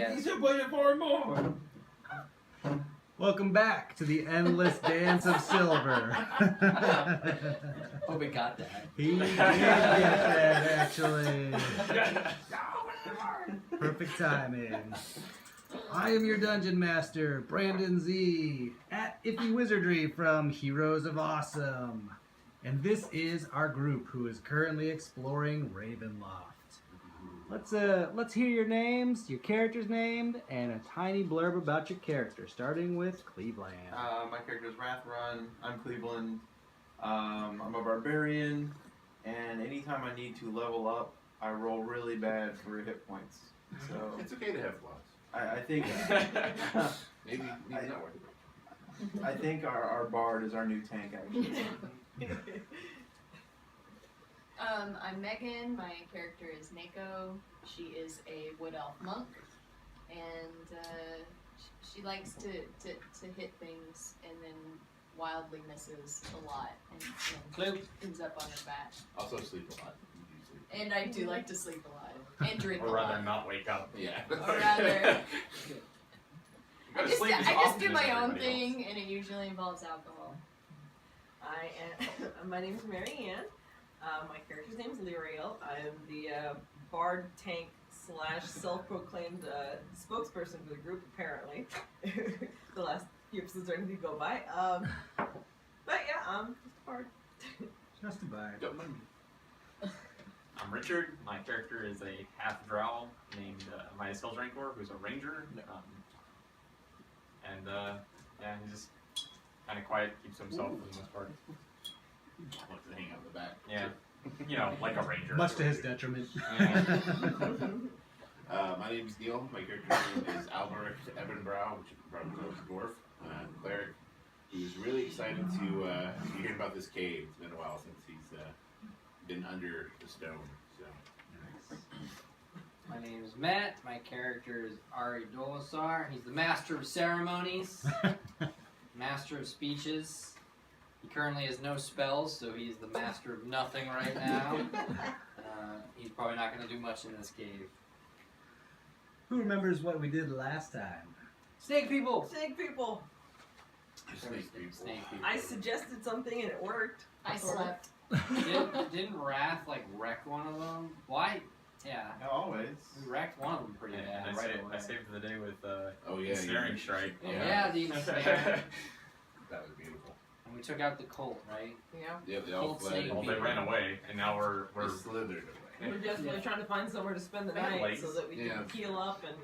Yes. You should put it for more. Welcome back to the endless dance of silver. Oh, we got that. He did get that, actually. Perfect timing. I am your dungeon master, Brandon Z, at Iffy Wizardry from Heroes of Awesome. And this is our group who is currently exploring Ravenloft. Let's hear your names, your character's name, and a tiny blurb about your character, starting with Cleveland. My character is Wrathrun. I'm Cleveland. I'm a barbarian, and anytime I need to level up, I roll really bad for hit points. So It's okay to have flaws. I think Maybe not worth it. I think our bard is our new tank actually. I'm Megan. My character is Mako. She is a wood elf monk, and she likes to hit things and then wildly misses a lot and ends up on her back. Also sleep a lot. You do sleep. And I do like to sleep a lot and drink a Or rather lot. not wake up. Yeah. Or rather, You gotta sleep as I just often do as my own everybody else. thing, and it usually involves alcohol. I am. My name is Mary Ann. My character's name is Lyriel. I am the bard tank / self-proclaimed spokesperson for the group. Apparently, the last few episodes are going to go by. But yeah, I'm just a bard. Just a bard. Don't mind me. I'm Richard. My character is a half drow named Midas Hilldrankor, who's a ranger. Yeah, he just kind of quiet, keeps to himself for the most part. Wants to hang out in the back. Yeah, you know, like a ranger. Much to his detriment. Yeah. My name is Neil. My character's name is Albrecht Ebenbrow, which you can probably know as a dwarf, cleric, who's really excited to hear about this cave. It's been a while since he's been under the stone. So. My name is Matt. My character is Ari Dolasar. He's the master of ceremonies, master of speeches. He currently has no spells, so he's the master of nothing right now. He's probably not going to do much in this cave. Who remembers what we did last time? Snake people! Snake people. Snake people. Snake people. I suggested something and it worked. I slept. Didn't Wrath like wreck one of them? Why? Yeah. Always. We wrecked one of them pretty Yeah, bad. I saved the day with Oh yeah. Snaring Strike. Yeah, the ensnare. That was beautiful. And we took out the cult, right? Yeah. Yeah, they all Cold fled. snake. Well, they ran away, and now we're They slithered away. We're definitely trying to find somewhere to spend the They have night legs. so that we can Yeah. heal up and,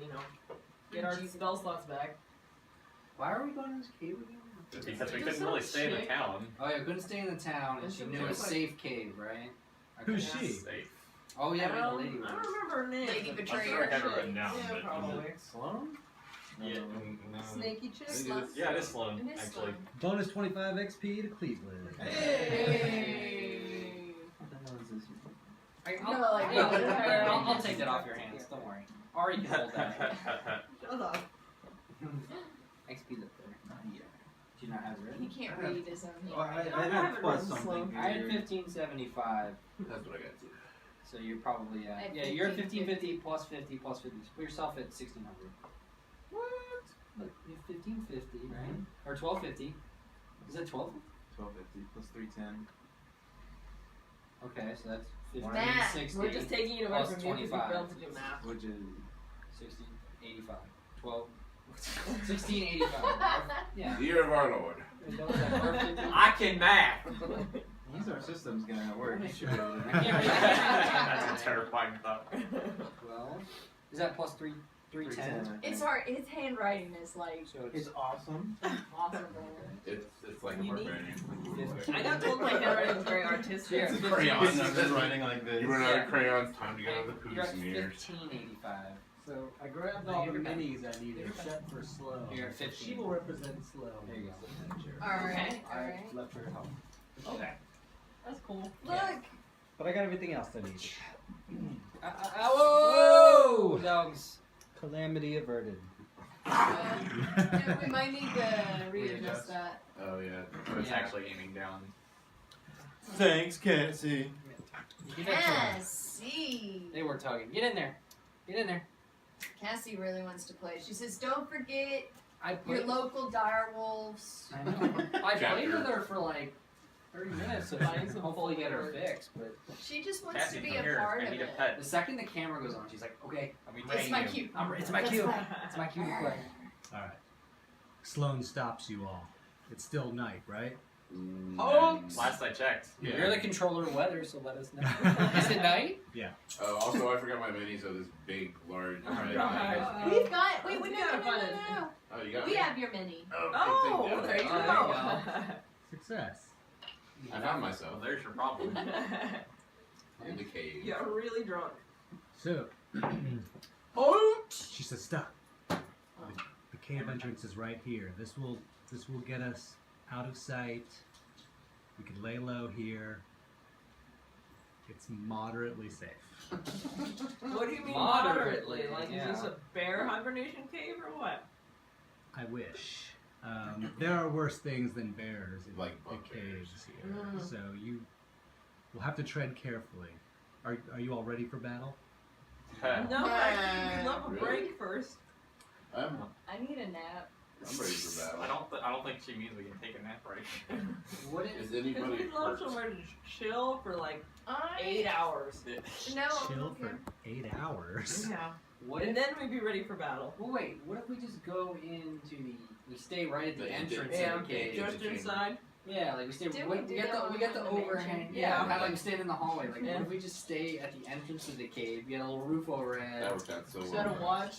get our spell slots back. Why are we going to this cave again? because we Just couldn't really some stay in the chick. town. Oh yeah, couldn't stay in the town, and And she she knew a was like- safe cave, right? Who's Okay. she? Safe. Oh yeah, I the lady don't was. remember her name. Lady but- Betrayer. I'm sure I have it written down, Yeah, but probably. Sloan? Yeah, no. Snaky chick? I think it is- Yeah, it is Sloan, It is actually. Sloan. Bonus 25 XP to Cleveland. Hey. I'll, No, like, yeah, no. I'll take that off your hands. Don't worry. Ari can hold that. Shut up. XP's up there. Yeah. Do you not have it He written? can't read his own Oh, handwriting. I have have it plus written something. I had 1575, That's what I got too. so you're probably I had yeah. You're at 1550 1550 plus 50 plus 50. So put yourself at 1600. What? Look, you have 1550, right? Or 1250. Is that 12? 1250 plus 310. Okay, so that's Math. 1560. We're just taking it away Plus from you because 25. we failed to do math. Which is 1685. 12. 1685. Yeah. The year of our Lord. I can math. he's our system's gonna work. He should be able to I can't read. That's a terrifying thought. 12. Is that plus 3? 310. It's hard. His handwriting is like So it's It's awesome. awesome. It's like a Unique. barbarian. I got told my handwriting was very artistic. Yeah. It's a crayon. I'm just writing like this. You run out Yeah. of crayons, time to get out of the You're at smears. 1585. So I grabbed all the minis I needed, except for Slow. You're at 15. She will represent Slow. There you go. Alright, I alright. left her at home. Okay. That's cool. Look. But I got everything else I needed. Whoa! Dogs. Calamity averted. Yeah, we might need to readjust that. Oh yeah. So it's Yeah. actually aiming down. Thanks, Cassie. Get that Yes. See. They were tugging. Get in there. Get in there. Cassie really wants to play. She says, "Don't forget I your played. local dire wolves." I know. I played Chapter. with her for like 30 minutes, so Buying she can some hopefully get her food. fixed. But She just wants Cassie, to be come a here. part I of need a it. pet. the second the camera goes on, she's like, "Okay, I'll be It's training my you. cue. it's my cue. It's my cue to play." All right. Sloane stops you all. It's still night, right? Oh! Last I checked. Yeah. You're the controller of weather, so let us know. Is it night? Also, I forgot my minis of this big, large. Oh my red God. eye. We've got. Wait, You wait, gotta no. find it. Oh, you got We me? have your mini. Oh, thank there you Oh, go. there Success. I found Well, myself there's your problem. in the cave. You're really drunk. So, Oh! she says, "Stop. The cave entrance is right here. This will get us out of sight. We can lay low here. It's moderately safe." What do you mean Moderately, moderately? Like, yeah. is this a bear hibernation cave or what? I wish. There are worse things than bears in Like the bugbears. caves here, Mm. so you will have to tread carefully. Are you all ready for battle? No, actually, we love a Really? break first. I'm I need a nap. ready for battle. I don't think she means we can take a nap break. What Is Because anybody we love hurt? somewhere to chill for like I 8 hours. No. Chill okay. for 8 hours. Yeah. What And if? then we'd be ready for battle. Well, wait. What if we just go into the? We stay right at the The entrance Yeah, of the cave. just- just chamber. inside. Yeah, like we stay. Didn't We, we do get that the when we got we the were in the overhang. mansion? Yeah, Yeah. kind of like staying in the hallway. Like, Yeah. what if we just stay at the entrance of the cave? We got a little roof overhead. That worked out so Set well. a watch.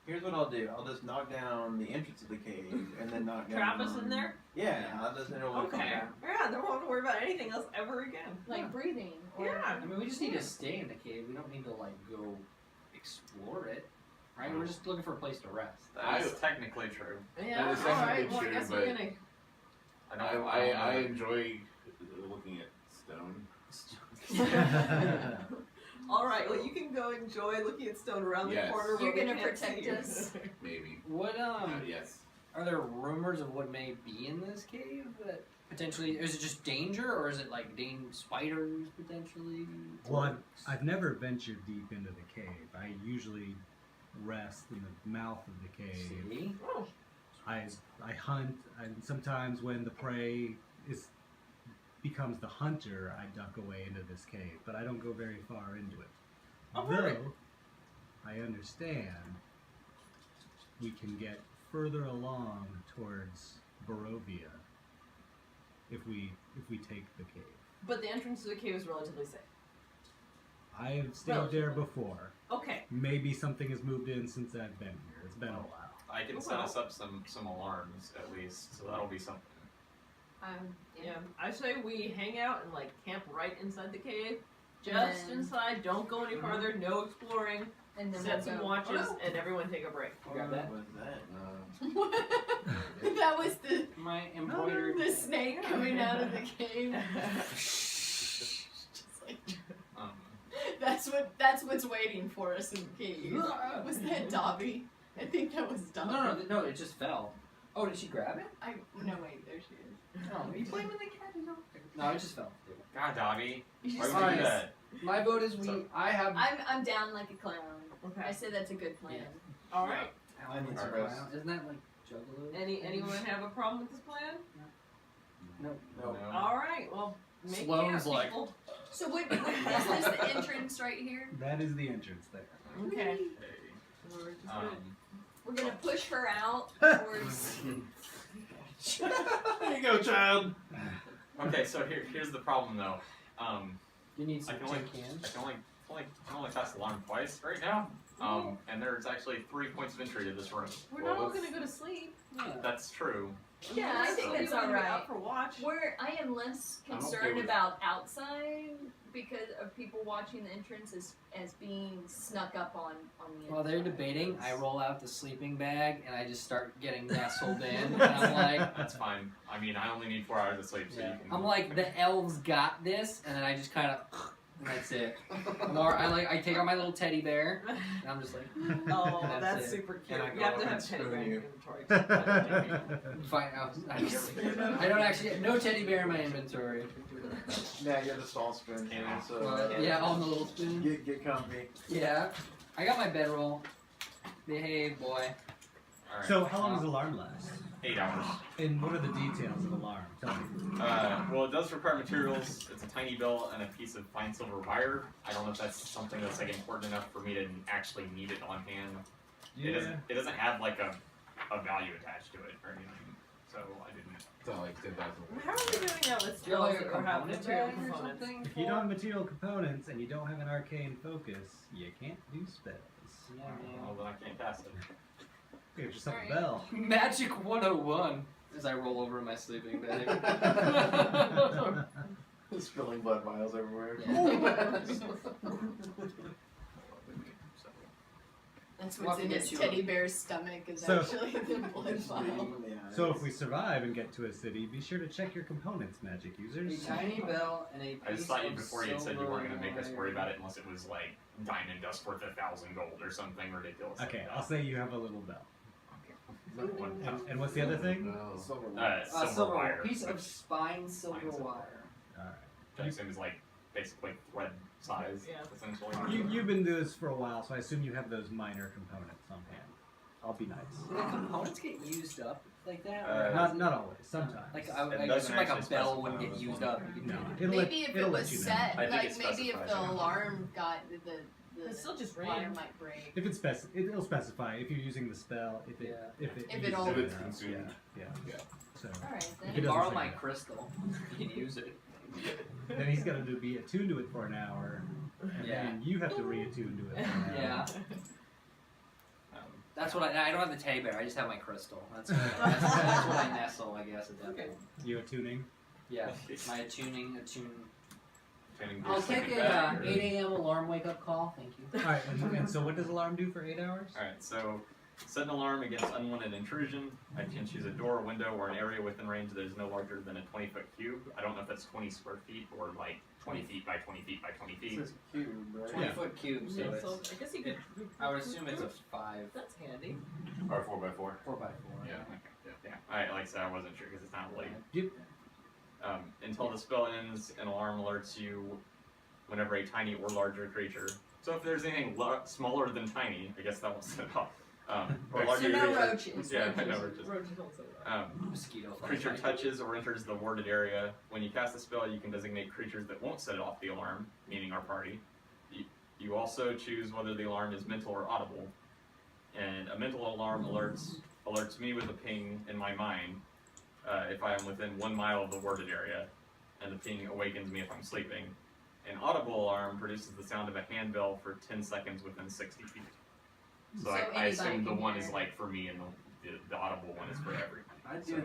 Here's what I'll do. I'll just knock down the entrance of the cave and then knock down. Trap us in there? Yeah, I'll just it'll come Okay. down. Yeah, then we won't have to worry about anything else ever again. Like breathing. Or, Yeah. I mean, we just need to stay in the cave. We don't need to like go explore it, right? We're just looking for a place to rest. That is technically true. Yeah, That is alright. technically Well, I true, guess but- we're gonna. I enjoy looking at stone. Alright, well, you can go enjoy looking at stone around the Yes. corner. You're where we gonna can't protect see you. us? Maybe. What Yes. are there rumors of what may be in this cave that potentially is it just danger or is it like spiders potentially? Well, I've never ventured deep into the cave. I usually rest in the mouth of the cave. See? Oh, I hunt, and sometimes when the prey becomes the hunter, I duck away into this cave, but I don't go very far into it. Oh, Though, really? I understand we can get further along towards Barovia if we take the cave. but the entrance to the cave is relatively safe. I have stayed there before. Okay. Maybe something has moved in since I've been here. It's been a while. I can set us up some alarms at least, so that'll be something. Yeah, I say we hang out and like camp right inside the cave. Just And- inside, don't go any farther, no exploring. And then Set we'll some go. watches Oh. and everyone take a break. You got that? What was that? That was the My embroidered. the snake coming out of the cave. Just like, Um, that's what's waiting for us in the cave. Was that Dobby? I think that was Dobby. No, it just fell. Oh, did she grab it? No, wait, there she is. No, you playing with the cat? No, it just fell. God, Dobby. You Why just- would you do Alright. that? My vote is we. So- I have. I'm down like a clown. I Okay. say that's a good plan. All right. I need What's some a rest. clown? Isn't that like Juggalo? Anyone have a problem with this plan? No. No. No. All right. Well, make Sloane's it like- people. So what? Is this the entrance right here? That is the entrance there. Okay. Hey, So we're just gonna- We're gonna push her out towards. There you go, child. Okay, so here's the problem though. You need I some can only tin cans. I can only cast alarm twice right now. And there's actually 3 points of entry to this room. We're Well, not all let's- gonna go to sleep. That's true. Yeah, I think that's We're gonna be alright. out for watch. Where I am less I'm okay concerned with- about outside because of people watching the entrance as being snuck up on the inside. While they're debating, I roll out the sleeping bag and I just start getting nestled in. And I'm like, That's fine. I mean, I only need 4 hours of sleep, so yeah. you can. I'm like, the elves got this, and then I just kind of, and that's it. Or I take out my little teddy bear, and I'm just like, Oh, That's that's it. super cute. And I You go have up to and have teddy spoon bear in you. inventory. fine. I don't actually no teddy bear in my inventory. Yeah, you have the small spoon. Yeah. So But, yeah, on the little spoon. get comfy. Yeah, I got my bedroll. Behave, boy. Alright. So, how long does alarm last? 8 hours. And what are the details of alarm? Tell me. Well, it does require materials. It's a tiny bell and a piece of fine silver wire. I don't know if that's something that's like important enough for me to actually need it on hand. It doesn't have like a value attached to it or anything. So I didn't. It's not like 10,000. How are we doing that with Do you spells like a that don't have component material bag or components? something? If you don't have material components and you don't have an arcane focus, you can't do spells. Yeah, Well, then I can't cast it. Give yourself a Alright. bell. Magic 101 as I roll over in my sleeping bag. Spilling blood vials everywhere. That's We'll what's have in to his get you teddy bear's stomach is So- actually the blood vial. So if we survive and get to a city, be sure to check your components, magic A users. tiny bell and a piece I just thought you of before you said you weren't going to make us silver worry about wire. it unless it was like diamond dust worth 1,000 gold or something ridiculous. Okay, like I'll say you have a little bell. that. One And what's the other thing? No. silver wire, piece of which spine silver Fine silver. wire. Alright. I assume is like basically thread size, Yeah. essentially. You've been doing this for a while, so I assume you have those minor components on hand. I'll be nice. Do the components get used up like that? Not always. Sometimes. Like It I doesn't assume like a actually bell specify wouldn't get which used one. up. You No, can it'll Maybe if it'll it let was you know. set, I think like it maybe if specifies the it. alarm got the It's still just wire rain. might break. If it's it'll specify if you're using the spell. If it Yeah. if If uses it all- If it's yeah, consumed. Yeah. Yeah. So Alright If I it can doesn't borrow say my that. crystal. You can use it. then he's got to be attuned to it for an hour, and Yeah. then you have to reattune to it. For an hour. Yeah. Um, That's what I don't have the teddy bear. I just have my crystal. That's what I nestle, I guess, at that Okay. point. You attuning? Yeah. My attune. training I'll gear take sleeping a bag or- 8 a.m. alarm wake up call. Thank you. All right. And so what does alarm do for 8 hours? Alright, so set an alarm against unwanted intrusion. I can choose a door, window, or an area within range that is no larger than a 20-foot cube. I don't know if that's 20 square feet or like 20 feet by 20 feet by 20 feet. This is cube, right? 20-foot cube, so Yeah, it's. so I guess you could. I would assume it's a 5, That's handy. Or 4x4. 4x4. Yeah. Yeah, like I said, I wasn't sure because it's not like. Yep. Until the spell ends, an alarm alerts you whenever a tiny or larger creature. So if there's anything smaller than tiny, I guess that won't set it off. Or So larger no creature. roaches. Yeah, no roaches. Roaches don't say that. Mosquito. Creature touches or enters the warded area. When you cast a spell, you can designate creatures that won't set off the alarm, meaning our party. You also choose whether the alarm is mental or audible. And a mental alarm alerts me with a ping in my mind if I am within 1 mile of the warded area, and the ping awakens me if I'm sleeping. An audible alarm produces the sound of a handbell for 10 seconds within 60 feet. So, So I anybody assume the can one hear is it. like for me, and the audible one is for everybody. I do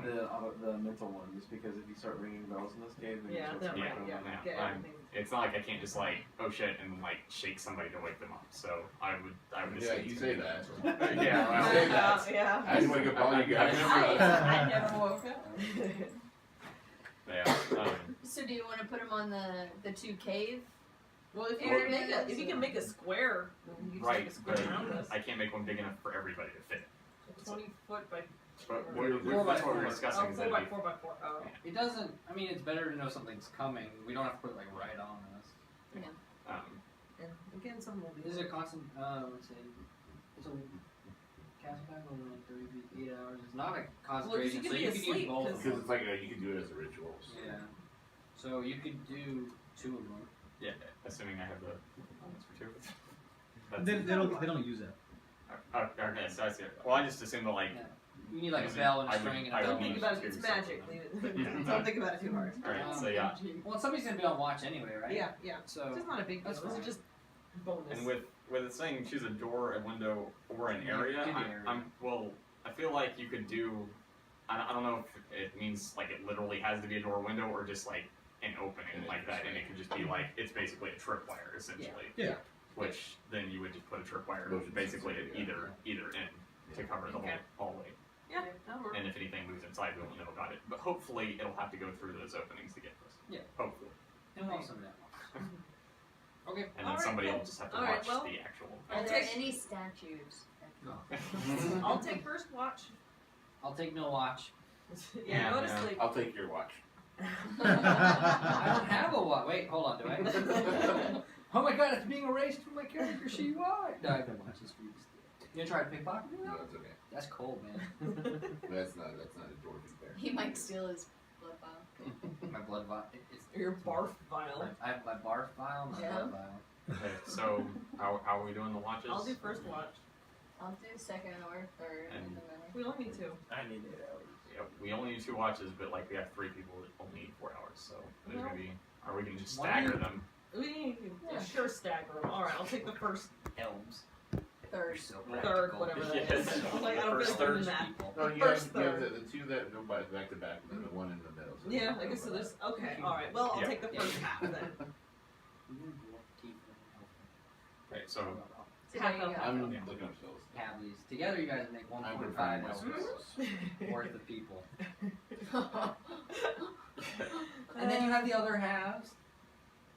the mental one just because if you start ringing bells in this cave, then Yeah, you're that supposed to might, wake yeah, them up. get I'm- everything. It's not like I can't just like, oh shit, and like shake somebody to wake them up. So I would Yeah, assume you it's say me. that. Yeah, well, say that. Yeah. I just wake up all you guys. I never woke up. Yeah. So do you want to put them on the 2 cave? Well, if you Or- can make a square, then you just make Right, a square but around us. I can't make one big enough for everybody to fit. 20-foot by. But Four that's what by we're four. discussing. Oh, is 4 that by we- 4 by 4. Oh. It doesn't. I mean, it's better to know something's coming. We don't have to put it like right on us. And again, some will be. This is a constant. Let's say it's a cast time over like 30 feet, 8 hours. It's not a concentration, could so be you can use asleep, both. of Because them. it's like you can do it as a ritual. Yeah. So you could do 2 of them. Yeah, assuming I have the components for 2. They don't use it. Okay, so I see. Well, I just assume that like. Yeah. You need like a bell and a I would- string and I a would bell. Don't think use about it. two It's separate magic. ones. Leave it. Yeah. Don't think about it too hard. Alright, so yeah. Well, somebody's gonna be on watch anyway, right? Yeah, yeah. So It's not a big deal. that's This fine. is just bonus. And with it saying choose a door, a window, or an Yeah, area, do the area. I feel like you could do. I don't know if it means like it literally has to be a door or window, or just like an opening like that, and it could just be like it's basically a tripwire essentially. Yeah. Which then you would just put a tripwire Motion basically sensor, at yeah. either end to cover the Okay. whole hallway. yeah, that'll work. And if anything moves inside, we won't know about it. But hopefully, it'll have to go through those openings to get to us. Yeah. Hopefully. and also that one. Okay. And then Alright, somebody cool. will just have to Alright, watch well, the actual. Are I'll there take- any statues? I'll take first watch. I'll take no watch. Yeah, go to Yeah. sleep. I'll take your watch. I don't have a watch. Wait, hold on. Do I? Oh my god, it's being erased from my character sheet. Why? No, I haven't watched this week's. You gonna try to pickpocket me No, now? it's okay. That's cold, man. That's not a dwarven bear. He might steal his blood vial. My blood vial. Your barf vial. I have my barf vial, my Yeah. blood vial. Okay, so how are we doing the watches? I'll do first watch. I'll do second or third. And- And then We only need 2. I need 8 hours. Yeah, we only need 2 watches, but like we have 3 people that only need 4 hours. So there's Well- gonna be. Are we gonna just Why stagger do you- them? We need to Yeah. sure stagger them. Alright, I'll take the first, Elms. third. So third, practical. whatever that Yes. is. I'm like, I don't First feel like doing third that. people. No, you First have third. the 2 that go back to back, and then the 1 in the middle. So Yeah, you I guess so. know, There's okay. All right. Well, I'll Yeah. take the first half then. Okay, so So there you go. I'm Yeah. looking up spells. Have these together. You guys make I'm 1.5 preparing elves myself. worth of people, and then you have the other halves.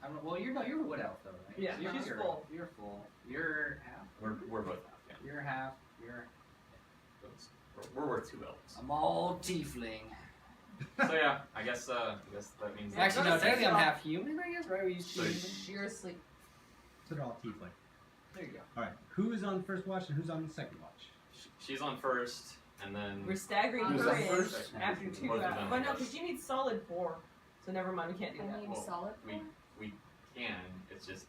I don't know. Well, you're a wood elf though, right? Yeah, So you're, she's you're full. You're full. You're half. we're both half. Yeah. You're half. You're. We're worth 2 elves. I'm all tiefling. So yeah, I guess that means. Actually, no. That's Technically, I'm not- half human. I guess. Right? We used to. So humans. You're asleep. So they're all tiefling. There you go. All right. Who is on first watch and who's on the second watch? She's on first, and then We're staggering Who's her on in first? after 2 Both of hours. them, But no, yes. because you need solid 4. So never mind. We can't do I that. need Well, solid. we can. It's just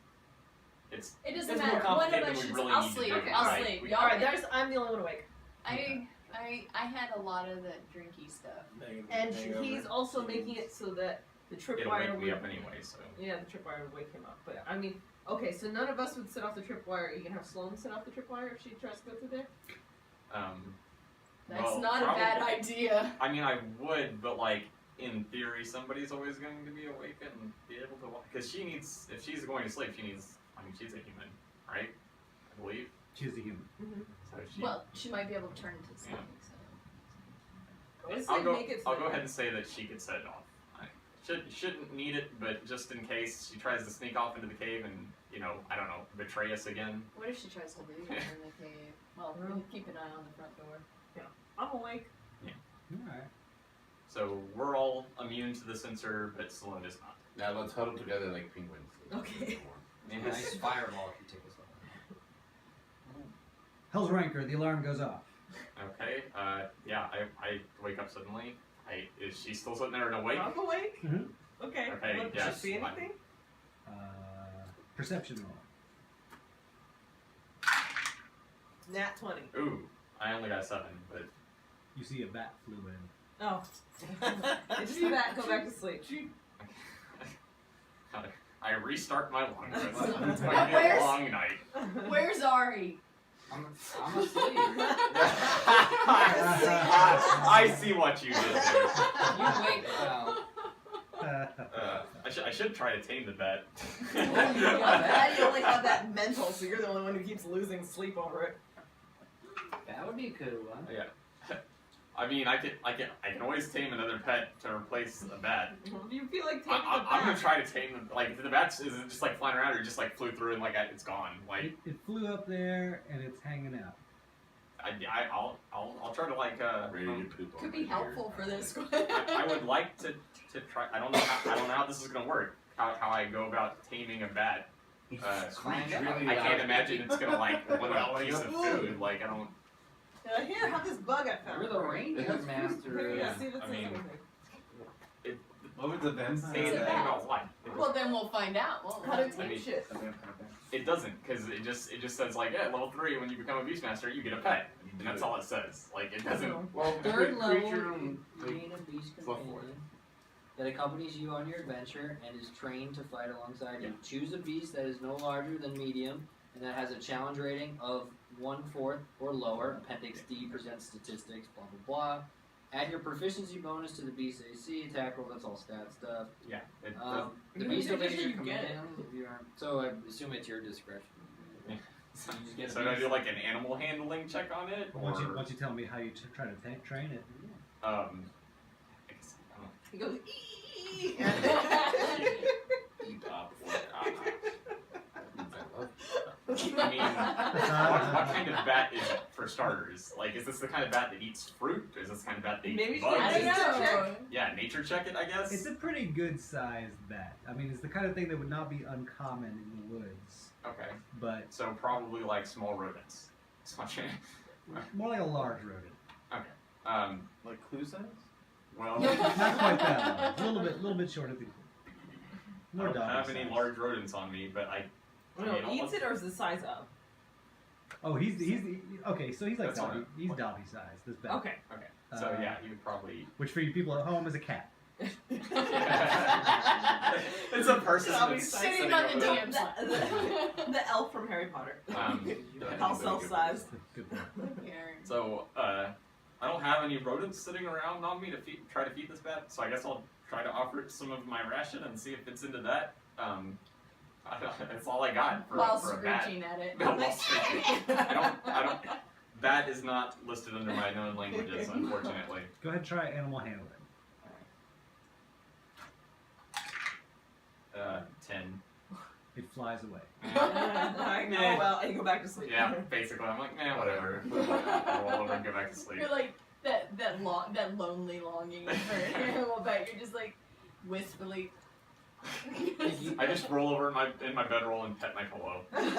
it's It doesn't it's more matter. One of complicated us than we should. really I'll need to sleep. do. Okay, I'll Right. sleep. We- Y'all All right. can- There's. I'm the only one awake. I had a lot of that drinky stuff. And he's also making it so that the It'll tripwire wake me would. up anyway. So Yeah, the tripwire would wake him up. But I mean, okay, so none of us would set off the tripwire. You can have Sloan set off the tripwire if she tries to go through there. That's well, not a bad idea. I mean, I would, but like in theory, somebody's always going to be awake and be able to walk. Because she needs, if she's going to sleep, she needs. I mean, she's a human, right? I believe. She's a human. So she. Well, she might be able to turn into something. So. Let's I'll say go. make it so I'll go that- ahead and say that she could set it off. I shouldn't need it, but just in case she tries to sneak off into the cave and I don't know, betray us again. What if she tries to leave in the cave? Well, we can keep an eye on the front door. I'm awake. All right. So we're all immune to the sensor, but Sloan is not. Now let's huddle together like penguins. Okay. Nice fireball if you take us off. Hell's Ranker, the alarm goes off. Okay. Yeah. I wake up suddenly. Is she still sitting there and awake? I'm awake. Mhm. Okay. Okay, What, yes, Did you see fine. anything? Perception roll. Nat 20. Ooh. I only got 7, but You see a bat flew in. Oh. Did you see that? Go back to sleep. I restart my long rest. What? It's going to be a Where's- long night. Where's Ari? I'm asleep. I see what you did there. You wake now. I should try to tame the bat. Glad you only have that mental, so you're the only one who keeps losing sleep over it. That would be a good one. Yeah. I mean, I can always tame another pet to replace a bat. Do you feel like taking I'm the gonna back? Try to tame them. Like, if the bat isn't just like flying around, or just like flew through and like it's gone. Like, It flew up there and it's hanging out. I'll try to like Ready to poop on Could my be ear. helpful for this one. I would like to try. I don't know how this is gonna work. How I go about taming a bat. Find out. Really I can't loud. imagine it's gonna like want a piece of food. Like I don't. Here, have this bug I found. You're the reindeer Here, master. Yeah, see if it I says mean- anything. What would the vents Say say It's a anything bat. about what? Well, then we'll find out. Won't How to we? tame I mean- shit. It doesn't, because it just says like, yeah, level 3 when you become a beastmaster, you get a pet, and that's all it says. Like it doesn't. Well, Third level, creature, you gain a beast fluff for companion that accompanies you on your adventure and is trained to fight alongside you. Yeah. Choose a beast that is no larger than medium and that has a challenge rating of 1/4 or lower. Appendix D presents statistics, blah blah blah. Add your proficiency bonus to the beast's AC, attack roll, that's all stat stuff. Yeah. It The You beast can obeys just your you get it. commands if you aren't. So I assume it's your discretion. Yeah. So you just get a so do I beast. do like an animal handling check on it, or Why don't you tell me how you try to train it? I guess, I don't He goes, eee. eat up or I mean, what kind of bat is it for starters? Like, is this the kind of bat that eats fruit? Is this the kind of bat that Maybe eats she- bugs? I don't know. Check. Yeah, nature check it, I guess. It's a pretty good sized bat. I mean, it's the kind of thing that would not be uncommon in the woods. Okay, But so probably like small rodents. It's not changing. More like a large rodent. Like clue size? Well, Not quite that large. A little bit short of the. I More don't doggy have any size. large rodents on me, but I No, mean, eats it or is the size of? Oh, he's okay. So he's like That's Dobby. fine. He's Dobby size. This bat. Okay. so yeah, he would probably. Which for you people at home is a cat. It's a person Dobby that's size. sitting Sitting on over the there. DM side. The elf from Harry Potter. House House size. Good point. So, I don't have any rodents sitting around on me to try to feed this bat, so I guess I'll try to offer it some of my ration and see if it's into that. That's all I got for, While for a bat. screeching at it. No, while screeching. I don't. Bat is not listed under my known languages, unfortunately. Go ahead and try animal handling. 10. It flies away. I know. Well, and you go back to sleep. Yeah, basically, I'm like, whatever. I'll roll over and go back to sleep. You're like that lonely longing for an animal pet. You're just like wistfully. I just roll over in my bedroll and pet my pillow and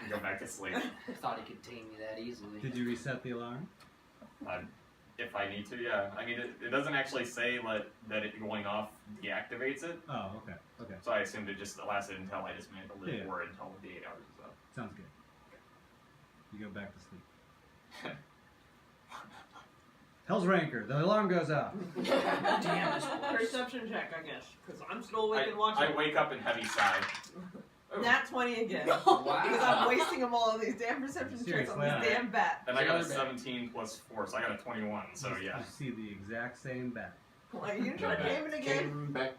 go back to sleep. I thought he could tame me that easily. Did you reset the alarm? If I need to, yeah. I mean, it doesn't actually say that it going off deactivates it, Oh, okay. Okay. so I assumed it just lasted until I just made the live Yeah. for it until the 8 hours or so. Sounds good. You go back to sleep. Hell's Ranker. The alarm goes off. Damn it. Perception check, I guess, because I'm still awake and watching. I wake up in heavy sigh. Nat 20 again. Wow. Because I'm wasting them all on these damn perception checks on Seriously, this damn bat. And I got a Another bad. 17 plus 4, so I got a 21, so yeah. You see the exact same bat. Like, you try to name it again? Came back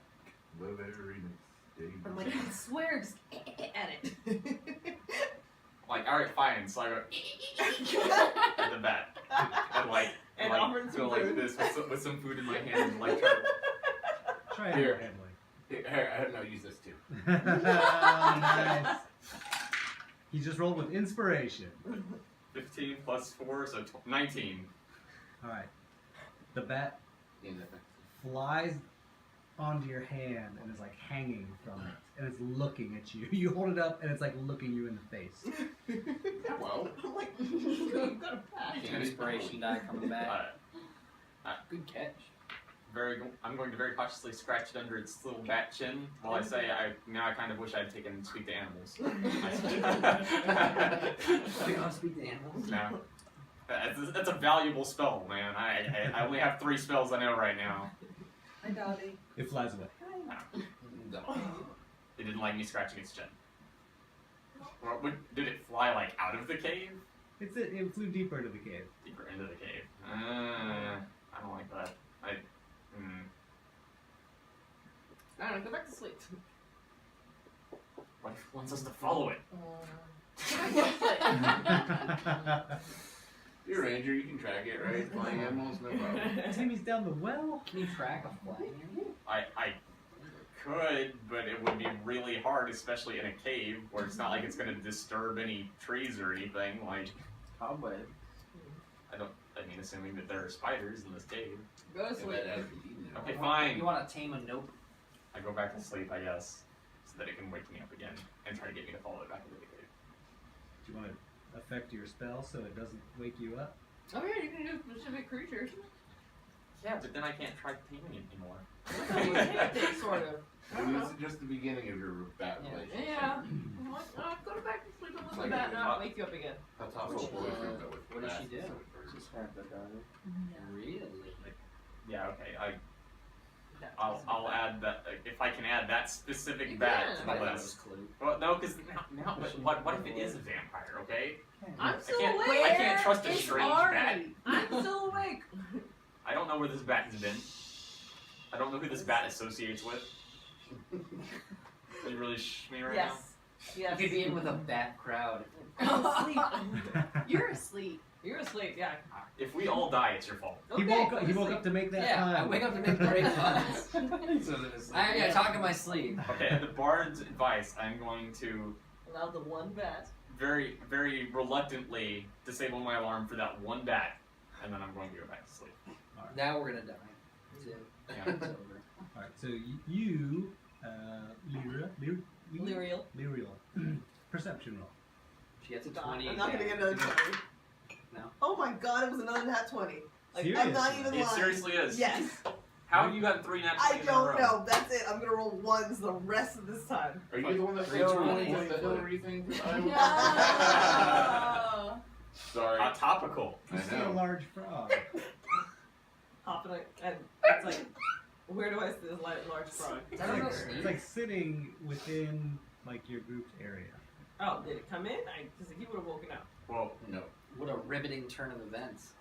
the very next day. I'm like, I swear, just at it. Like, alright, fine, so I go at the bat. And And offer go some like food. this with some food in my hand and like try to Try Here. animal handling. Here, no, use this too. Nice. He just rolled with inspiration. 15 plus 4, so 19. Alright. The bat Ineffective. flies onto your hand and is like hanging from it. And it's looking at you. You hold it up and it's like looking you in the face. Well, I'm like, you've got a bat. Inspiration die coming back. Uh, Good catch. I'm going to very cautiously scratch it under its little bat chin while I say, I kind of wish I'd taken Speak to Animals. Do you want to speak to animals? No. That's a valuable spell, man. I only have 3 spells I know right now. Hi, Dobby. It flies away. It didn't like me scratching its chin. Well, did it fly like out of the cave? It flew deeper into the cave. Deeper into the cave. I don't like that. I don't know, go back to sleep. What if it wants us to follow it? you're a ranger, you can track it, right? Flying animals, no problem. Timmy's down the well. Can you track a flying animal? I could, but it would be really hard, especially in a cave where it's not like it's going to disturb any trees or anything. Like, Cobweb. I mean, assuming that there are spiders in this cave. Go to If sleep. that has to be eaten. Okay, fine. You want to tame a nope? I go back to sleep, I guess, so that it can wake me up again and try to get me to follow it back into the cave. Do you want to affect your spell so it doesn't wake you up? Oh yeah, you can do specific creatures. Yeah, but then I can't try taming it anymore. Sort of. I don't And know. this is just the beginning of your bat Yeah. relationship. Yeah. I'm like, oh, go back to sleep and It's look like at that a- and I'll wake you up again. A tough Which, old boyfriend, but with what does bats she do? instead of birds. Just have the daughter. Really? Yeah, okay. I'll add that if I can add that specific You bat can. to I the thought it was list. Clue. Well, no, because now what if it is a vampire? Okay, I'm still can't- awake. I can't trust a It's strange Ari. bat. I'm still awake. I don't know where this bat has been. I don't know who this bat associates with. Are you really me right Yes. Yes. You could be in with a bat crowd. I'm asleep. You're asleep. You're asleep, yeah. now? If we all die, it's your fault. He woke up. He woke up to make that Yeah, time. I wake up to make great puns. I gotta talk in my sleep. Okay, at the bard's advice, I'm going to Allow the one bat. very, very reluctantly disable my alarm for that one bat, and then I'm going to go back to sleep. Now we're gonna die. Too. Yeah. It's over. All right. So you, Lyriel, Lyriel. Lyriel, perception roll. She gets a God, 20. I'm not gonna get another 20. No. Oh my god, it was another nat 20. Like, Seriously? I'm not even It lying. seriously is. Yes. How have you gotten 3 natural I don't know. That's it. I'm gonna roll ones the rest of this time. Are you the one that Three fell twenty. with the Hillary thing? No. Sorry. Topical. You see a large frog. Hopping, and it's like, where do I see this large frog? Is that a real It's sneak? like sitting within like your group's area. Oh, did it come in? Because he would have woken up. Well, No. What a riveting turn of events.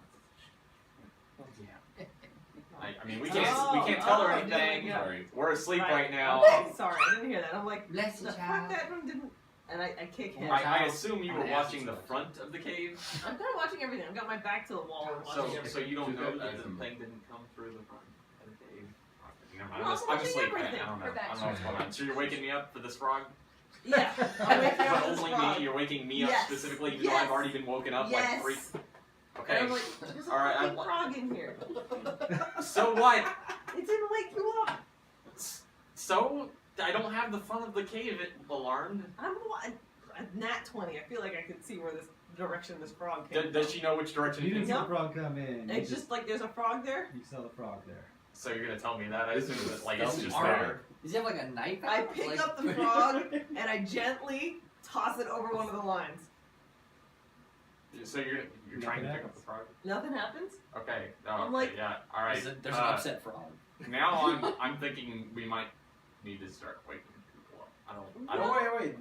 I mean, we can't tell her anything. yeah. Sorry. We're asleep right now. Okay, sorry, I didn't hear that. I'm like, Bless you, the fuck child. that room didn't. And I kick him. I assume you I'm were gonna ask watching you the something. front of the cave, I'm kind of watching everything. I've got my back to the wall and watching everything. so you don't know Should that go- the thing didn't come through the front of the cave. Never mind. Well, I'm watching asleep. I everything. don't know. Her back I don't know what's going on. So you're waking me up for this frog? Yeah, I'm waking But up this only frog. me. You're waking me up Yes. specifically, even though Yes. I've already been woken up Yes. like 3. And Okay. I'm like, there's a All right, fucking I'm- frog in here. So what? It didn't wake you up. So I don't have the front of the cave alarmed. I'm a nat 20. I feel like I could see where this direction this frog came Does she know which direction You it didn't is? see the frog come in. It's just like there's a frog there. you saw the frog there. So you're gonna tell me that? I This assume is that like it's just Alright. there. Does he have like a knife? I out? pick Like- up the frog and I gently toss it over one of the lines. So you're trying to Nothing pick up the frog? Nothing happens. Okay. Oh, I'm okay, like- yeah. All right. There's an upset frog. Now I'm thinking we might need to start waking people up. I don't. Oh, wait.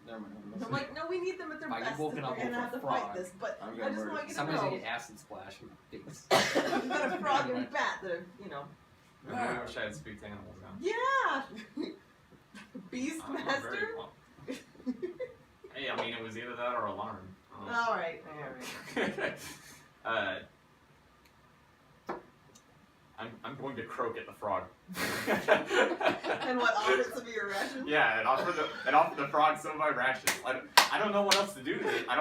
Never mind. I'm like, no, we need them at their If I get best. woken If up we're gonna over a have to frog, fight this, but I'm I gonna just murder want you to Somebody's know. gonna get acid splash in the face. We've got a frog and a bat that are, you know. I really wish I had speak to animals now. Yeah. I'm very Beastmaster. well. Hey, I mean it was either that or alarm. All right. uh, I'm going to croak at the frog. And what offers some of your rations? Yeah, and offer the frog some of my rations. I don't know what else to do to it. I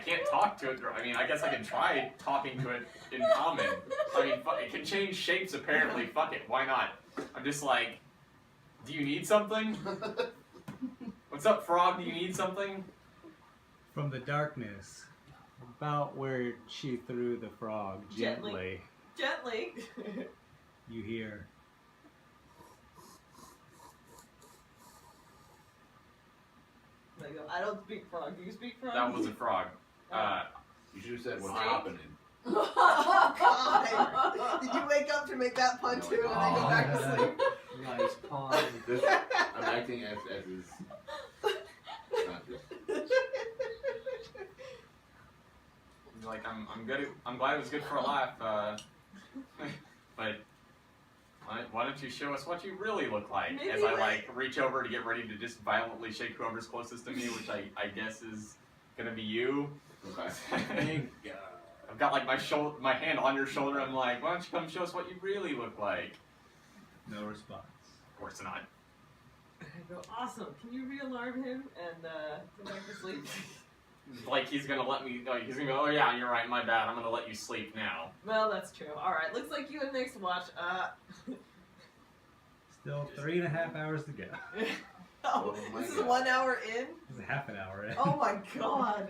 can't talk to it. I mean, I guess I can try talking to it in common. I mean, it can change shapes apparently. Fuck it, why not? I'm just like, do you need something? What's up, frog? Do you need something? From the darkness, about where she threw the frog Gently. gently, Gently. you hear. I don't speak frog. Do you speak frog? That was a frog. You should have said what's Snake? happening. Oh, God. Did you wake up to make that pun No, too and then go back to sleep? Nice pun. This, I'm acting as is. Not just. Like I'm good. I'm glad it was good for a laugh. But why don't you show us what you really look like? Maybe As I like- like reach over to get ready to just violently shake whoever's closest to me, which I guess is gonna be you. Okay. Thank God. I've got like my hand on your shoulder. I'm like, why don't you come show us what you really look like? No response. Of course not. I go, awesome. Can you re-alarm him and go back to sleep? Like he's gonna let me. Like, he's gonna go. Oh yeah, you're right. My bad. I'm gonna let you sleep now. Well, that's true. All right. Looks like you have next watch. Still 3.5 hours to go. Oh, Oh my this is God. 1 hour in. It's a half an hour in. Oh my God.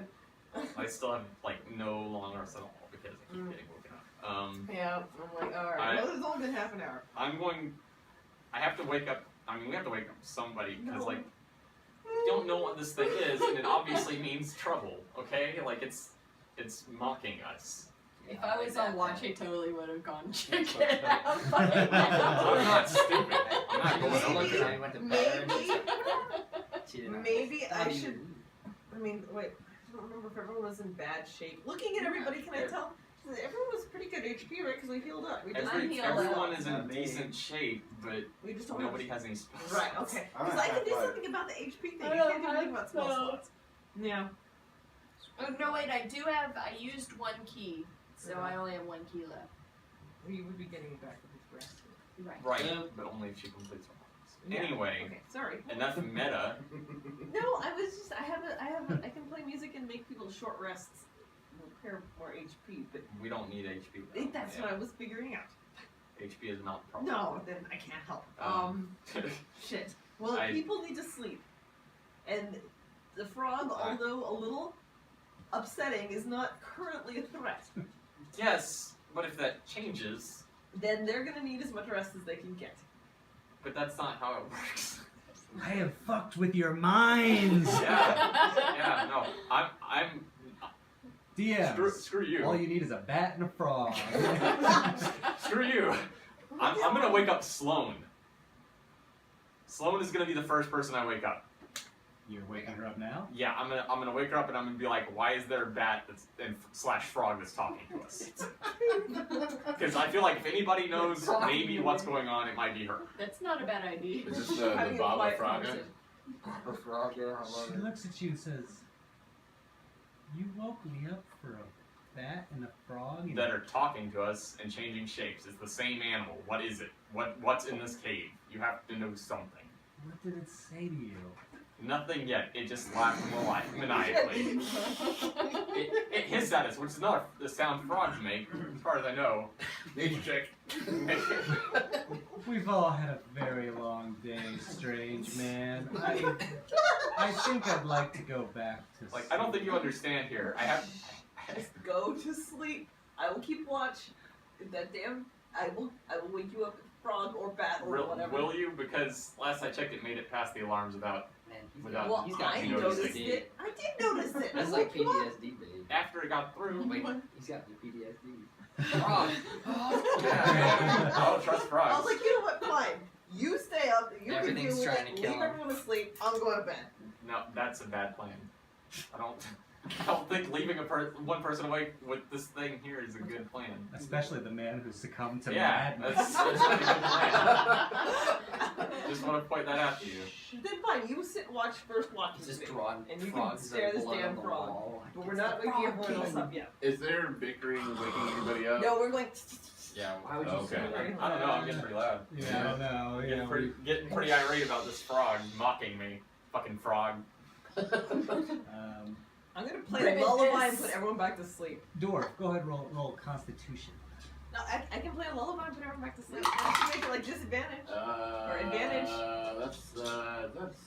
I still have like no long rest at all because I keep getting woken up. Yeah. I'm like, all right. I- Well, it's only been half an hour. I have to wake up. I mean, we have to wake up somebody because No. like we don't know what this thing is, and it obviously means trouble. Okay, like it's mocking us. If I was on watch, I totally would have gone check it out. I'm not stupid. I'm not going Just over look at there. how he went to bed. Maybe. She did not. Maybe I How do you- should. I mean, wait. I don't remember if everyone was in bad shape. Looking at everybody, can I tell? Everyone was pretty good HP, right? Because we healed up. We just, I'm healed Everyone up. is in Not me. decent shape, but we just don't nobody have. has any spells. Right. Okay. I'm Because at I can do half life. something about the HP thing. I You don't can't do have anything about spell spells. slots. Yeah. Oh, no, wait, I used 1 key, so I only have 1 key left. We would be getting it back with this rest. Right. Right, Yeah. but only if she completes her lines. Yeah. Anyway, Okay. Sorry. enough meta. No, I was just. I can play music and make people short rests. Repair more HP, but We don't need HP. though. that's what I was figuring out. HP is not the problem. No, then I can't help. Um, Shit. Well, I- people need to sleep, and The frog, although a little upsetting, is not currently a threat. Yes, but if that changes, Then they're gonna need as much rest as they can get. but that's not how it works. I have fucked with your minds. Yeah, no, I'm DM. screw you. All you need is a bat and a frog. Screw you. I'm gonna wake up Sloane. Sloane is gonna be the first person I wake up. You're waking her up now? Yeah, I'm gonna wake her up and I'm gonna be like, why is there a bat slash frog that's talking to us? Because I feel like if anybody knows maybe what's going on, it might be her. That's not a bad idea. Is this the Having a Baba quiet Fraga? conversation. The frog, yeah, I love She it. looks at you and says, "You woke me up for a bat and a frog." And That are talking to us and changing shapes. It's the same animal. What is it? What's in this cave? You have to know something. What did it say to you? Nothing yet. It just laughed maniacally. It hissed at us, which is not the sound frogs make, as far as I know. Nature check. We've all had a very long day, strange man. I think I'd like to go back to Like, I don't think you understand here. Just go to sleep. I will keep watch. I will wake you up with frog or bat or whatever. Will you? Because last I checked, it made it past the alarms without. Man, Without- Well, he's got I noticed noticed PTSD. it. I did notice it. That's I like woke you up. PTSD, babe. After it got through. Wait, he's got the PTSD. Frog. Yeah, I don't trust I frogs. was like, you know what? Fine. You stay up. You can Everything's deal with trying it. to kill Leave him. everyone asleep. I'm going to bed. No, that's a bad plan. I don't think leaving one person awake with this thing here is a good plan. Especially the man who succumbed to Yeah, madness. that's not a good plan. Just want to point that out to you. Then fine. You sit and watch first watch He's with just me. drawing And you can frogs stare of this blood damn on the frog. wall. But we're not waking everyone else up yet. Is there bickering, waking everybody up? No, we're going. Yeah. Why would you Okay. say that? I don't know. I'm getting pretty loud. Yeah, I don't know. Getting pretty irate about this frog mocking me. Fucking frog. I'm gonna play Ribbon a lullaby this. and put everyone back to sleep. Dwarf, go ahead, roll Constitution. No, I can play a lullaby and put everyone back to sleep. I should make it like disadvantage. Or advantage. That's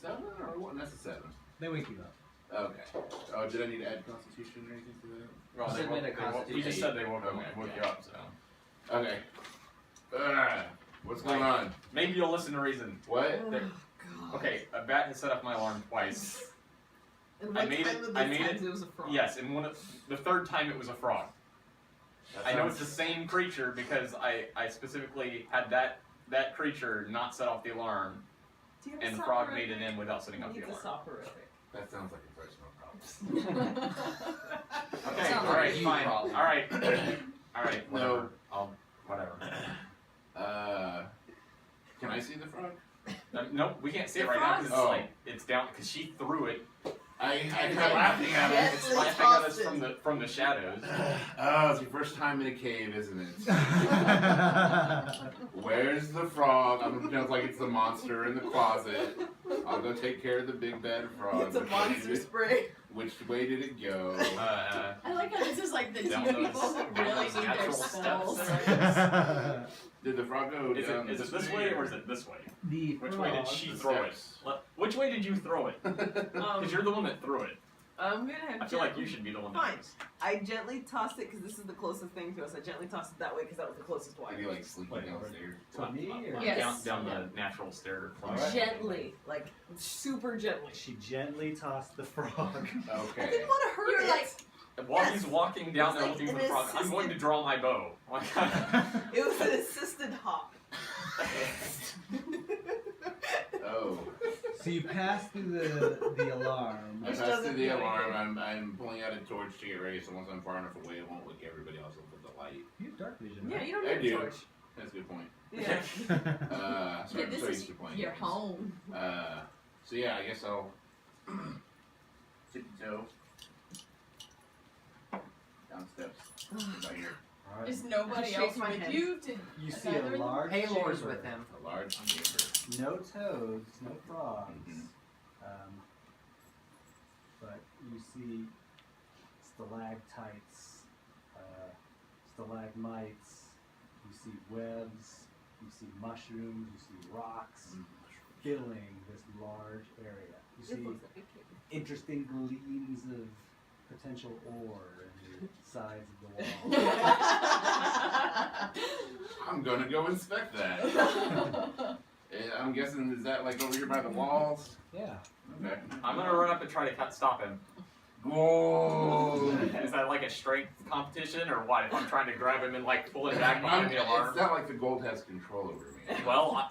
7 or what? That's a 7. They wake you up. Okay. Oh, did I need to add Constitution or anything to that? Well, Just admit a he just constitution. said they woke Okay, you up, so. Okay. What's going Like- on? Maybe you'll listen to reason. What? There- Okay, a bat has set off my alarm twice. And I like made it- 10 of I those made times it- was a frog. Yes, and the third time it was a frog. I know it's the same creature because I specifically had that creature not set off the alarm, Do you have a and the frog soporific? made it in without setting He off the needs a alarm. soporific. That sounds like a personal problem. Okay, Sounds all like right, a you fine. problem. All right, all right. Whatever. No. I'll whatever. Can I see the frog? Nope, we can't see it The right now because it's frog's- like it's down because she threw it. I And kind it's of laughing at Yes. It's him. laughing at us from the shadows. Oh, it's your first time in a cave, isn't it? Where's the frog? I'm gonna pretend like it's the monster in the closet. I'll go take care of the big bad frog. It's a monster spray. Which way did it go? I like how this is like the two Down people those- who down really those need their natural spells. steps. Did the frog go Is down it this way or is it this way? The Which way did she The throw it? steps. Which way did you throw it? Because you're the one that threw it. I'm gonna have. I feel like you should be the one that Fine. does. I gently tossed it because this is the closest thing to us. I gently tossed it that way because that was the closest Are one. you like sleeping Wait, downstairs? To me, or? Yes. Down the natural stair. Alright. Gently, like super gently. She gently tossed the frog. I Okay. didn't want to hurt You're it. like- While Yes. he's walking down It's there like looking for an the frog, I'm going to assistant- draw my bow. It was an assisted hop. Oh. So you pass through the alarm. I Which passed doesn't through the do alarm. I'm pulling out a torch to get ready, so once I'm far enough away, it won't wake everybody else up with the light. You have dark vision. Yeah, right? you don't I need a do. torch. That's a good point. Yeah. Sorry, Yeah, I'm so this used is to playing your games. home. So yeah, I guess I'll tippy toe down steps. Right here. Alright. Is nobody Shake else my with head. you to You see a another- large Paylor's chamber. with him. A large chamber. No toads, no frogs. Mhm. But you see stalactites, stalagmites, you see webs, you see mushrooms, you see rocks. filling this large area. You It see looks like a cave. interesting gleams of potential ore in the sides of the wall. I'm gonna go inspect that. I'm guessing, is that like over here by the walls? Yeah. Okay. I'm gonna run up and try to stop him. Whoa! Is that like a strength competition or what? If I'm trying to grab him and like pull him back behind the alarm? It's not like the gold has control over me. Well,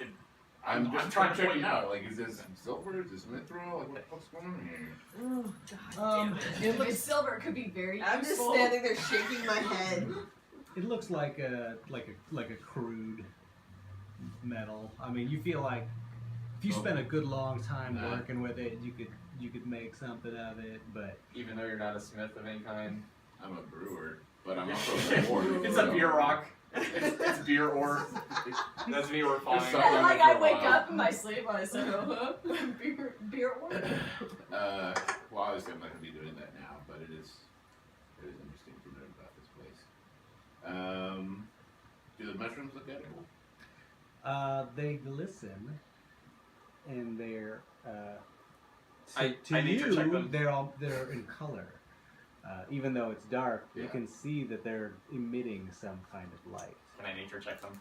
I'm just I'm trying to trying check to it out. Like, is this silver? Is this mithril? Like, what the fuck's going on here? Oh, God damn it. It looks silver could be very I'm just useful. standing there shaking my head. It looks like a crude metal. I mean, you feel like if you spent a good long time Nah. working with it, you could make something of it. But even though you're not a smith of any kind, I'm a brewer, but I'm also a ward. it's a beer rock. It's beer ore. That's me refining. Just something Like for a I wake while. up in my sleep and I say, beer order. Well, obviously I'm not going to be doing that now, but it is interesting to learn about this place. Do the mushrooms look edible? they glisten, and they're I to nature you check them. they're in color. Even though it's dark, you Yeah. can see that they're emitting some kind of light. Can I nature check them?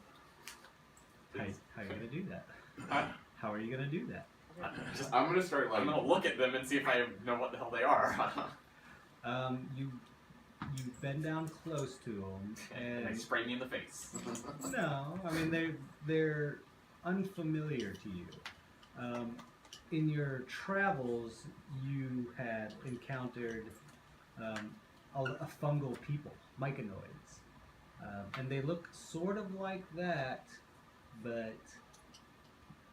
How are you gonna do that? Huh? How are you gonna do that? I'm going to start like. I'm gonna look at them and see if I know what the hell they are. You bend down close to them, And they and spray me in the face. no, I mean they're unfamiliar to you. In your travels, you had encountered a fungal people, myconoids, and they look sort of like that, but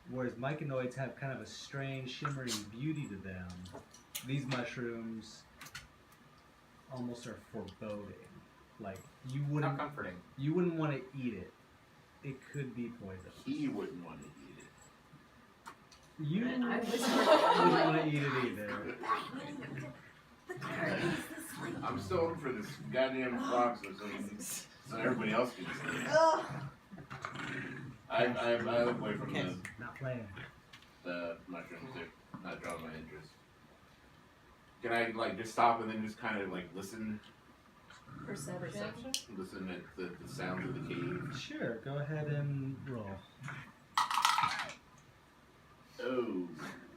whereas myconoids have kind of a strange, shimmering beauty to them, these mushrooms almost are foreboding. Like you How wouldn't comforting. want to eat it. It could be poisonous. He wouldn't want to eat it. You And I wouldn't whisper, want to eat it either. I'm still looking for this goddamn frog so everybody else can see it. Ugh. I look away from Not playing. the mushrooms. They're not drawing my interest. Can I like just stop and then just kind of like listen perception. at the sounds of the cave? Sure, go ahead and roll. Oh,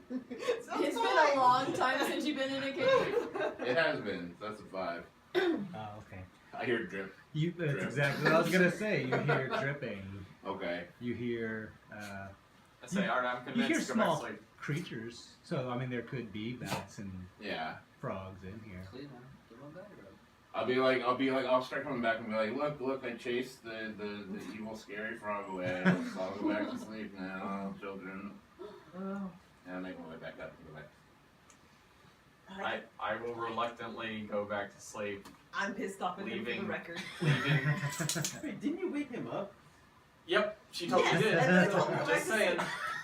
It's been a long time since you've been in a cave. it has been. So that's a 5. Oh, okay. I hear drip. That's Drip. exactly what I was gonna say. You hear dripping. Okay. You hear I say, alright, I'm you hear convinced. Go back to small sleep. creatures. So I mean, there could be bats and Yeah. frogs in here. Cleveland, give him a better road. I'll start coming back and be like, look, I chased the evil, scary frog away. So I'll go back to sleep now, children. Oh. And I make my way back up and go back. I will reluctantly go back to sleep, I'm pissed off at him for the Leaving. record. leaving. Wait, didn't you wake him up? Yep, she told Yes, me did. and I told him to Just saying.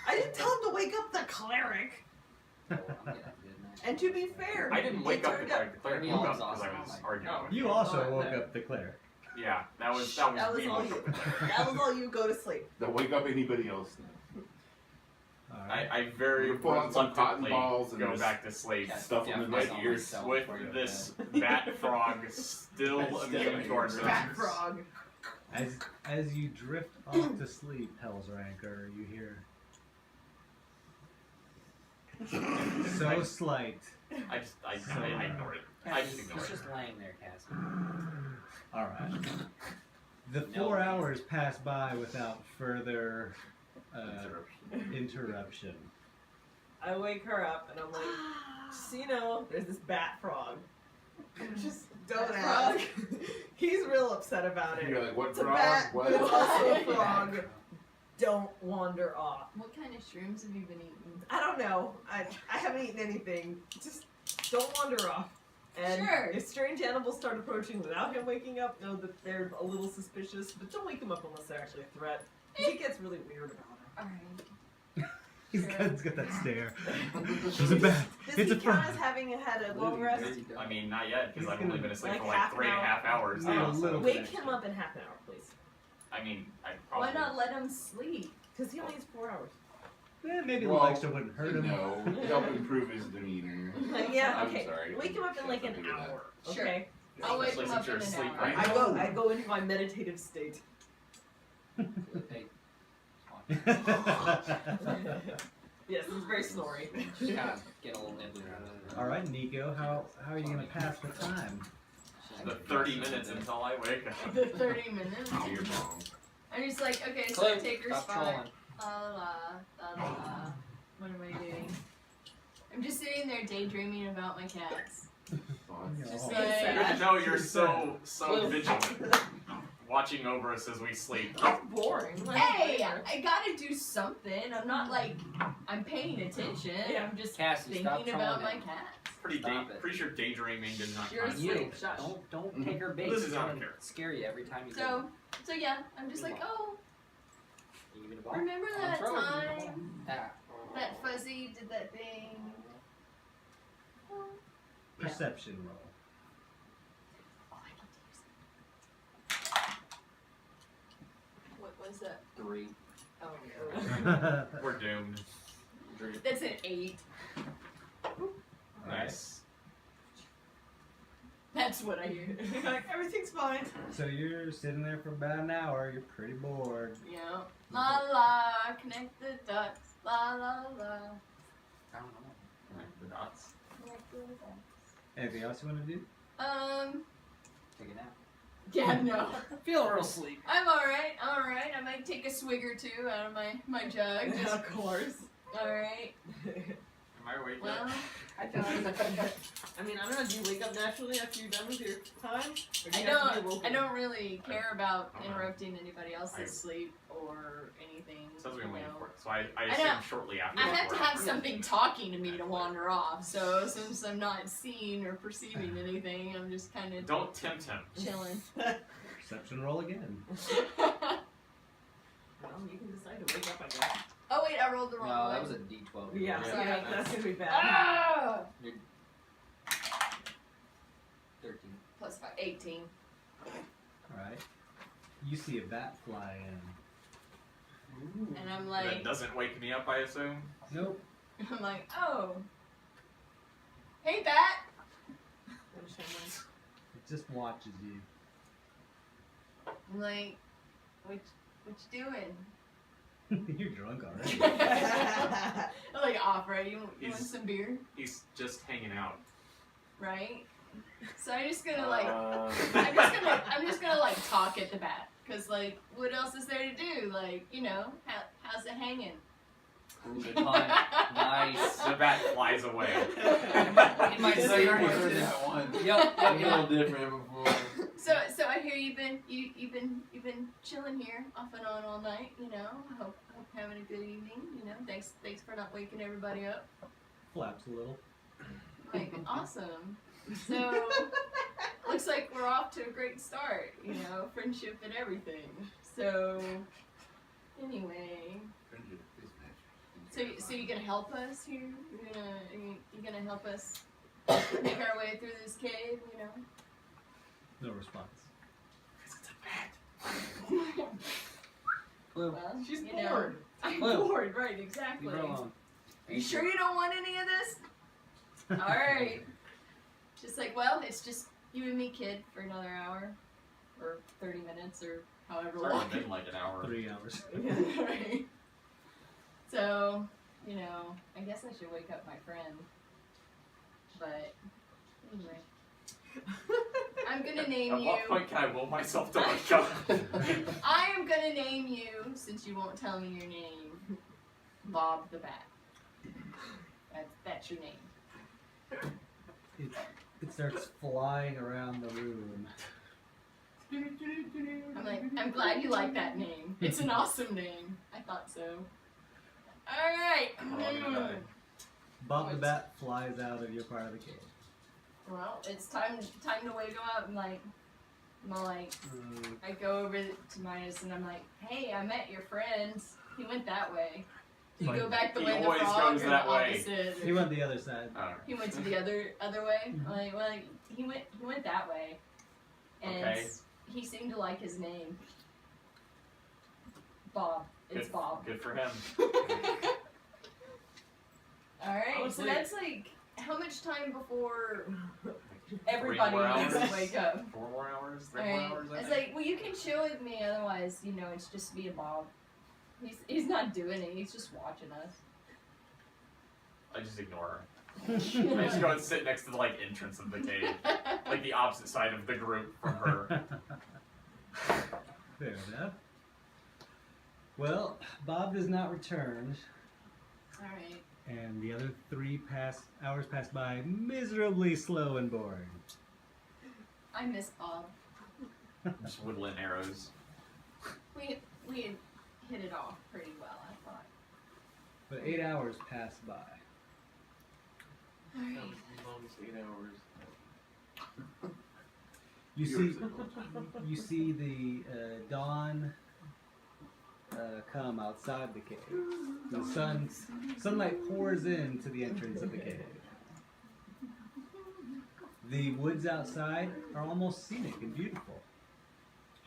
I didn't tell him to wake up the cleric. Oh, yeah, didn't I? And to be fair, I didn't it wake up the turned out- cleric. The cleric Me woke up also. because I was Oh my arguing God. with You him. also Oh, woke no. up the cleric. Yeah, that was That was me all woke you. up the cleric. That was all you. Go to sleep. Don't wake up anybody else. All right. I very We pull out some cotton reluctantly balls and go just back to sleep Yeah, stuff them in my myself ears. myself with before you go to this bed. bat frog still immune to our Bat senses. frog. As you drift off to sleep, Hell's Ranker, you hear so slight. I ignore it. I just ignore It's it. just laying there, Cassie. All right. The No 4 way. hours pass by without further interruption. I wake her up and I'm like, just so you know, there's this bat frog. Just don't Bat ask. He's real upset about it. You're like, what It's a frog? bat, What? but it's also a Yeah. frog. Don't wander off. What kind of shrooms have you been eating? I don't know. I haven't eaten anything. Just don't wander off. And Sure. if strange animals start approaching without him waking up, know that they're a little suspicious, but don't wake him up unless they're actually a threat. He gets really weird about it. Alright. He's Sure. got that stare. There's a bat. Does It's he a count frog. as having had a long rest? I mean, not yet, because He's I've only gonna- been asleep like for like half an 3.5 hours hour? now. Yeah, a So, little Wake him up in half an hour, please. I mean, I probably. Why not let him sleep? Because he only has 4 hours. Maybe a Well, little extra wouldn't hurt him. No, help improve his demeanor. Yeah, I'm okay. sorry. Wake him up in like an Something to do with hour. Sure. Okay. I'll wake Especially him up since you're in an asleep hour. right I now. go into my meditative state. Hey, Yes, it's very snory. just kind of get a little nibbly around it. All right, Nico, how are you gonna pass the time? The 30 minutes until I wake up. The 30 minutes. To your mom. I'm just like, okay, so Clip, I take her stop spot. trolling. La. What am I doing? I'm just sitting there daydreaming about my cats. Just Oh. like, No, you're so vigilant. Watching over us as we sleep. That's boring. Like, hey, whatever. I gotta do something. I'm not like, I'm paying attention. Yeah. I'm just Cassie, stop thinking about trolling my him. cats. Stop it. Pretty sure daydreaming did not You're count. asleep. You Shush. don't take her bait. This is She's out of gonna character. scare you every time you So yeah, I'm just like, oh, you give it a ball. remember I'll that throw it, you give it a time ball. Ah. that Fuzzy did that thing? Oh. Yeah. Perception roll. Oh, I need to use it. What was that? 3. Oh, We're doomed. that's an 8. Nice. That's what I hear. Like, everything's fine. So you're sitting there for about an hour. You're pretty bored. Yeah. La la, connect the dots. La la la. I don't know. The dots. Connect the dots. Anything else you want to do? Take a nap. Yeah, no. Feel real sleepy. I'm alright, alright. I might take a swig or two out of my jug. Just, Of course. alright. Am I awake Well, yet? I mean, I don't know. Do you wake up naturally after you're done with your time? Or do I you have to be don't. woken? I don't really care about I'm interrupting anybody else's I- sleep or anything. Sounds like you I'm waiting know. for it. So I I assume know. shortly after. I have to we're- have something talking to me to wander off. So since I'm not seeing or perceiving anything, I'm just kind of Don't tempt him. chilling. Perception roll again. Well, you can decide to wake up, I guess. Oh wait, I rolled the wrong No, one. that was a D12. Yeah, Sorry. yeah, that's gonna be bad. Ah! 13. Plus 5, 18. All right. You see a bat fly in. And I'm That like, doesn't wake me up, I assume. Nope. I'm like, oh, hey bat. It just watches you. I'm like, what you doing? You're drunk already. I like offer it. You want He's- some beer, He's just hanging out. right? So I'm just gonna like, Uh, I'm just gonna like talk at the bat, cause like, what else is there to do? Like, you know, how's it hanging? Ooh, good pun. Nice. The bat flies away. In my so you already voice heard is- that one. Yep, A yep, little yep. different before. So I hear you've been chilling here off and on all night. You know, I hope having a good evening. You know, thanks for not waking everybody up. Flaps a little. Like, awesome. So, looks like we're off to a great start, you know, friendship and everything. So, anyway, so you gonna help us here? You gonna help us make our way through this cave, you know? No response. Blue, Well, She's you know, bored. I'm Blue. bored, right, leave exactly. her alone. Are you sure you don't want any of this? Alright. Just like, well, it's just you and me, kid, for another hour. Or 30 minutes, or however It's long. already been like an hour. 3 hours. Right. So, you know, I guess I should wake up my friend. But, anyway. I'm gonna name At you. what point can I will myself to wake up? I am gonna name you, since you won't tell me your name, Bob the Bat. That's your name. It starts flying around the room. I'm like, I'm glad you like that name. It's an awesome name. I thought so. Alright. Bob the Bat flies out of your part of the cave. Well, it's time to wake him up. I'm like, I go over to Midas and I'm like, hey, I met your friends. He went that way. Did you go back the He way the always frog goes or that the way. opposite? He went the other side. He went to the other way. Like, well, he went that way, and Okay. he seemed to like his name, Bob. It's Good- Bob. Good for him. Alright, so that's like how much time before Everybody 3 more needs hours? to wake up. 4 more hours? 3 more Alright. hours? I It's think? like, well, you can chill with me, otherwise, it's just me and Bob. He's not doing it, he's just watching us. I just ignore her. I just go and sit next to the entrance of the cave, like the opposite side of the group from her. Fair enough. Well, Bob does not return, Alright. and the other 3 hours pass by miserably slow and boring. I miss Bob. Just woodland arrows. We had hit it off pretty well, I thought. But 8 hours pass by. Alright. Almost 8 hours. You see the dawn come outside the cave. The sunlight pours into the entrance of the cave. The woods outside are almost scenic and beautiful,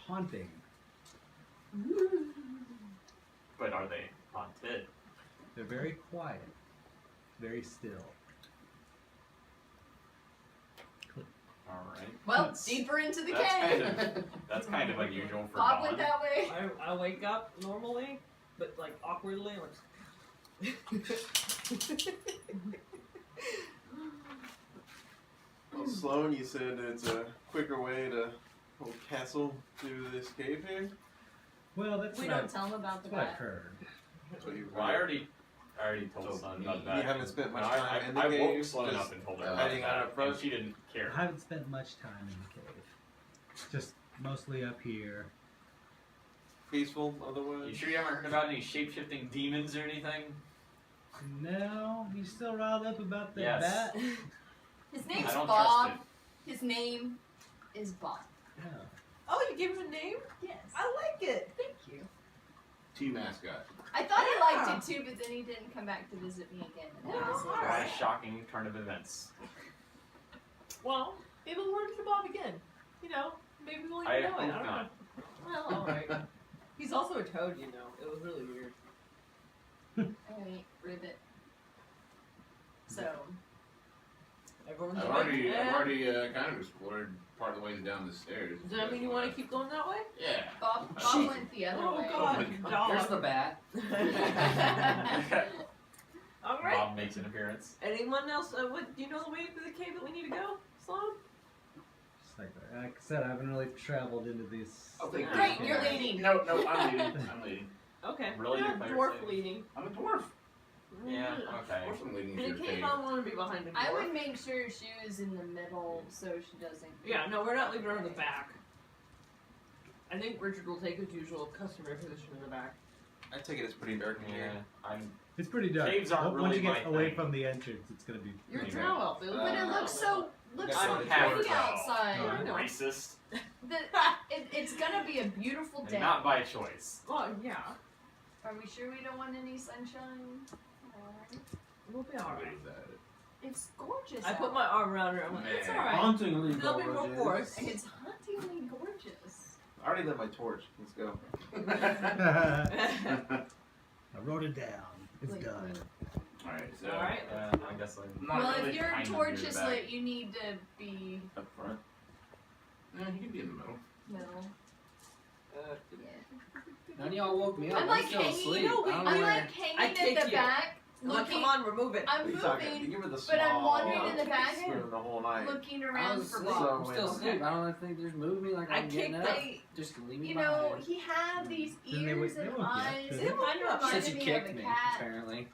haunting. But are they haunted? They're very quiet, very still. Alright. Well, deeper into the That's cave. That's kind of unusual for Bob Dawn. went that way. I wake up normally, but like awkwardly. Well, Sloan, you said it's a quicker way to hold castle through this cave here? Well, that's We what don't tell him about the I've bat. heard. That's what you Well, I already told So Sun you- about you that. haven't spent much No, time in the I woke cave, Sloan just up and told her hiding about out that, up front? and she didn't care. I haven't spent much time in the cave. Just mostly up here. peaceful otherwise? You sure you haven't heard about any shape-shifting demons or anything? No, you still riled up about that Yes. bat? His I name's don't Bob. trust His name is Bob. No. Oh, you gave him a name? Yes. I like it. Thank you. Team mascot. I thought he Yeah. liked it too, but then he didn't come back to visit me again. And that Yeah, was it. What alright. a shocking turn of events. Well, maybe we'll run into Bob again. Maybe we'll I even know it. hope I don't not. know. Well, alright. He's also a toad, It was really weird. Alright, ribbit. So, Everyone's I've awake? already kind of explored part of the ways down the stairs. Does that mean you want to keep going that way? Yeah. Bob Shit. went the other Oh way. god, There's the bat. Alright. Bob makes an appearance. Anyone else? Do you know the way to the cave that we need to go? Sloan? Just like I said, I haven't really traveled into this. I'll take Great, this. you're leading. No, I'm leading. I'm leading. Okay. Really? Yeah, You play dwarf yourself? leading. I'm a dwarf. Yeah, Mm. okay. Of course I'm leading In to a your cave, cave. I want to be behind a dwarf. I would make sure she was in the middle so she doesn't. Yeah, no, we're not leaving her in the back. I think Richard will take his usual customary position in the back. I take it it's pretty dark in Yeah, here. It's pretty dark. Caves aren't Once really you get my away thing. from the entrance, it's gonna be. You're a pretty drow elf. It But it looks so I'm half pretty drow. outside. Oh, I know. Racist. It's gonna be a beautiful And day. not by choice. Well, yeah. Are we sure we don't want any sunshine? Alright. We'll be What alright. is that? It's gorgeous. I out. put my arm around her. I'm like, it's Man. alright. Hauntingly There'll be more gorgeous. force. It's hauntingly gorgeous. I already lit my torch. Let's go. I wrote it down. It's Wait, done. wait. Alright, so. Alright. I guess I'm Not Well, really if your kind of torch near is the back. lit, you need to be Up front. No, you can be in the middle. middle. Yeah. None of y'all woke me up. I'm like still hanging. asleep. I don't I'm know like where- hanging kick at the you. back, I'm like, looking. come on, remove it. I'm What are you talking? You moving, give her the but I'm small wandering in the back, spoon the whole night. looking I around was for asleep. Bob. I'm still asleep. I don't think there's moved me like I I'm getting kicked up. the. Just leave me You know, behind. he had these Then they ears would- they and woke you up, eyes. didn't It they? kind of Since reminded you me of kicked a me, cat. apparently.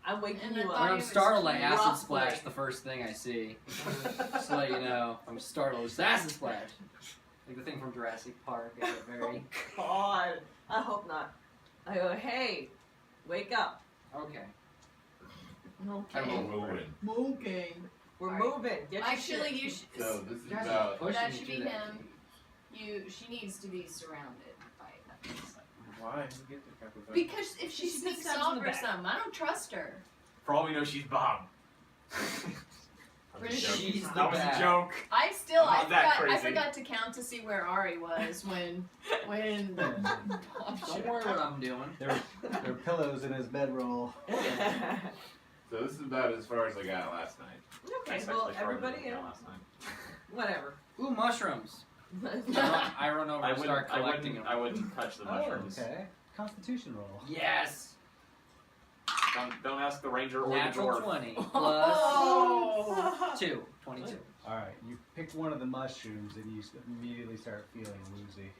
I'm waking And you I up. thought When it I'm was startled, I cute. acid Rough splash way. the first thing I see. Just to let you know, I'm startled. It's acid splash. Like the thing from Jurassic Park. I get very. God. I hope not. I go, hey, wake up. Okay. Okay. I will. Moving. Okay. We're Alright. moving. Get your Actually, shit. you should. So this is You guys are about. pushing That me should through be that him. cave. She needs to be surrounded by them. Why? Who gets the cup of that? Because if she She sneaks stabs in off the or back. something, I don't trust her. For all we know, she's Bob. Pretty That was a sure joke. she's That the was a bat. joke. I still, Not that I crazy. forgot to count to see where Ari was when Bob Don't showed worry up. what I'm doing. There are pillows in his bedroll. So So this is about as far as I got last night. Okay, That's well, actually farther than everybody, we got last night. whatever. Ooh, mushrooms. I run over and start collecting them. I wouldn't touch the mushrooms. Oh, okay. Constitution roll. Yes. Don't ask the ranger or Natural the dwarf. 20 plus Oh. 2. 22. All right, you pick one of the mushrooms and you immediately start feeling woozy.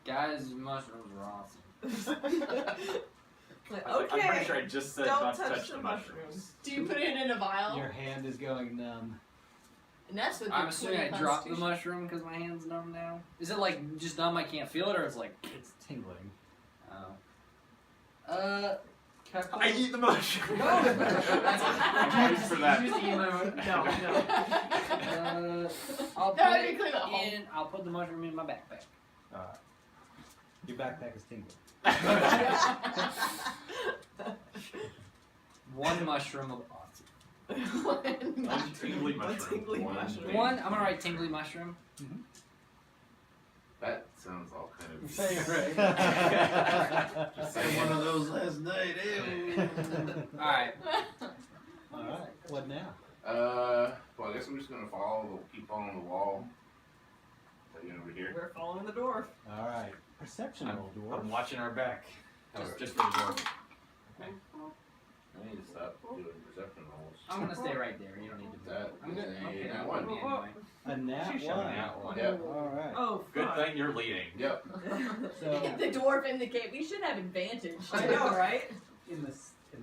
Guys, mushrooms are awesome. Like, I'm okay, pretty sure I just said don't not to touch touch the the mushrooms. Do you put it in a vial? Your hand is going numb. And that's what I'm assuming I dropped the mushroom because my hand's numb now. Is it like just numb? I can't feel it, or it's like It's tingling. oh. I eat the mushroom. No. I'm used for that. You just eat my mushroom. No. I'll put That would be it clear at home. in. I'll put the mushroom in my backpack. All right. Your backpack is tingling. One mushroom of awesome. One tingly One mushroom. tingly One mushroom. One. I'm gonna write tingly mushroom. That sounds all kind of. Just had one of those last night. Ew. All right. All right. What now? Well, I guess I'm just gonna keep following the wall. Over here. We're following the dwarf. All right. Perception roll, dwarf. I'm watching our back. Alright. Just for the dwarf. I need to stop doing perception rolls. I'm gonna stay right there. You don't need to. That I'm is good. a Okay. nat I'm one. good anyway. A nat She one. showed Nat one. Yep. All right. Oh, Good fuck. thing you're leading. Yep. So The dwarf in the cave. We should have advantage. I know, right? in the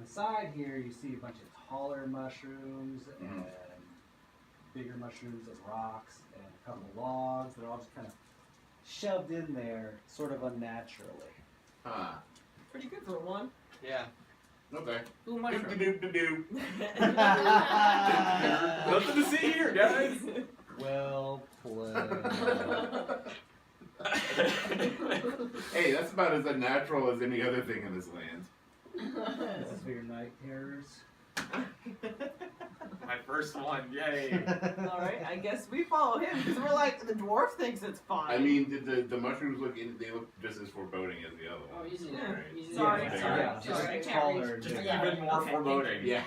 side here, you see a bunch of taller mushrooms and bigger mushrooms and rocks and a couple of logs that are all just kind of shoved in there, sort of unnaturally. Huh. Pretty good for one. Yeah. Okay. Ooh, mushroom. Do-do-do-do-do. Nothing to see here, guys. Well played. Hey, that's about as unnatural as any other thing in this land. This is for your night terrors. My first one, yay. Alright, I guess we follow him because we're like, the dwarf thinks it's fine. I mean, did the mushrooms they look just as foreboding as the other Oh, ones? easy Yeah. there. Easy Sorry, there. sorry. Yeah, just I can't taller reach. and Just bigger. even more Okay, foreboding. Yeah.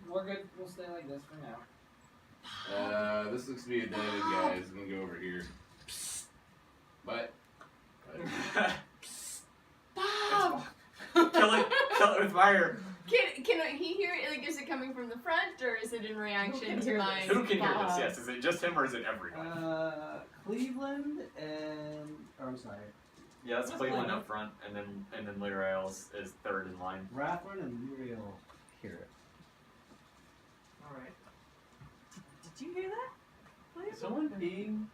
We're good. We'll stay like this for now. This looks to be a dead end, guys. I'm gonna go over here. But. Bob! Kill it with fire. Can he hear it? Like, is it coming from the front or is it in reaction to hear my? this? Who can hear this? Bob? Yes. Is it just him or is it everyone? Cleveland and I'm sorry, Yeah, that's Just Cleveland Cleveland. up front, and then Lyrael is third in line. Rathburn and Muriel hear it. Alright. Did you hear that? Please? Someone peeing?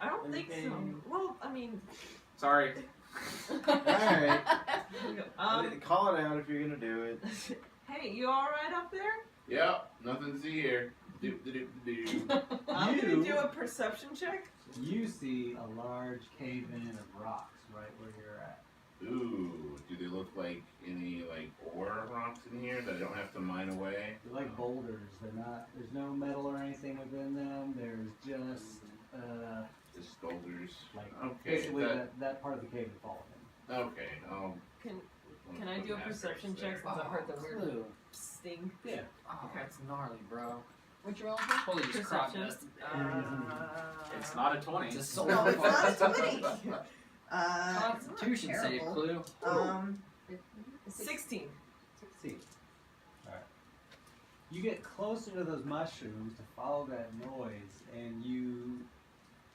I don't think so. Anything? Well, I mean, Sorry. Alright. um, Call it out if you're gonna do it. hey, you alright up there? Yep, nothing to see here. Do-do-do-do-do. I'm You- gonna do a perception check. You see a large cave-in of rocks right where you're at. Ooh, do they look like any ore rocks in here that I don't have to mine away? They're like boulders. They're not. There's no metal or anything within them. There's just Just boulders. like Okay, basically that- that part of the cave would fall in. Okay. Can I do a perception check since I heard the weird Clue. sting? Yeah. Oh, that's gnarly, bro. What'd you roll for? Holy just crop Perception. dust. It's not a 20. It's a soul No, it's not part. a 20. Constitution it's not save terrible. clue. 16. 16. All right. You get closer to those mushrooms to follow that noise, and you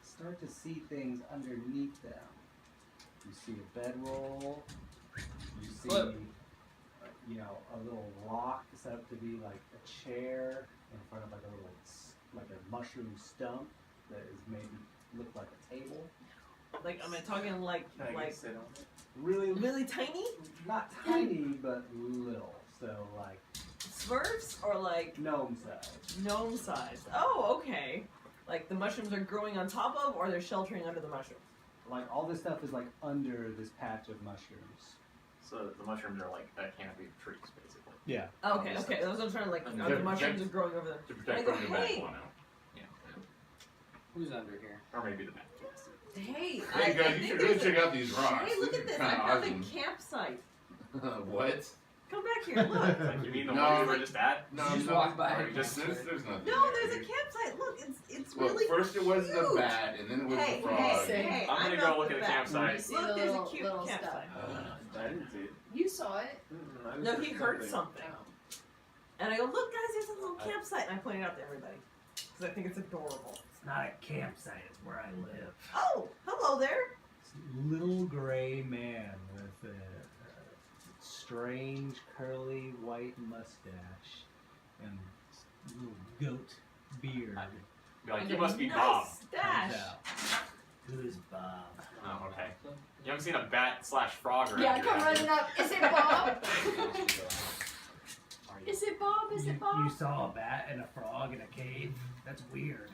start to see things underneath them. You see a bedroll. You see, Look. a little rock set up to be like a chair in front of like a mushroom stump that is maybe look like a table. Like, am I talking like Really, really tiny not tiny, but little. So like Smurfs or like gnome size. gnome sized? Oh, okay. Like the mushrooms are growing on top of, or they're sheltering under the mushrooms. Like all this stuff is like under this patch of mushrooms. So the mushrooms are like a canopy of trees, basically. Yeah. Okay, okay. That's what I'm trying to like. And Are the mushrooms protect- are growing over there? To protect I go, from the hey. back one out. Yeah. Who's under here? Or maybe the map. Hey, Hey I guys, you think should really there's check out these rocks. Hey, look at this! I Kinda found awesome. a campsite. What? Come back here, look. Like, you mean the No, one we like- were just at? No, You just no, walk by. There's nothing. No, there. there's a campsite. Look, it's Well, really first it was the cute. bat, and then it was Hey, the frog. hey, I'm gonna I'm go not look at the bat. campsite. You see Look, the there's a little, cute little campsite. stuff. I didn't see it. You saw it. I just No, heard he heard something. And I go, look, guys, there's a little campsite. And I point it out to everybody because I think it's adorable. It's not a campsite, it's where I live. Oh, hello there. It's a little gray man with a strange curly white mustache and little goat beard. Be like, And you a must be nice Bob. Stash. Comes out. Who's Bob? Oh, okay. You haven't seen a bat/frog around Yeah, here, come have you? running up. Is it Bob? Is it Bob? Is it You Bob? saw a bat and a frog in a cave? That's weird.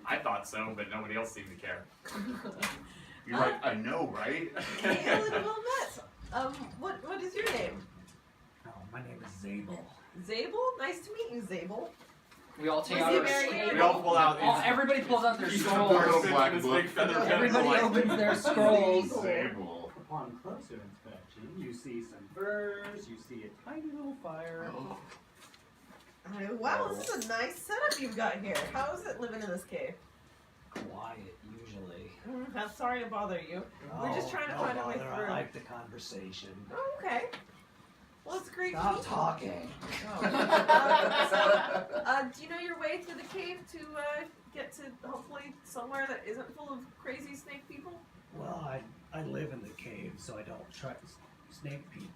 I thought so, but nobody else seemed to care. You're like, I know, right? Hey, Ellen, well met. What is your name? Oh, my name is Zabel. Zabel? Nice to meet you, Zabel. We all take Was out he our very scrolls. We all pull out Oh, these. everybody pulls out their Each scrolls. Little person black in this book. big feather pen. Everybody like, opens their scrolls. Sable. Upon closer inspection, you see some furs, you see a tiny little fire. Wow, this is a nice setup you've got here. How is it living in this cave? Quiet, usually. I'm sorry to bother you. We're just trying to find a way I through. like the conversation. Oh, okay. Well, it's great. Stop talking. Do you know your way through the cave to get to hopefully somewhere that isn't full of crazy snake people? Well, I live in the cave, so I don't trust snake people.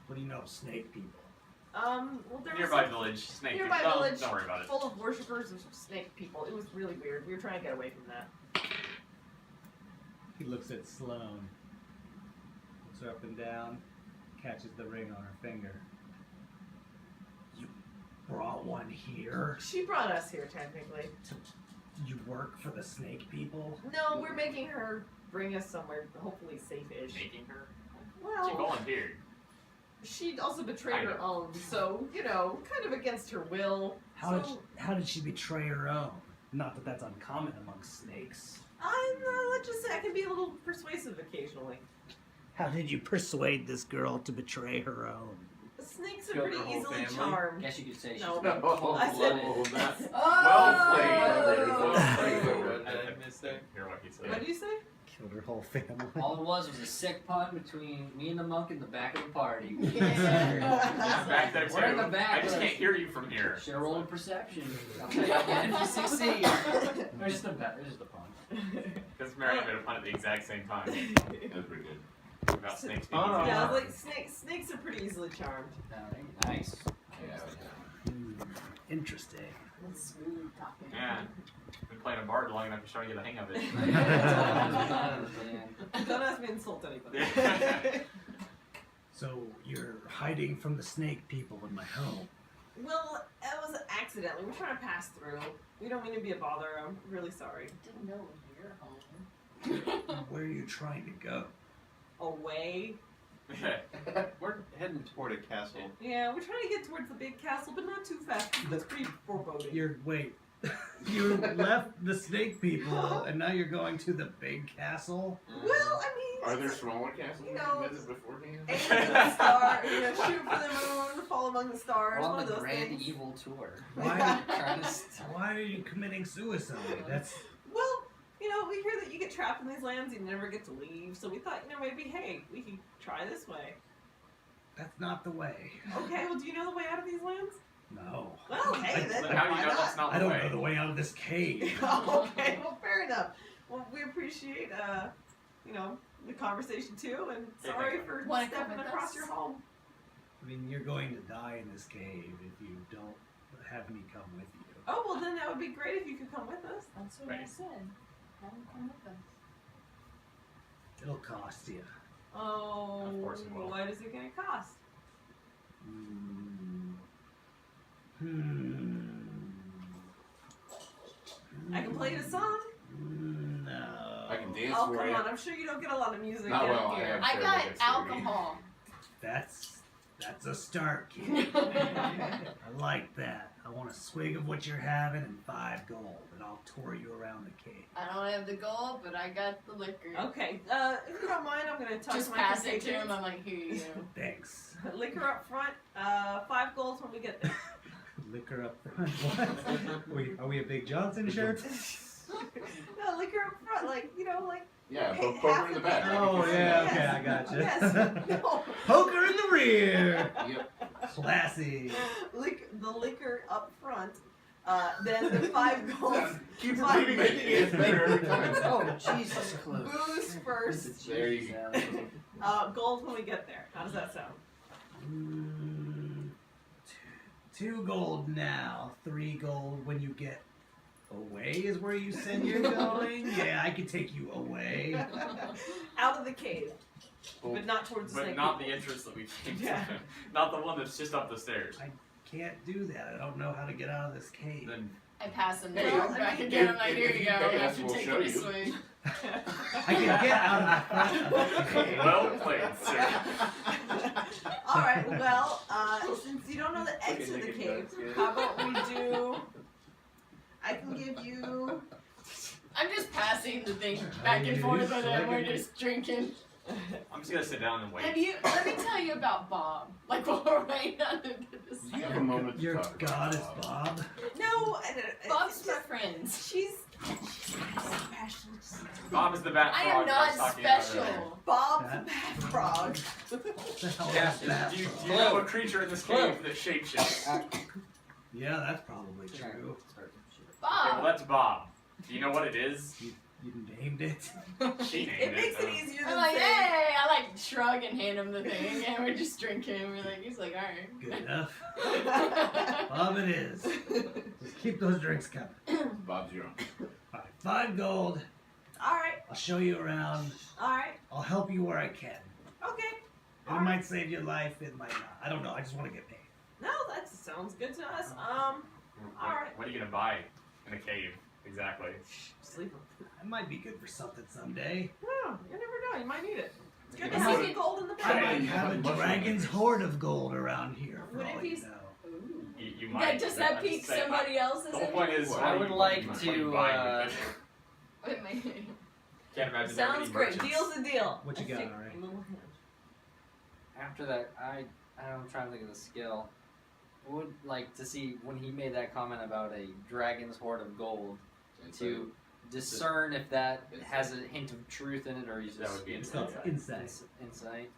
What do you know of snake people? Well, there Nearby was village, snake. nearby people. village Don't worry about it. full of worshippers of snake people. It was really weird. We were trying to get away from that. He looks at Sloane. Looks her up and down. Catches the ring on her finger. You brought one here? She brought us here, technically. You work for the snake people? No, we're making her bring us somewhere hopefully safe-ish. Making her. She Well, volunteered. she also betrayed Kind her of. own, so, you know, kind of against her will. How did she betray her own? Not that that's uncommon amongst snakes. Let's just say I can be a little persuasive occasionally. How did you persuade this girl to betray her own? Snakes are Killed pretty her whole easily family? charmed. Guess you could say she's No. been I said- cold-blooded. that's Oh! well played, Oh. What did I miss there? Hear what he said. What do you say? Killed her whole family. All it was a sick pun between me and the monk in the back of the party. Yeah, back there too. We're in the back. I just can't hear you from here. Should have rolled perception. I'll tell you again if you succeed. There's just a pun. Because Mary made a pun at the exact same time That was pretty good. about snakes being Oh. easy. Yeah, like snakes are pretty easily charmed. Nice. Yeah. Interesting. That's smooth talking. Yeah. Been playing a bard long enough to try to get the hang of it. Don't ask me to insult anybody. So you're hiding from the snake people in my home. Well, it was accidentally. We're trying to pass through. We don't mean to be a bother. I'm really sorry. Didn't know it was your home. Where are you trying to go? Away. We're heading toward a castle. Yeah, we're trying to get towards the big castle, but not too fast. It's pretty foreboding. You left the snake people and now you're going to the big castle? Well, I mean, Are there it's- smaller castles You you know, can visit beforehand? aim for the star, shoot for the moon, fall among the stars. We're One on of the those grand things. evil tour. Why? Trying to Why are you committing suicide? That's Well, we hear that you get trapped in these lands, you never get to leave. So we thought, maybe, hey, we could try this way. not the way. Okay, well, do you know the way out of these lands? No. Well, hey, then How do why you know not? that's not I the don't way? know the way out of this cave. Okay, well, fair enough. Well, we appreciate, the conversation too, and Hey, sorry thank for Wanna come stepping with across us? your home. I mean, you're going to die in this cave if you don't have me come with you. Oh, well, then that would be great if you could come with us. That's what I Right. said. Have him come with us. It'll cost you. Oh, Of course it will. what is it going to cost? I can play you a song. No. I can dance Oh, for come you. on. I'm sure you don't get a lot of music Not down well, I here. have. I Sure, got that's alcohol. That's That's a start, kid. I like that. I want a swig of what you're having and 5 gold, and I'll tour you around the cave. I don't have the gold, but I got the liquor. Okay, if you don't mind, I'm gonna talk Just to my pass it to compatriots. him. I'm like, here you go. Thanks. Liquor up front, 5 golds when we get there. Liquor up front. What? Are we a Big Johnson shirt? No, liquor up front, like, you know, like. Yeah, okay, poker half in the of back. it. Oh, yeah, okay, Yes. I gotcha. Yes. No. Poker in the rear. Yep. Classy. The liquor up front, then the 5 golds. Keep Five- repeating it. It's better every time. Oh, Jesus, close. Booze first, There you go. gold when we get there. How does that sound? 2 gold now. 3 gold when you get away is where you said you're going? Yeah, I could take you away. Out of the cave, Well, but not towards the But snake. not the entrance that we came Yeah. from. Not the one that's just up the stairs. Can't do that. I don't know how to get out of this cave. Then I pass him the Hey, drink I back mean, again. if- I'm like, if here you you go. pay I have us, to we'll take show it a you. swing. I can get out of the front of the cave. well played, sir. Alright, well, since you don't know the exit of the cave, how about we do. I can give you. I'm just passing the thing back and forth with him. We're just drinking. I'm just gonna sit down and Have wait. you? Let me tell you about Bob. Like while we're waiting on him to Do you decide. have a moment to Your talk about goddess Bob? Bob. No, Bob's my friends. She's special. Bob is the bat I frog am that I not was talking about earlier. special. Bob's That- a bad frog. What the hell Yeah, is that? do you from? know a creature in this cave that shapeshifts? Yeah, that's probably true. Okay, well Bob. that's Bob. Do you know what it is? You named it. She named It makes it though. easier I'm than like, saying. hey, I like shrug and hand him the thing, and we're just drinking. We're like, he's like, all Good enough. right. Bob it is. Just keep those drinks coming. Bob's your own. Alright, 5 gold. Alright, I'll show you around. alright, I'll help you where I can. okay. It might save your life, it might not. I don't know. I just want to get paid. No, that sounds good to us. Alright. What are you gonna buy in a cave? Exactly. Sleep. It might be good for something someday. No, you never know. You might need it. It's good to Is have it- some gold in the I bank. might you have a have mushroom dragon's things. hoard of gold around here, for What if all you he's- know. Ooh. You might. Does but that I'm just pique saying, somebody else's The whole point is, interest? I would like what to, you buy with it. Wait, my- Can't imagine Sounds there are great. many Deal's a deal. What you I got, think Ari? a little hint. After that, I'm trying to think of the skill. I would like to see when he made that comment about a dragon's hoard of gold to discern if that has a hint of truth in it or he's That just would be It's called insight. insight.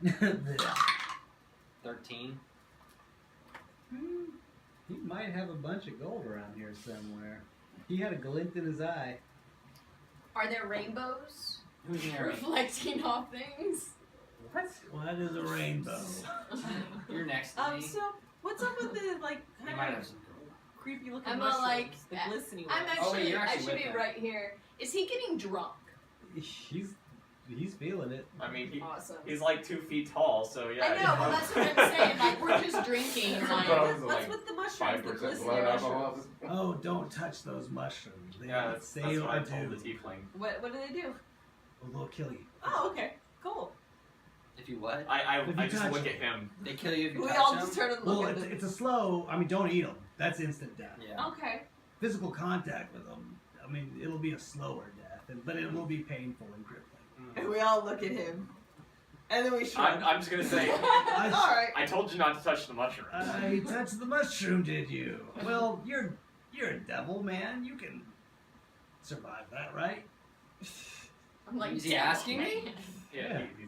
Insight. 13. He might have a bunch of gold around here somewhere. He had a glint in his eye. Are there rainbows Who's near me? reflecting off things? What is a rainbow? You're next to me. So what's up with the like You kind might of have some gold. creepy looking I'm mushrooms? all like, the glistening I'm ones. Oh, wait, actually, you're I actually should with be him. right here. Is he getting drunk? He's feeling it. I mean, Awesome. he's like 2 feet tall, so yeah. I know, well, that's what I'm saying. Like, we're just drinking. Like, Those are What's like with the mushrooms? The 5% glistening blood alcohol. mushrooms. Oh, don't touch those mushrooms. They Yeah, don't that's say what I or told do. the tiefling. What do they do? Well, they'll kill you. Oh, okay, cool. If you what? I If you just touch look him. at him. They kill you if you We touch all them? just turn and look Well, at it's, them. it's a slow. I mean, don't eat them. That's instant death. Yeah. Okay. Physical contact with them. I mean, it'll be a slower death, but it will be painful and crippling. And we all look at him, and then we shrug. I'm just gonna say, all right. I told you not to touch the mushroom. I touched the mushroom, did you? Well, you're a devil, man. You can survive that, right? I'm like, Is he asking me? Yeah. Yeah. he-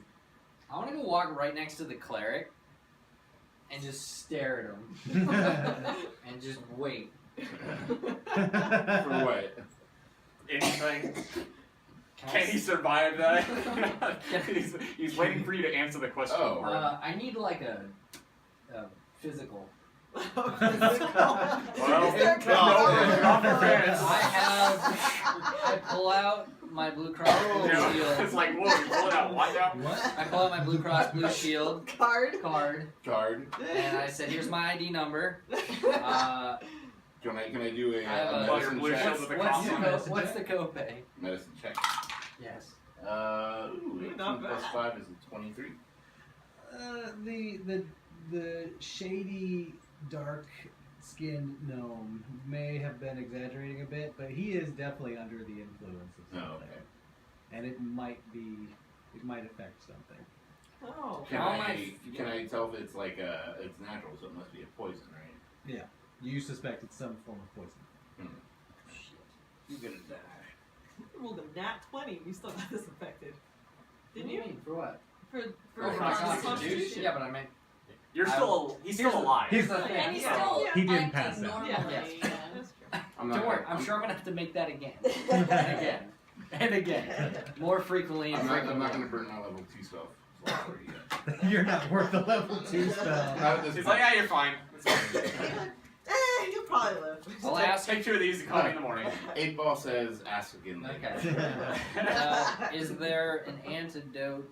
I want to go walk right next to the cleric and just stare at him and just wait. For what? Anything? Can I Can he s- survive that? he's waiting for you to answer the question. Oh. for him. I need like a physical. Well, Is there no, not for parents. I pull out my Blue Cross Blue Yeah, Shield. it's like, whoa, you pull it out, what now? What? I pull out my Blue Cross Blue Shield Card. card Card. and I said, "Here's my ID number." Can I do a I have a- medicine Blue check? Shield with a What's cross the on Yeah. it. what's the copay? Medicine check. Yes. Ooh, 18 Not plus bad. 5 is a 23. The shady, dark-skinned gnome may have been exaggerating a bit, but he is definitely under the influence of something, Oh, okay. and it might affect something. Oh. Can How am can I tell if it's like it's natural, so it must be a poison, right? Yeah, you suspect it's some form of poison. You're gonna die. You rolled a nat 20. You still got this affected. Didn't you? For what? For Oh, for my constitution. Yeah, but I mean, He's still alive. He's And he's Yeah. still He didn't acting pass out. normally. Yeah. Yes. Yeah. That's true. don't worry. I'm sure I'm gonna have to make that again, and again, and again, more frequently. And I'm not going to burn my level 2 spell. You're not worth the level 2 spell. Not at this He's point. like, yeah, you're fine. It's fine. You'll probably live. I'll ask. Take 2 of these and call me in the morning. 8 ball says ask again later. Okay. Is there an antidote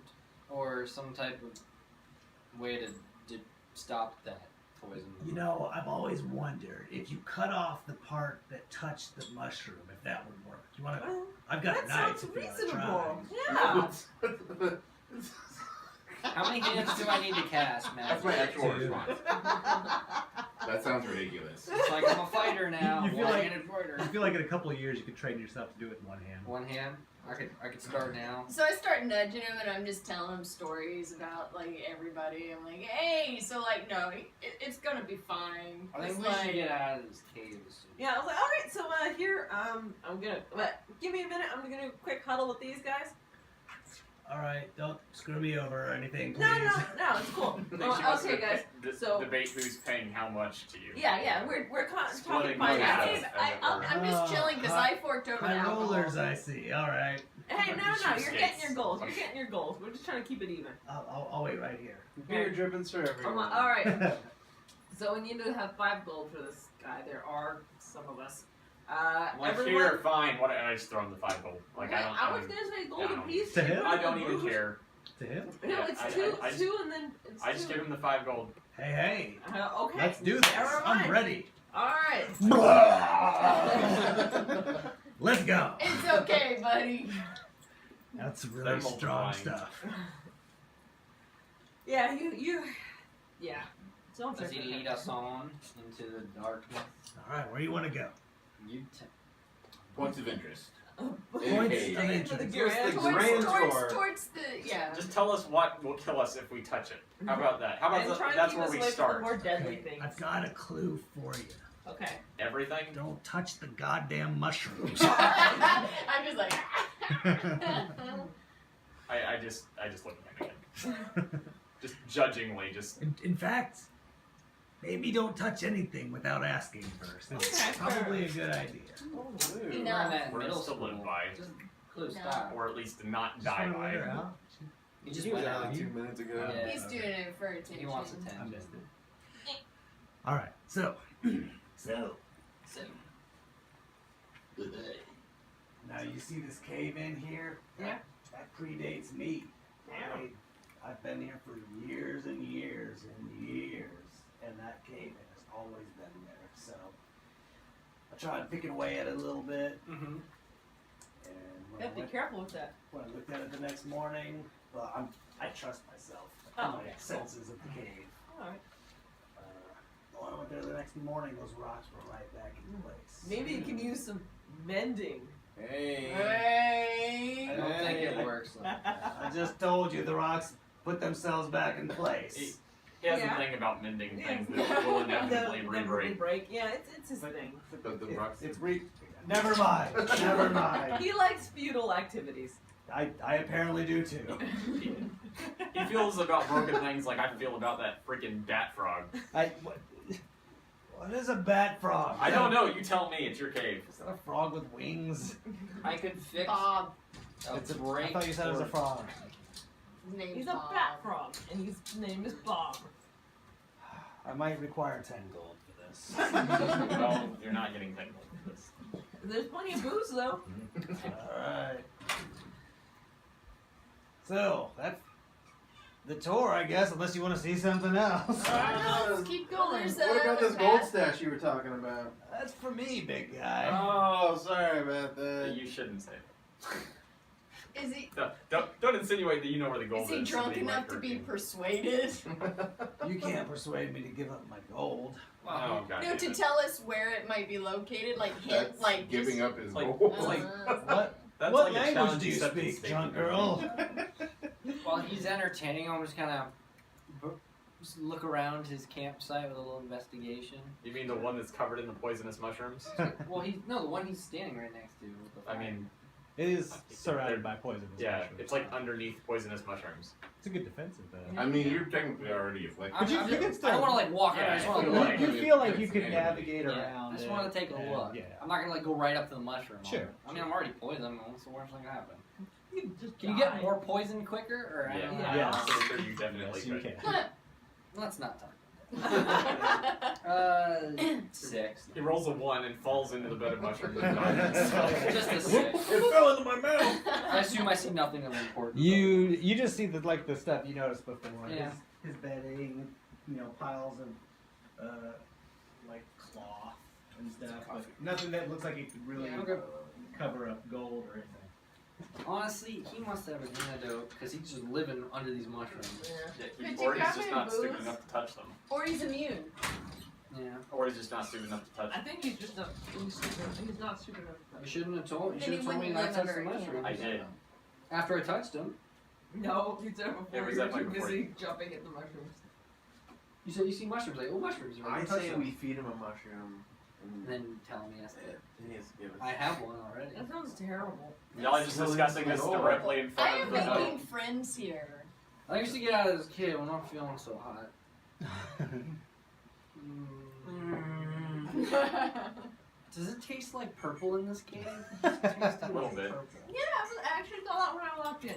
or some type of way to stop that poison? You know, I've always wondered if you cut off the part that touched the mushroom, if that would work. You want to? Well, I've got that a knife sounds if you want to try. reasonable. Yeah. How many hands do I need to cast, man? That's my actual 2. response. That sounds ridiculous. It's like I'm a fighter now. You feel like- One-handed fighter. I feel like in a couple of years you could train yourself to do it in one hand. One hand. I could start now. So I start nudging him, and I'm just telling him stories about like everybody. I'm like, hey, so like, no, it's gonna be fine. I think It's we like, should get out of this cave as soon. Yeah, I was like, all right, so here, I'm gonna, give me a minute. I'm gonna quick huddle with these guys. All right, don't screw me over or anything, please. No, it's cool. Think she wants Okay, to guys. So debate who's paying how much to you. yeah, we're talking Splitting finance. money. Hey, I'm just chilling because I forked over the High alcohol. rollers, I see. All right, Hey, no, Cheapskates. you're getting your goals. You're getting your goals. We're just trying to keep it even. I'll wait right here. Beer dripping for everyone. All right. So we need to have 5 gold for this guy. There are some of us. Like, Everyone. here, fine. What? I just throw him the 5 gold. Like, I How don't. much does a I gold don't- apiece? To him? I don't even care. To him? No, Yeah, it's I- 2, I just- 2, and then it's I just 2. give him the 5 gold. Hey, Okay. let's do this. Never I'm mind. ready. All right. Let's go. It's okay, buddy. That's They're really strong multiplying. stuff. Yeah, you. Yeah. Don't Does he lead us on into the darkness? All right, where do you want to go? You Points of interest. Points Okay. of interest. Towards the yeah. Just tell us what will kill us if we touch it. How about that? How about And that? try and That's keep where us we away from the start. more deadly Okay, things. I've got a clue for you. Okay. Everything. Don't touch the goddamn mushrooms. I'm just like. I just look at him again. Just judgingly, just. In fact, maybe don't touch anything without asking first. It's Okay, probably a good idea. We No. learned that in We're middle still school. live by. Just clue No. stop. Or at least not Just die wanna let her by. out. He just He was went out out. like 2 minutes ago. Yeah. He's doing it for attention. He wants I attention. missed it. All right, so So, now you see this cave in here? Yeah. That predates me. I've been here for years and years and years, and that cave has always been there. So I tried picking away at it a little bit, Mm-hmm. and You have to be careful with that. when I looked at it the next morning, well, I trust myself. Oh, my okay. senses of the cave. Alright. When I went there the next morning, those rocks were right back in place. Maybe you can use some mending. Hey. I don't think it Hey. works like that. I just told you the rocks put themselves back in place. He has Yeah. a thing about mending Yeah. things that will inevitably Inevitably re-break. break. Yeah, it's his thing. The rocks. Never mind. Never mind. He likes feudal activities. I apparently do too. He feels about broken things like I feel about that freaking bat frog. What is a bat frog? I don't know. You tell me. It's your cave. Is that a frog with wings? I could fix Bob. a I break. thought you said it was a frog. His name's He's a Bob. bat frog, and his name is Bob. I might require 10 gold for this. Well, you're not getting technical with this. There's plenty of booze though. Alright. So, that's the tour, I guess, unless you want to see something else. Let's keep going. There's What about another this gold path. stash you were talking about? That's for me, big guy. Oh, sorry about that. You shouldn't say that. Is he? Don't insinuate that you know where the gold Is is. he drunk Somebody enough might to hurt be you. persuaded? You can't persuade me to give up my gold. Oh, God. No, to tell us where it might be located, like hint, That's like giving just, up his like- gold. it's like- What? That's What like a language challenge do you acceptance speak, drunk statement. girl? While he's entertaining, I'm just kind of just look around his campsite with a little investigation. You mean the one that's covered in the poisonous mushrooms? Well, the one he's standing right next to. With the I fire. mean, It is surrounded by poisonous yeah, mushrooms. it's like underneath poisonous mushrooms. It's a good defensive though. I mean, you're technically already afflicted. I'm, you- I'm you just- can still- I don't want to like walk around. I just Yeah, want to I feel look. like- You feel like you It's can anybody. navigate Yeah, around. I just it, want to take a and- look. Yeah. I'm not gonna like go right up to the mushroom. Sure. I mean, I'm already poisoned. What's the worst thing that can happen? You can just Can you die. get more poison quicker? Or I don't know. Yeah. Yeah. I'm pretty sure you definitely Yes, you could. can. Let's not talk. 6. He rolls a 1 and falls into the bed of mushrooms and dies. Just a 6. It fell into my mouth. I assume I see nothing of importance. You just see the stuff you noticed before. Yeah. His bedding, piles of like cloth and stuff. But nothing that looks like it could really Yeah, okay. cover up gold or anything. Honestly, he must have an antidote because he's just living under these mushrooms. Could Yeah, you or he's grab just me not stupid booze? enough to touch them. Or he's immune. Yeah. Or he's just not stupid enough to touch I them. think he's just not. He's not stupid enough. You shouldn't have told. You Then should he have told me wouldn't not live to touch the under a mushrooms. I did. After I touched him. No, you said it before. Yeah, was you that were too like before busy jumping at the mushrooms. You said you see mushrooms. Like, oh, mushrooms. You I want to touch say them. we feed him a mushroom. And then you tell him yes. He has to give us. I have one already. That sounds terrible. Y'all are just discussing this directly in I front am of the making friends here. I used to get out of this kid when I'm feeling so hot. Does it taste like purple in this cave? A little bit. Yeah, I actually thought that when I walked in.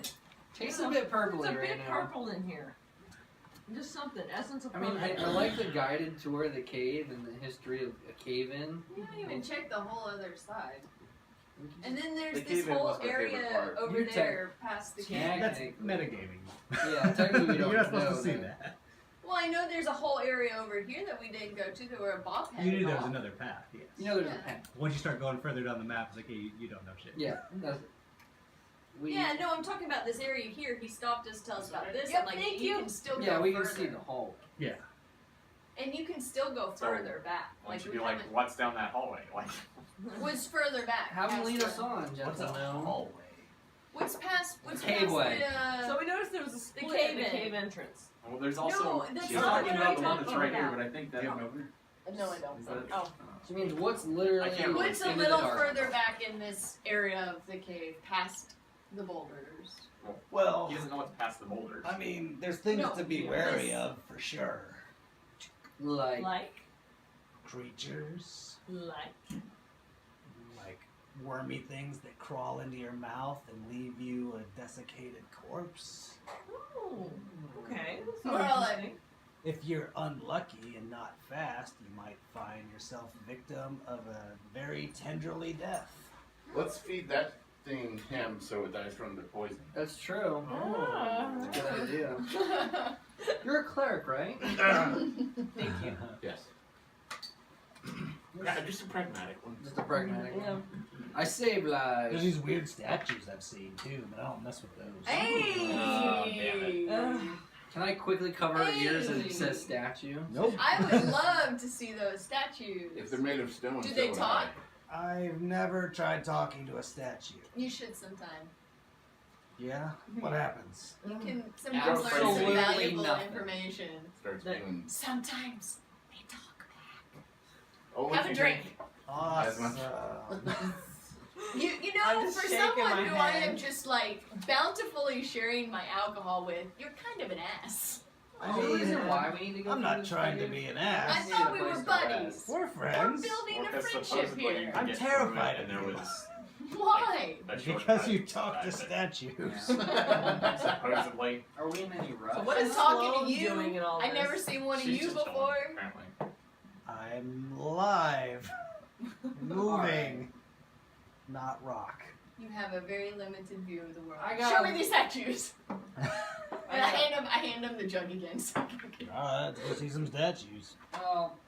Tastes a bit purpley It's a right bit now. purple in here. Just something, essence of I purple. mean, I like the guided tour of the cave and the history of a cave-in. You don't even check the whole other side. And then there's The this cave-in whole was my favorite area part. over You there past the Yeah, cave. That's technically. metagaming. Yeah, technically we don't You're not supposed know to see that. that. Well, I know there's a whole area over here that we didn't go to that where Bob You headed knew there off. was another path, yes. You know there's Yeah. a pen. Once you start going further down the map, it's like, hey, you don't know shit. Yeah, that's it. Yeah, no, I'm talking about this area here. He stopped us, to tell us about this. Yep, and like thank you you. can still Yeah, go we further. can see the hallway. Yeah. And you can still go So, further back. Why don't you we be like, haven't- what's down that hallway? Like, what's further back? Have him past lead the- us on, What's a gentlemen. hallway? What's past? What's The past caveway. the? So we noticed there was a split cave in the in. cave entrance. well, there's No, also. that's she's not talking what about I'm the one that's talking right here, about. but I think that. Do you have an opener? No, I don't. Is that- Oh. Which means what's literally I can't really What's a into the little dark. further back in this area of the cave, past the boulders? Well, He doesn't know what's past the boulders. I mean, there's things No, to be yeah, wary this- of for sure. Like, Creatures, Like. like wormy things that crawl into your mouth and leave you a desiccated corpse. Oh, okay. That's More interesting. If you're unlucky and not fast, you might find yourself victim of a very tenderly death. Let's feed that thing him so it dies from the poison. that's true. Ah. That's a good idea. You're a cleric, right? Thank you. Yes. Yeah, just a pragmatic one. Just a pragmatic. Yeah. I save There's lives. these weird statues I've seen too, but I don't mess with those. Hey! Oh, damn it. Can I quickly cover our ears as Hey. it says statue? Nope. I would love to see those statues. If they're made of stone, Do so they would talk? I've never tried talking to a statue. You should sometime. Yeah? What happens? You can sometimes learn some Absolutely valuable nothing. information. Starts That- doing. Sometimes they talk back. Oh, Have a drink. Awesome. You know, I'm just for shaking someone my who I head. am just like bountifully sharing my alcohol with, you're kind of an ass. There's a reason why we need to go I'm through not this trying to cave. be an I ass. need thought a we place were to buddies. rest. We're We're friends. building Well, a 'cause friendship supposedly you here. can I'm get through terrified it, of and there you. was Why? a short Because cut you to talk to that, statues. supposedly. Are we in any rush? So what I'm is talking Sloan to you. doing in all I this? never seen one of She's you just chilling, before. apparently. I'm live. Moving. Not rock. You have a very limited view of the world. I got- Show me these statues. And I got- hand him the jug again. So I can get- Alright, let's go see some statues. Well,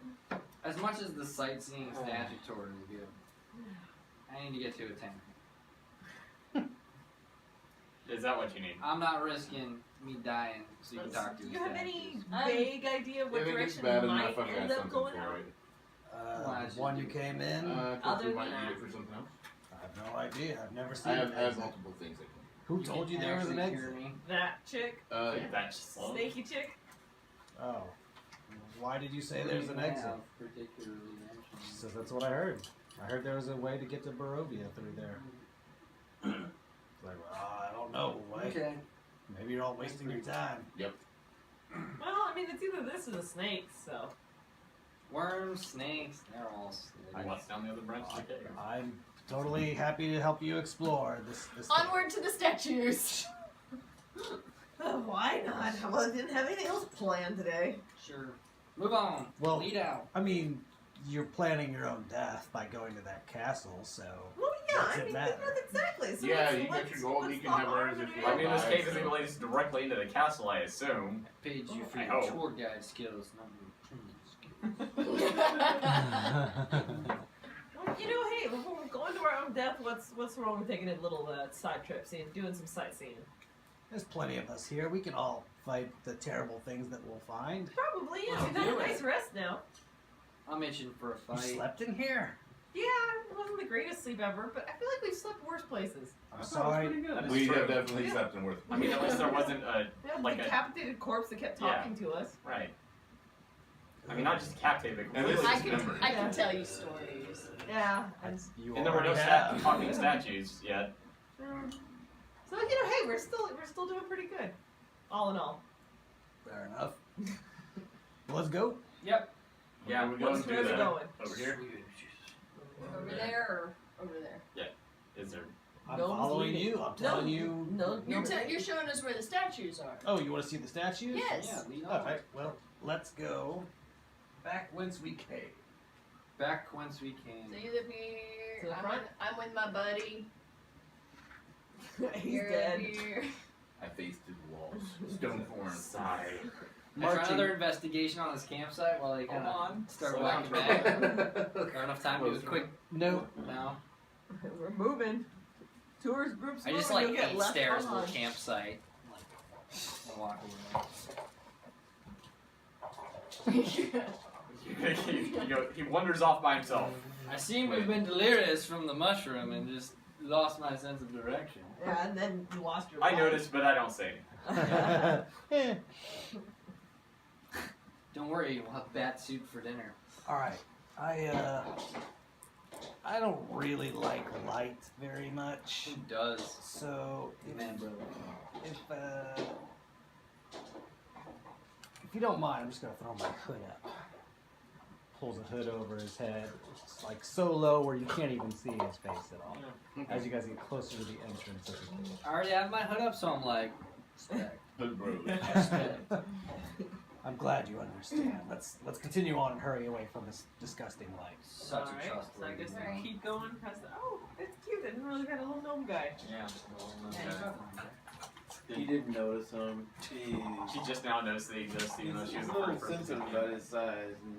as much as the sightseeing statue tour is good, I need to get to a 10. Is that what you need? I'm not risking me dying so you can talk to Do the you have any statues. vague idea of what If it gets direction bad we enough, might I've got end up something going for out? it. The one you came in? Because Other we might than need that- it for something else. I have no idea. I've never seen I an have exit. multiple things I can. Who told you there was an Actually exit? hear me. That chick, That's slow. snaky chick. Oh. Why did you say there's an Who do you exit? have particularly mentioned? So that's what I heard. I heard there was a way to get to Barovia through there. It's like, I don't know. Okay. Maybe you're all wasting your time. Well, I mean, it's either this or the snakes, so. Worms, snakes, they're all I what's down the other branch of the cave? I'm totally happy to help you explore this. Onward to the statues. Why not? Well, I didn't have anything else planned today. Sure. Move on. Well, Lead out. I mean, you're planning your own death by going to that castle, so. Well, yeah, What's I it mean, matter? exactly. So Yeah, let's- you got let's- your gold, let's you can not have ours harm if you anyone. I mean, this Bye, cave so- isn't leads directly into the castle, I assume. Paid you for I your hope. tour guide skills, not your training skills. Well, you know, hey, before we're going to our own death, what's wrong with taking a little side trip, doing some sightseeing? There's plenty of us here. We can all fight the terrible things that we'll find. Probably, yeah. Let's We've had do a it. nice rest now. I'm itching for a You fight. slept in here. Yeah, it wasn't the greatest sleep ever, but I feel like we've slept worse places. I'm sorry. That is We true. have definitely slept in worth. I mean, at least there wasn't a We had a Like a- decapitated corpse that kept Yeah. talking to us. right. I mean, not just captivated, but And this completely is dismembered. I can tell you stories. Yeah. You And there were no already have. talking statues yet. So you know, hey, we're still doing pretty good, all in all. Fair enough. Let's go. Yep. Yeah, Where we let's going? do Where's it that. going? Over here? Over there or over there? Is there? I'm No one's following leading. you. I'm telling you. No, You're showing us where the statues are. Oh, you want to see the statues? Yes. Yeah, lead on. All right. Well, let's go back whence we came. Back whence we came. So you live here. To the I'm front? I'm with my buddy. He's You're dead. here. I faced through the walls. Stone form. Sigh. I try another investigation on this campsite while they kind Hold of on. start Slow walking down. back. Got enough time to do a quick. No. No. We're moving. Tourist groups. I just moving, like you'll get 8 left stairs to the behind. campsite. Like, walk away. He wanders off by himself. I seem to have been delirious from the mushroom and just lost my sense of direction. Yeah, and then you lost your. I life. noticed, but I don't say anything. Don't worry, we'll have bat soup for dinner. All right. I don't really like light very much. Who does? So Man, brother. if you don't mind, I'm just gonna throw my hood up. Pulls a hood over his head. It's like so low where you can't even see his face at all. As you guys get closer to the entrance of the cave. I already have my hood up, so I'm like, respect. Hood bros. Respect. I'm glad you understand. Let's continue on and hurry away from this disgusting light. Such Alright, a so I trustworthy guess man. we keep going past the. Oh, it's cute. I didn't realize we had a little gnome guy. Yeah. You didn't notice him. Jeez. She just now noticed that he exists, even though she was He's the a little first person to sensitive see about him. his size. And,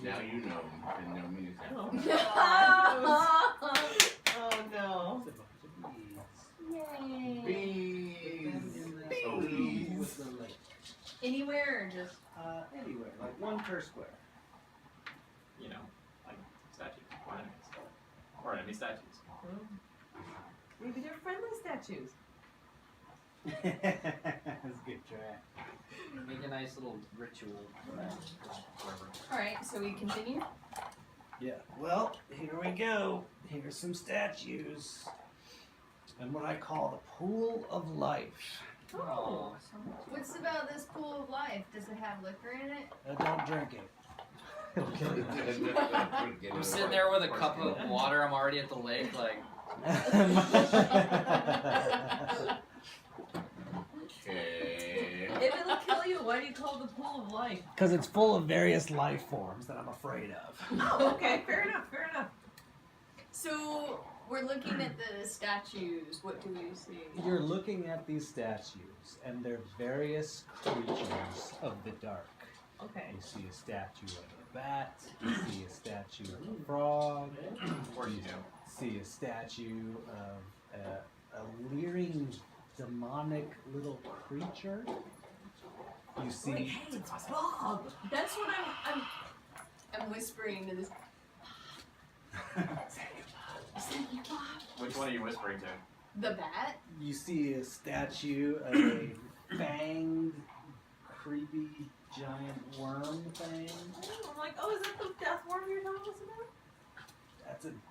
Now you know. And know me. Oh, oh no. Yay. Bees. Oh, With bees. the lake. Anywhere or just Anywhere, like one per square. You know, like statues. Or enemies. Or enemy statues. Maybe they're friendly statues. That's a good try. Make a nice little ritual. Alright, so we continue? Yeah. Well, here we go. Here's some statues. And what I call the pool of life. Oh. What's about this pool of life? Does it have liquor in it? Don't drink it. It'll kill you. I'm sitting there with a cup of water. I'm already at the lake, like. Okay. If it'll kill you, why do you call it the pool of life? Because it's full of various life forms that I'm afraid of. Oh, okay. Fair enough. Fair enough. So we're looking at the statues. What do we see? You're looking at these statues, and they're various creatures of the dark. Okay. You see a statue of a bat, you see a statue of a frog, Of course you do. see a statue of a leering, demonic little creature. You see. Wait, hey, it's Bob. That's what I'm whispering to this. Thank you, Bob. Which one are you whispering to? The bat? You see a statue of a fanged, creepy, giant worm thing. I'm like, oh, is that the death worm you're talking about?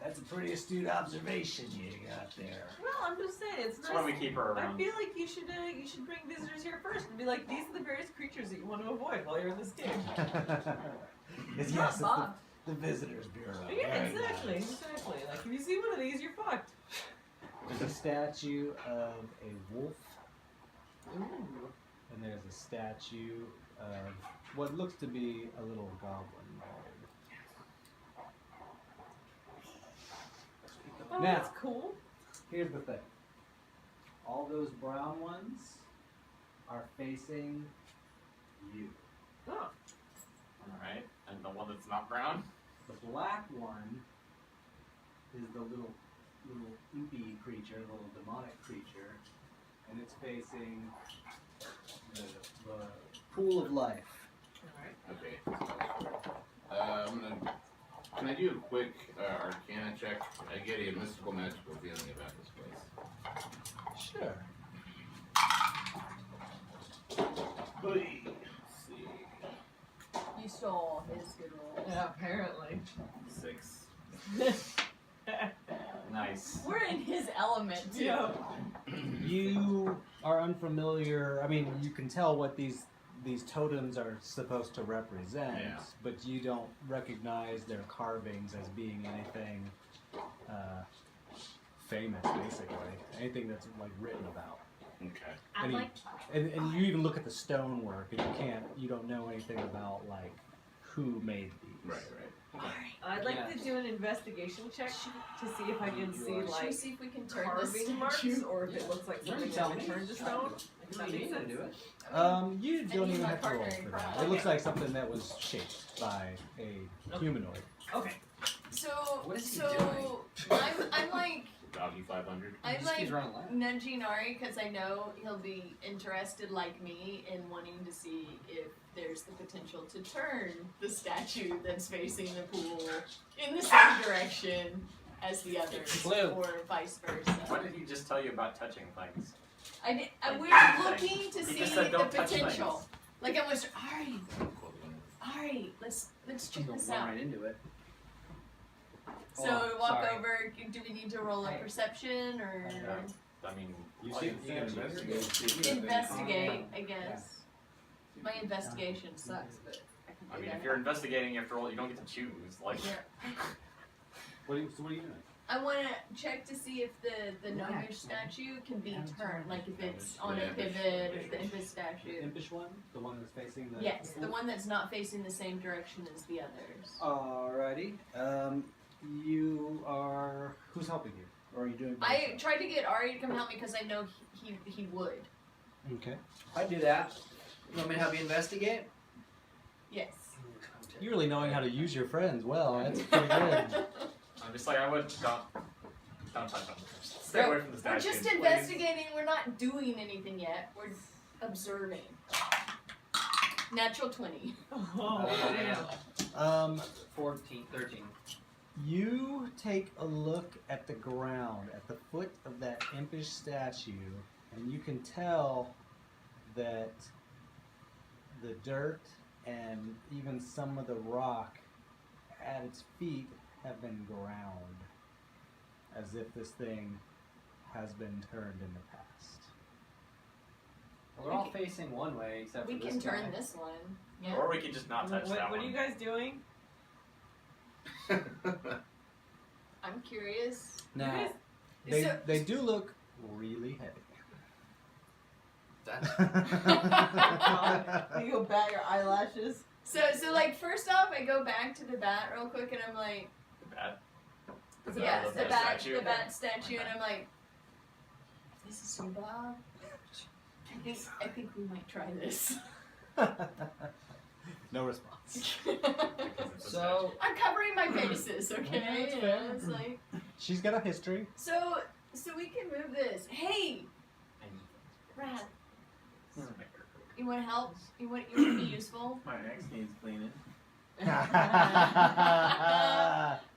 That's a pretty astute observation you got there. Well, I'm just saying, it's That's why we nice. keep her I around. feel like you should bring visitors here first and be like, these are the various creatures that you want to avoid while you're in this game. Yes, Not it's Bob. the Visitors Bureau. Yeah, Very exactly, nice. exactly. Like, if you see one of these, you're fucked. There's a statue of a wolf, Ooh. and there's a statue of what looks to be a little goblin. Oh, Now- that's cool. Here's the thing. All those brown ones are facing you. Oh. Alright, and the one that's not brown? The black one is the little impy creature, the little demonic creature, and it's facing the pool of life. Alright. Okay. Can I do a quick Arcana check? I get a mystical, magical feeling about this place. Sure. Let's see. You stole his good roll. Yeah, apparently. 6. Nice. We're in his element too. Yeah. You are unfamiliar. I mean, you can tell what these totems are supposed to represent, Yeah. but you don't recognize their carvings as being anything famous, basically. Anything that's like written about. Okay. I'd And, like and you even look at the stonework, and you don't know anything about like who made these. Right. I'd like Yeah. to do an investigation check to see if I can see should we like see if we can turn this carving marks statue? or if it looks like You something tell that me. can turn to stone. If that makes sense. do it. You And don't he's even my have to roll partner for in that. crime. It looks like something that was shaped by a humanoid. Okay. So, What is he so I'm like Doggy 500. I'm Just keeps like running left. nudging Ari because I know he'll be interested like me in wanting to see if there's the potential to turn the statue that's facing the pool in the same direction as the others, Blue. or vice versa. Why did he just tell you about touching things? We're looking to He see just said the don't touch potential. things. Like I was, Ari, let's He's check gonna this run out. right into it. So Oh, we walk sorry. over. Do we need to roll a perception or I mean, You all see you the can statue. investigate. investigate? I guess. My investigation sucks, but I can do I mean, that. if you're investigating, you have to roll. You don't get to choose. Like, Yeah. So what are you doing? I want to check to see if the gnomish statue can be turned, like if it's on a Yeah. pivot, if the impish statue. Impish one? The one that's facing the... Yes, the one that's not facing the same direction as the others. Alrighty. You are... Who's helping you? Or are you doing both? I tried to get Ari to come help me because I know he would. Okay. I'd do that. You want me to help you investigate? Yes. You're really knowing how to use your friends well. That's pretty good. I'm just like I would don't touch them. Stay away from the We're statues. just please. investigating. We're not doing anything yet. We're observing. Natural 20. Oh, damn. 13. You take a look at the ground, at the foot of that impish statue, and you can tell that the dirt and even some of the rock at its feet have been ground, as if this thing has been turned in the past. We're all facing one way except We for can this turn guy. this one. Yeah. Or we could just not touch that What one. are you guys doing? I'm curious. Now, guys- So- they do look really heavy. You go bat your eyelashes. So like first off, I go back to the bat real quick, and I'm like, The bat. yeah, the the bat bat, statue? the bat statue, and I'm like, this is you, Bob. I think we might try this. No response. Because it's a So, I'm covering my bases, okay? Yeah, that's You fair. know, it's like, She's got a history. So we can move this. Hey, Brad, you want to help? You want to be useful? My axe needs cleaning. I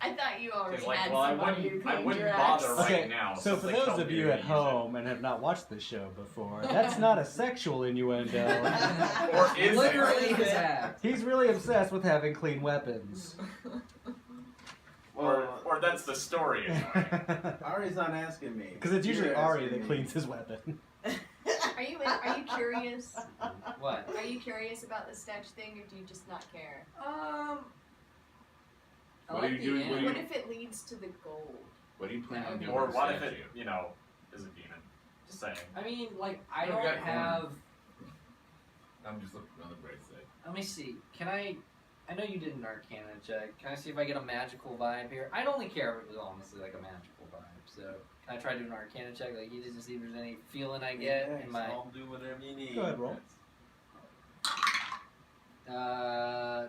thought you already It's like, had well, I somebody who wouldn't, I cleaned wouldn't your bother axe. right Okay, now. so for they those told of me you to at use home and have not watched this show before, that's not a sexual innuendo. it. Or is Literally it? his act. He's really obsessed with having clean weapons. Or that's the story. Anyway. Ari's not asking me. Because it's usually You're Ari asking that me. cleans his weapon. Are you curious? What? Are you curious about the statue thing, or do you just not care? I What like are you the doing? end. What are What if it leads to the goal? What do you plan on doing? Or with what the if it, statue? is a demon? Just saying. I mean, like, I We don't got corn. have. I'm just looking on the bright side. Let me see. Can I know you did an Arcana check. Can I see if I get a magical vibe here? I'd only care if it was honestly like a magical vibe. So can I try doing an Arcana check? Like, you just to see if there's any feeling I get Yes, in my. I'll do whatever you need. Go ahead, roll.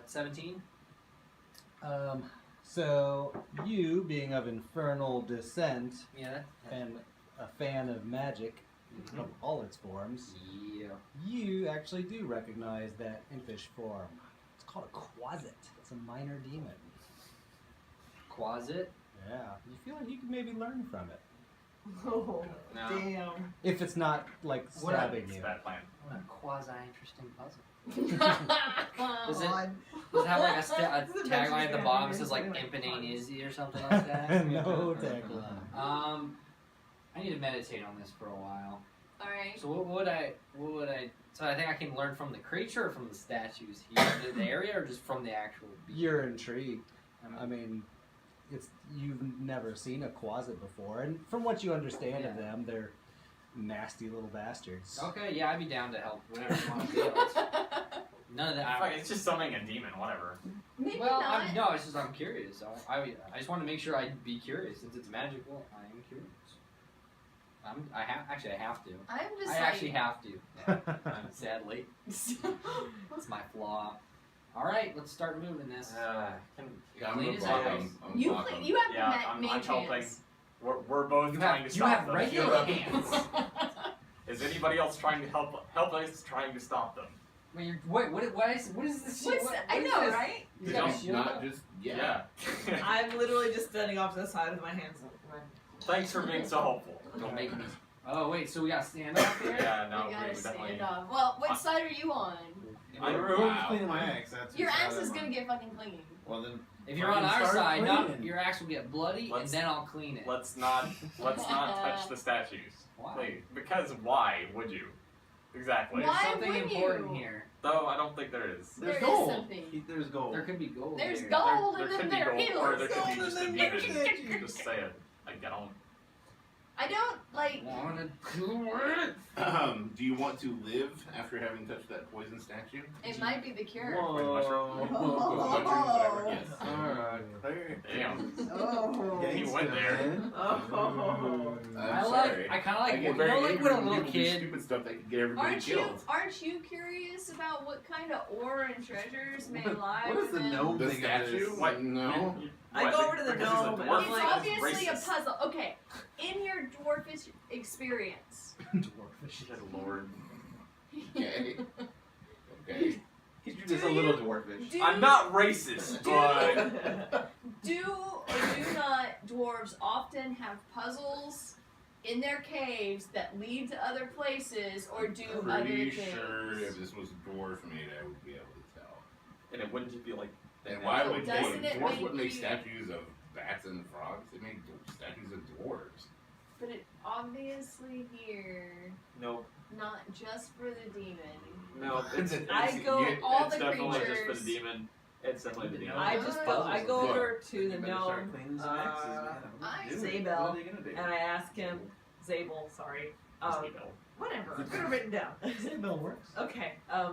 17. So you, being of infernal descent Yeah. and a fan of magic of all its forms, Yeah. you actually do recognize that impish form. It's called a quasit. It's a minor demon. Quasit. Yeah. You feel like you could maybe learn from it. Oh, No. damn. If it's not like What stabbing It's a you. bad plan. What a quasi-interesting puzzle. Does Does it have like a This is tagline at the eventually bottom gonna that says like be like "Imping ain't puns. easy" or something like that? No tagline. I need to meditate on this for a while. All right. So what would I? So I think I can learn from the creature or from the statues here, the area, or just from the actual beast? You're intrigued. I'm- I mean, you've never seen a quasit before, and from what you understand of Yeah. them, they're nasty little bastards. Okay, yeah, I'd be down to help. Whatever you want to do. It's- None of that. Fuck, it's just summoning a demon, whatever. Maybe Well, not. no, it's just I'm curious. I just want to make sure I'd be curious since it's magical. I am curious. I have to. I'm just I like. actually have to. Yeah, sadly, it's my flaw. All right, let's start moving this. Yeah, I'm Clean gonna his block eyes. him. I'm you block him. you have Yeah, the I'm main helping. chance. We're both You trying have to you stop have them. regular hands. Is anybody else trying to help us trying to stop them? Wait, what is this? What's what, I what is know, this? right? You got a Just shield not up? just yeah. I'm literally just standing off to the side with my hands. Thanks for being so helpful. Don't make me. Oh wait, so we got stand up here. Yeah, no, we gotta we definitely. stand off. Well, what side are you on? Who's cleaning my axe? That's Your whose side axe is I'm gonna on. get fucking clean. Well then, If you're on fucking our start side, no, cleaning. your axe will get bloody, and Let's- then I'll clean it. Let's not touch the statues. Why? Please. Because why would you? Exactly. There's Why something would important you? here. Though I don't think there is. There There's is gold. something. There's gold. There could be gold. There's here. gold, There and then could be there gold, or there is. could be Gold just a and then there's demon. statues. Just say it. Like, I don't. I don't like. Wanna do it? Do you want to live after having touched that poison statue? It might be the cure. Whoa. Mushrooms, whatever. Yes. Alright, clear. Damn. Oh. He went there. Oh. I sorry. I kind of I like, get you very know, like angry when a when little people do kid. stupid stuff that could get everybody killed. Aren't you curious about what kind of ore and treasures may lie What is the within? gnome The thing of statue? this? What? No. I go over to the Because he's a gnome and dwarf, I'm It's like, that's obviously a racist. puzzle. Okay, in your dwarfish experience, Dwarfish. Good lord. Okay. Okay. He's just a little dwarfish. do I'm not racist, but do or do not dwarves often have puzzles in their caves that lead to other places, or do other Pretty things? sure if this was dwarf made, I would be able to tell. and it wouldn't just be like. And why So would doesn't it dwarves make wouldn't make you- statues of bats and frogs? They make statues of dwarves. But it obviously here, No, not just for the demon. no. It's I go all it's the definitely just for creatures. the demon. It's definitely the demon. I just go. I go What? over to the You better start gnome cleaning some axes, man. I- Do it. Zabel, What are they gonna do? and I ask him, Zabel, sorry. Whatever. I've got it written down. Bell works. Okay. I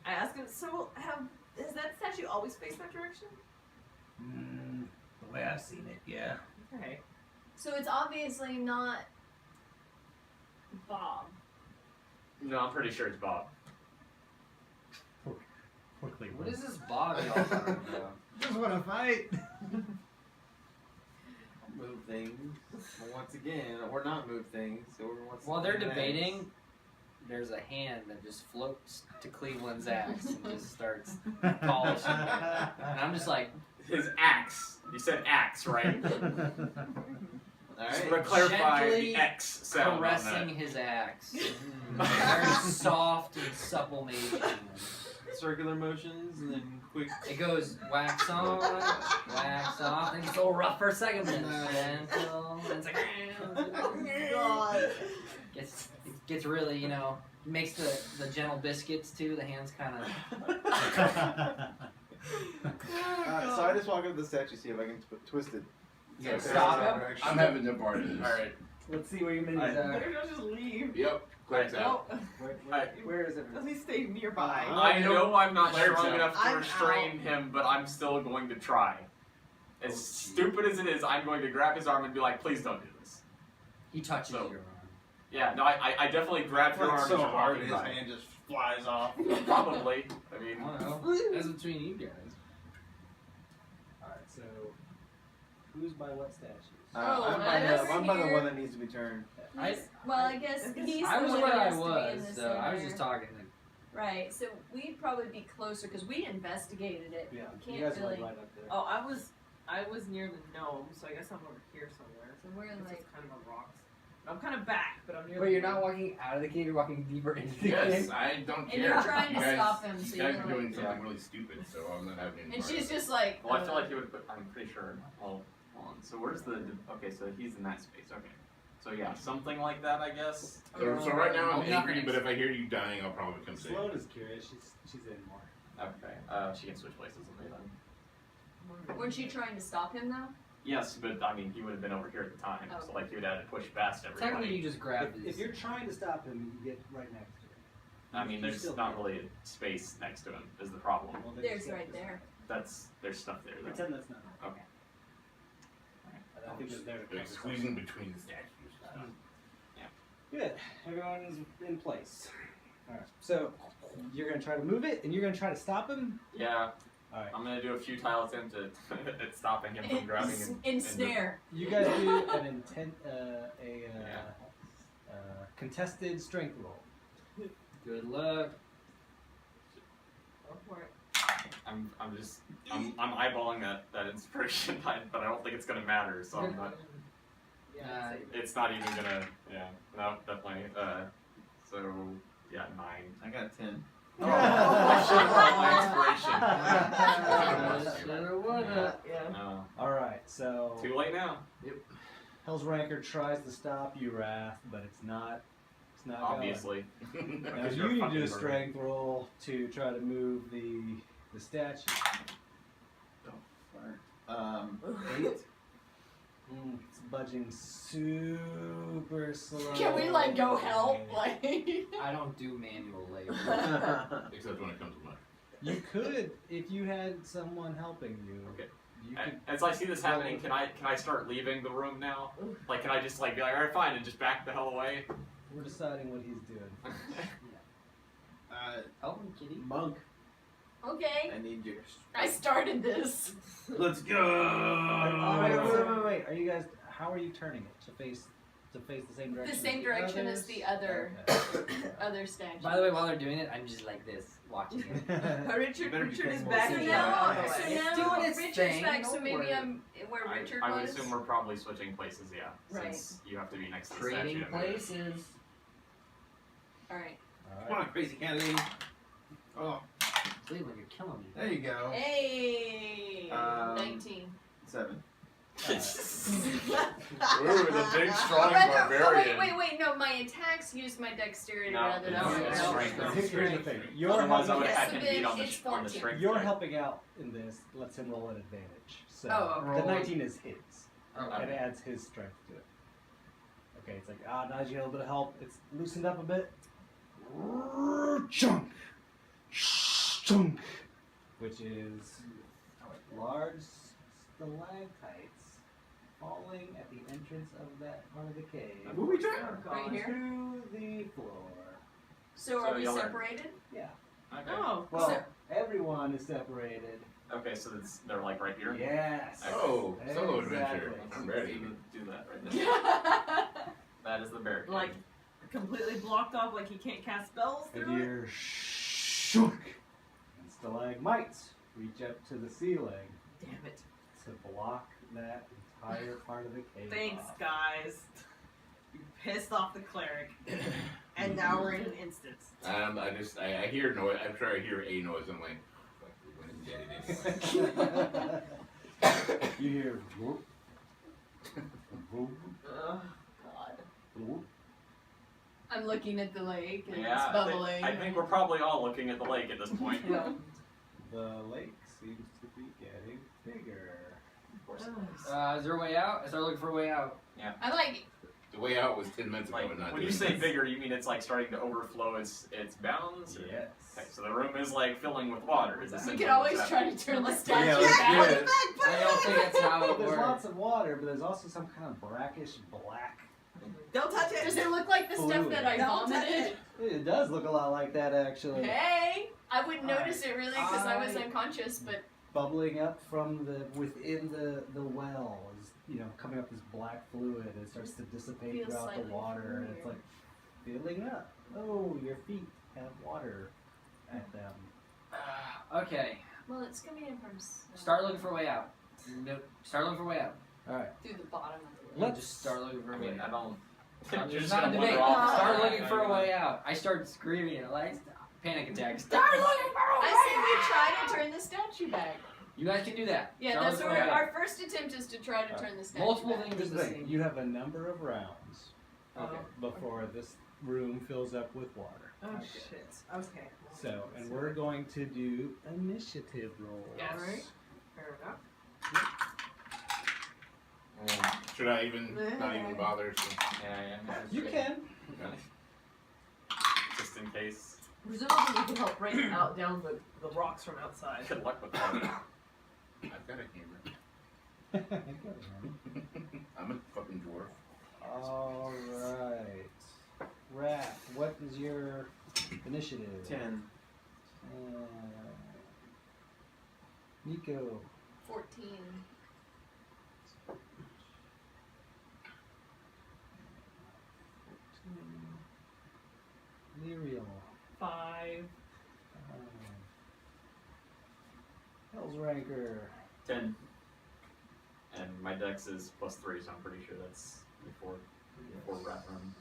ask him. So, has that statue always faced that direction? The way I've seen it, yeah. Okay. So it's obviously not Bob. No, I'm pretty sure it's Bob. Quickly. What is this Bob y'all talking about? Just want to fight. move things. Once again, or not move things. Or what's While they're the next? debating, there's a hand that just floats to Cleveland's axe and just starts polishing it. And I'm just like, His axe. You said axe, right? All Just right. want to clarify Gently the X sound on that. caressing his axe. Very soft and supple motion. Circular motions and then quick. It goes wax on, wax off, and it's a little rough for a second, but then gentle, and it's like, God. it gets really, you know, makes the gentle biscuits too. The hands kind of. So I just walk up to the statue, see if I can twist it. You gotta Okay. stop him. I'm having no part in this. Alright. Let's see where your minis Maybe are. I'll just leave. Yep. Cleric's out. No, Where is it? does he stay nearby? I know I'm not Cleric's strong out. enough to I'm restrain out. him, but I'm still going to try. As stupid as it is, I'm going to grab his arm and be like, please don't do this. He touches So- your arm. Yeah, no, I definitely grabbed your arm as so you're hard, walking his by. hand just flies off. Probably. I mean, I don't know. That's between you guys. Alright, so who's by what statues? Oh, I'm by the here. one that needs to be turned. Well, I guess he's I the was one where who I has to be in was, the so I was center. just talking to. Right, so we'd probably be closer because we investigated it. Yeah, You you can't guys are like really. right up there. Oh, I was near the gnome, so I guess I'm over here somewhere. So we're This like. is kind of on rocks. I'm kind of back, but I'm near. Wait, the you're gnome. not walking out of the cave, you're walking deeper into the Yes, cave? I don't care. And you're trying You to guys, stop him, so you guys you're are doing like. something really stupid, so I'm not having any And part she's of it. just like. well, I feel like he would put, I'm pretty sure. Hold on. So where's the, okay, so he's in that space, okay. So yeah, something like that, I guess. So right now I'm Oh, angry, nothing. but if I hear you dying, I'll probably come save Sloan you. is curious. She's in more. Okay, she can switch places with me then. Weren't you trying to stop him though? Yes, but I mean, he would have been over here at the time, so Okay. like he would have had to push past Technically, everybody. you just grab If his. you're trying to stop him, you get right next to him. I mean, He's there's still not there. really a space next to him, is the problem. Well, There's your right stuff there. There's stuff there though. Pretend that's not. Okay. I think it's there to They're cover squeezing between the statues. Good. Everyone's in place. Alright. So you're gonna try to move it and you're gonna try to stop him? Yeah, Alright. I'm gonna do a futile attempt at, at stopping him from grabbing him. Ensnare. You guys do an contested strength roll. Good luck. Go for it. I'm eyeballing that inspiration, but I don't think it's gonna matter. So I'm not. Uh, It's not even gonna. Yeah. No, definitely. So yeah, 9. I got 10. Oh, I should have rolled my inspiration. Sure woulda. Yeah. Alright, so Too late now. Hell's Ranker tries to stop you, Wrath, but it's not Obviously. going. Now Because you you're need to fucking do a murderer. strength roll to try to move the statue. 8. It's budging super slow. Can we like go help? Like. I don't do manual labor. Except when it comes to money. You could if you had someone helping you. Okay. You could. As I see this happening, can I start leaving the room now? Like, can I just like be like, all right, fine, and just back the hell away? We're deciding what he's doing. Help him, kitty. Monk, Okay. I need your. I started this. Let's go. Wait. Are you guys? How are you turning it to face the same direction? The same direction as the other other statue. By the way, while they're doing it, I'm just like this, watching it. Richard better Richard is become back more So in serious. now, Yeah. so It's now doing its Richard's thing, back. So don't maybe worry. I'm where Richard I would was. assume we're probably switching places, yeah. Right. Since you have to be next to the Trading statue. to move. places. All right. Come on, crazy cat lady. Oh, Cleveland, you're killing me. there you go. Hey. 19. 7. Ooh, the big strong barbarian. Wait, no, my attacks used my dexterity No, rather than no, my it's strength. Here's the thing. You're Otherwise, I helping, would have had So him beat then on it's the 14. strength. you're check. helping out in this. Lets him roll an advantage. So Oh, okay. the 19 is his. Okay. It adds his strength to it. Okay, it's like now you get a little bit of help. It's loosened up a bit. Chunk, chunk, which is large stalactites falling at the entrance of that part of the cave Movie trailer. Right here? to the floor. So are So we y'all are- separated? Yeah. Okay. Oh. Well, So- everyone is separated Okay, so they're like right here. Yes. Oh, solo Exactly. adventure. I'm ready. Do that right there. That is the barricade. Like completely blocked off, like he can't cast spells And through it. you're shook. And stalagmites reach up to the ceiling Damn it! to block that entire part of the cave. Thanks, off. guys. You pissed off the cleric, and now we're in an instance. I hear noise. I'm sure I hear a noise. I'm like, fuck, we went and did it anyway. You hear whoop, whoop, Ugh. God. whoop. I'm looking at the lake and Yeah, it's bubbling. I think we're probably all looking at the lake at this point. Yeah. The lake seems to be getting bigger. Of course. Is there a way out? I started looking for a way out. I like The way out was 10 minutes ago, Like and not when doing you say this. bigger, you mean it's like starting to overflow its bounds? Or- Yes. Okay, so the room is like filling with water. Is we essentially could what's always happening. try to turn the Yeah, statue let's back. do it. I don't think that's how Well, it there's works. lots of water, but there's also some kind of brackish black. Don't touch it. Does it look like the stuff Fluid. that I Don't touch vomited? It does look a lot like that, actually. Hey! I wouldn't notice it really because I was I- unconscious, but Bubbling up from within the well is, coming up this black fluid. It starts to dissipate Feels throughout the slightly water, and it's like filling up. Oh, your feet have water at them. Okay, well, it's coming in from start looking for a way out. No, start looking for a way out. All right. through the bottom of the lake. Let's Just start looking for I a way mean, I out. don't. There's You're just not a gonna debate. wander off. Start Yeah, looking for a you're way out. I started screaming at like panic attack. Start looking for a way I said we out. try to turn the statue back. You guys can do that. Yeah, Start that's looking what for a way out. our first attempt is to try to turn the statue Multiple back. things Here's is the the thing. same. You have a number of rounds Okay. before this room fills up with water. Oh shit. Okay. So, and we're going to do initiative rolls. Yes. Alright. Fair enough. Should I even not even bother? So, Yeah. You can. Just in case. Presumably you can help break out down the rocks from outside. Good luck with that. I've got a hammer. I'm a fucking dwarf. All right. Rat, what is your initiative? 10. Nico. 14. Lyriel. 5. Hell's Ranker. 10. And my dex is +3, so I'm pretty sure that's before rat run.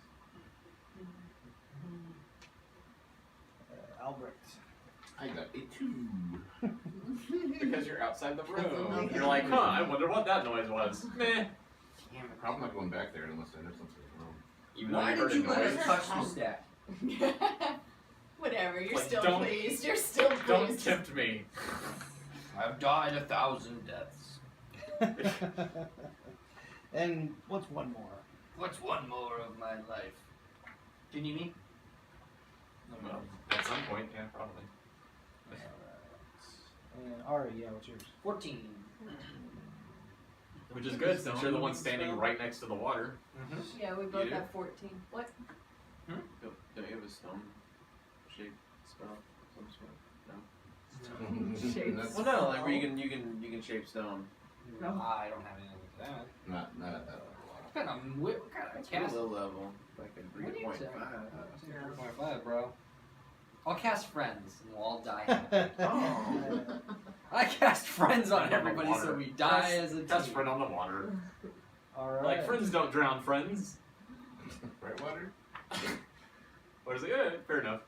Albrecht. I got a 2. Because you're outside the room. You're like, huh, I wonder what that noise was. Meh. Damn it. I'm not going back there unless I know something's wrong. Even though Why you heard did a you let noise. us touch the stack? Whatever, you're Like, still don't- pleased. You're still Don't pleased. tempt me. I've died 1,000 deaths. And what's one more? What's one more of my life? Do you need me? Well, at some point, yeah, probably. And Ari, yeah, what's yours? 14. Which is good since you're the one standing right next to the water. Yeah, we both You do? have 14. What? Don't you have a stone shape spell? Some sort? Shapes. Well, no, like where you can shape stone. No. I don't have anything like that. Not at that level. What kind of what kind of That's cast? a low level, like a What do you 3.5. say? 3.5, bro. I'll cast friends and we'll all die. happy. Oh. I cast friends on On the everybody so water. we die as a That's team. friend on the water. All right. Like, friends don't drown friends. Right water? What is it? Yeah, fair enough.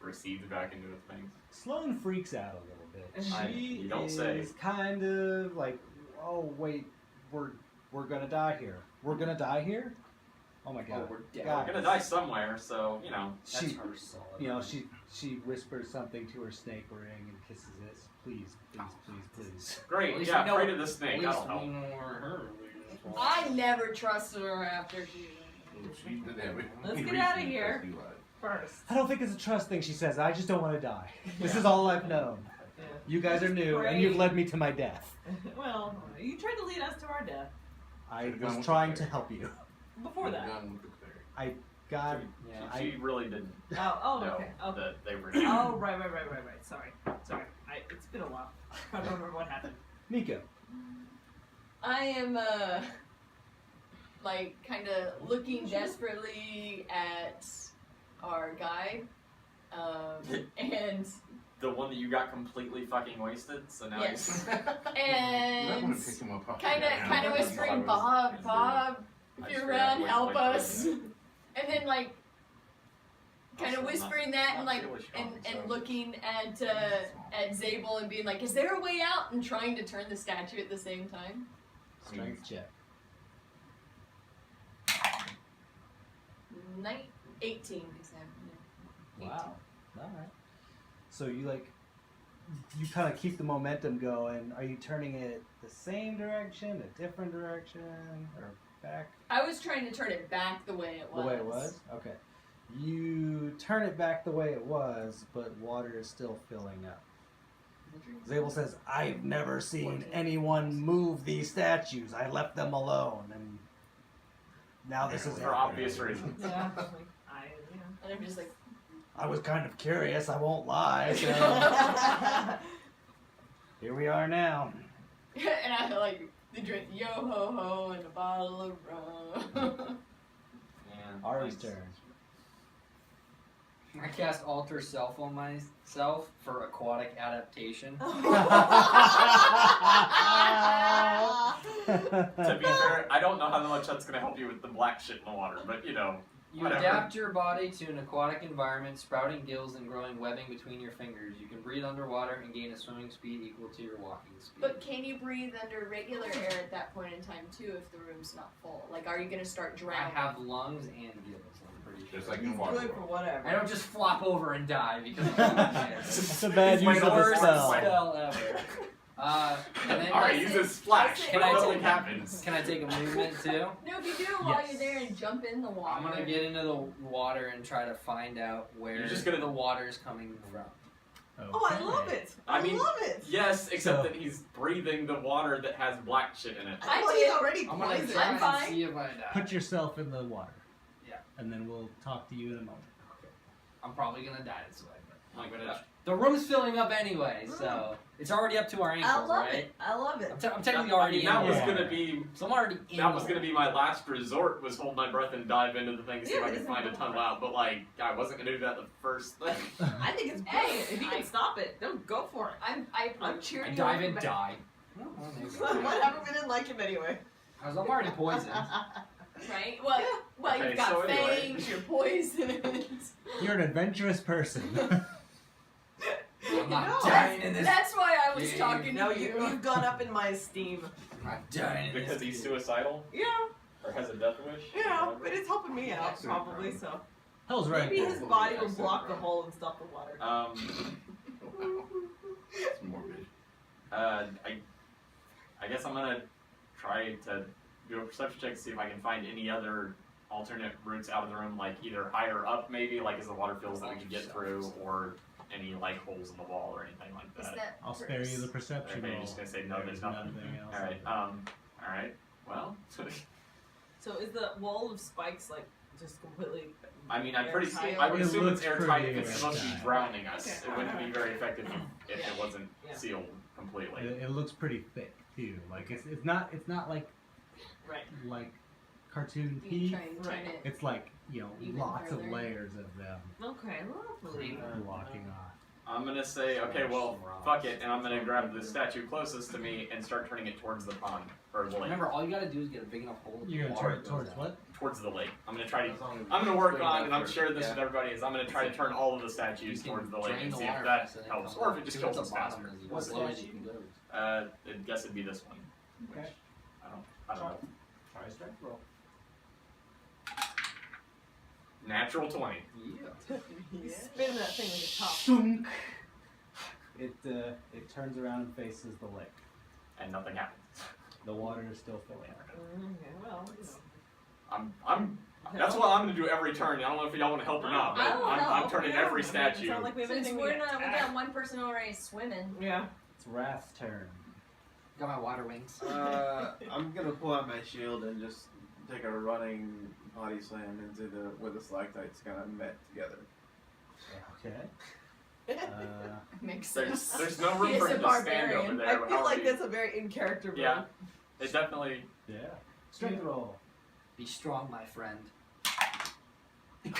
Recedes back into its things. Sloane freaks out a little bit. She you don't is say. kind of like, oh wait, we're gonna die here. We're gonna die here. Oh my Oh, god. we're dead. God. We're gonna die somewhere, so, you know. That's She, her soul. she whispers something to her snake ring and kisses it. Please, please, please, please. At Great, least yeah, we know- afraid of the At snake, least that'll we help. know where her I never trusted her after she. She did have it. Let's get outta here. First. I don't think it's a trust thing, she says. I just don't want to die. This is all I've known. Yeah. You guys are new, and you've led me to my death. Well, you tried to lead us to our death. I Should've gone was with trying the to cleric. help you. Before that. God, Yeah. She really didn't Oh, know okay. Okay. that they were Oh, right. Sorry. I It's been a while. I don't remember what happened. Nico. I am like kind of looking desperately at our guy, and The one that you got completely fucking wasted, so now yes, You might want and to pick him up off kind the ground. of whispering, Bob, if you're around, help us. And then like kind of whispering that and like and looking at Zabel and being like, is there a way out? And trying to turn the statue at the same time. Strength check. 18 because I'm Wow. All right. So you kind of keep the momentum going. Are you turning it the same direction, a different direction, or back? I was trying to turn it back the way it was. The way it was? Okay. You turn it back the way it was, but water is still filling up. Zabel says, I've never seen anyone move these statues. I left them alone, and now this is for obvious reasons. Yeah. And I'm just like, I was kind of curious, I won't lie. So here we are now. and I like the drink yo ho ho and a bottle of rum. Ari's turn. I cast Alter Self on myself for aquatic adaptation. To be fair, I don't know how much that's gonna help you with the black shit in the water, but you know. You Whatever. adapt your body to an aquatic environment, sprouting gills and growing webbing between your fingers. You can breathe underwater and gain a swimming speed equal to your walking speed. But can you breathe under regular air at that point in time too if the room's not full? Like, are you gonna start I drowning? have lungs and gills, I'm pretty sure. Just like He's in water. good for whatever. I don't just flop over and die because I'm not there. It's a bad It's use my of a worst spell. Spell ever. And then Alright, use a splash. Can I Nothing take- happens. Can I take a movement too? No, if you do it while Yes. you're there and jump in the water. I'm gonna get into the water and try to find out where You're just gonna- the water's coming from. Oh, I love it. I mean, love it. Yes, except So- that he's breathing the water that has black shit in it. I Well, did. he's already I'm gonna poisoned. try I'm and fine. see if I die. Put yourself in the water. Yeah. And then we'll talk to you in a moment. I'm probably gonna die this way. But I'm gonna. the room's filling up anyway, so it's already up to our ankles, I love right? it. I love it. I'm technically I already mean, that in was the Yeah. water. gonna be. So I'm already in That was the gonna be my last resort. Was hold my breath and dive into the thing to see Yeah, if I but could isn't find a it tunnel out. But like, I wasn't gonna do that the first thing. I think it's brilliant. If you can stop it, don't go for it. I'm cheering I you dive on, and but- die. Oh, well, there you go. Whatever, we didn't like him anyway. I'm already poisoned. Right? Well, Okay, you've got so anyway. fangs, you're poisoned. You're an adventurous person. I'm not No. dying in this. That's why I was game. talking No, to you. you've gone up in my esteem. I'm not dying in this. Because he's game. suicidal Yeah, or has a death wish. yeah, but it's helping me out, Excellent. probably, so. Hell's right. Maybe his Probably body will excellent, block the bro. hole and stop the water. It's morbid. I guess I'm gonna try to do a perception check to see if I can find any other alternate routes out of the room, like either higher up maybe, like as the water fills that we can get through, or any like holes in the wall or anything like Is that. that I'll spare you the perception Okay, you're roll. just gonna say no, there's nothing. else. Alright, alright, well, So is the wall of spikes like just completely? I mean, I'm pretty, Airtight? I would It assume it's looks airtight if pretty it's supposed to be airtight. drowning us. Okay, It wouldn't be alright. very effective if Yeah. it wasn't Yeah. sealed completely. It looks pretty thick too. Like it's not Right. like cartoon You teeth. try and turn Right. it. It's like, Even lots of further. layers of them Okay, lovely. blocking off. I'm gonna say, okay, well, fuck it, and I'm gonna grab the statue closest to me and start turning it towards the pond, or the lake. Remember, all you gotta do is get a big enough hole. You're gonna water turn it towards goes what? out. Towards the lake. I'm gonna try to, As long as I'm gonna work big on, enough and I'm for- sharing this yeah. with everybody, is I'm gonna try to turn all of the statues You can towards the lake drain and the see if water that first and then helps, come or up. if it just See kills what us the bottom faster. is. We'll What see. lowest you can go. I guess it'd be this one. Which, Okay. I don't know. Try a strength roll. Natural 20. Yeah. You spin that thing like a top. Shunk. It turns around and faces the lake. And nothing happens. The water is still filling up. Okay, well, you know. That's what I'm gonna do every turn. I don't know if y'all wanna help or not, but I will I'm help, turning Yeah, every I mean, statue. It's not like we have Since anything we to got one person already swimming. Yeah. It's Wrath's turn. Got my water wings. I'm gonna pull out my shield and just take a running body slam into where the stalactites kind of met together. Okay. Makes sense. There's no room He for is him a to stand over barbarian. there. I feel How like we- that's a very in character move. Yeah. It definitely. Yeah. Strength roll. Be strong, my friend. On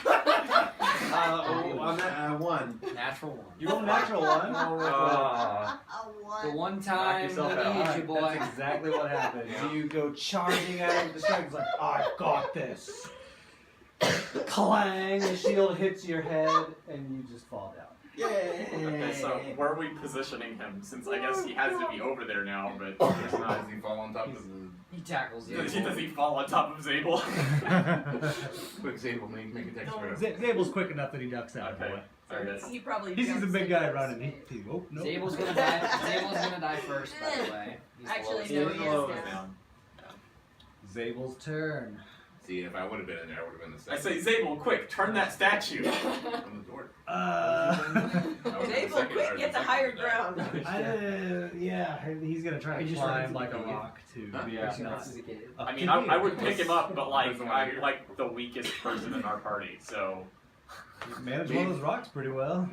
that one. Natural one. You roll a natural one. A The one. one time yourself we out. need you, Alright, boy. that's exactly what happens. You go charging at him with the strength. It's like, I've got this. Clang! The shield hits your head, and you just fall down. Okay, so where are we positioning him? Since I guess he has to be over there now, but there's not. Does he fall on top of the He tackles you. Does he fall on top of Zabel? quick Zabel? Make a text roll. Zabel's quick enough that he ducks out, Okay. boy. Alright. He probably He sees a jumps big in guy first. running. Oh, no. Zabel's gonna die. Zabel's gonna die first, by the way. He's the Actually, lowest. no, He's he the is lowest down. down. Zabel's turn. See, if I would have been in there, I would have been the I second. say, Zabel, quick, turn that statue. On the door. Zabel, quick, get the higher ground. Yeah, he's gonna try He to just climb runs like a into you. rock too. Huh? Yeah. He's Not not sophisticated. up I mean, to I you. would pick him up, but like, Doesn't I'm matter. like the weakest person in our party, so. He's managed one of those rocks pretty well.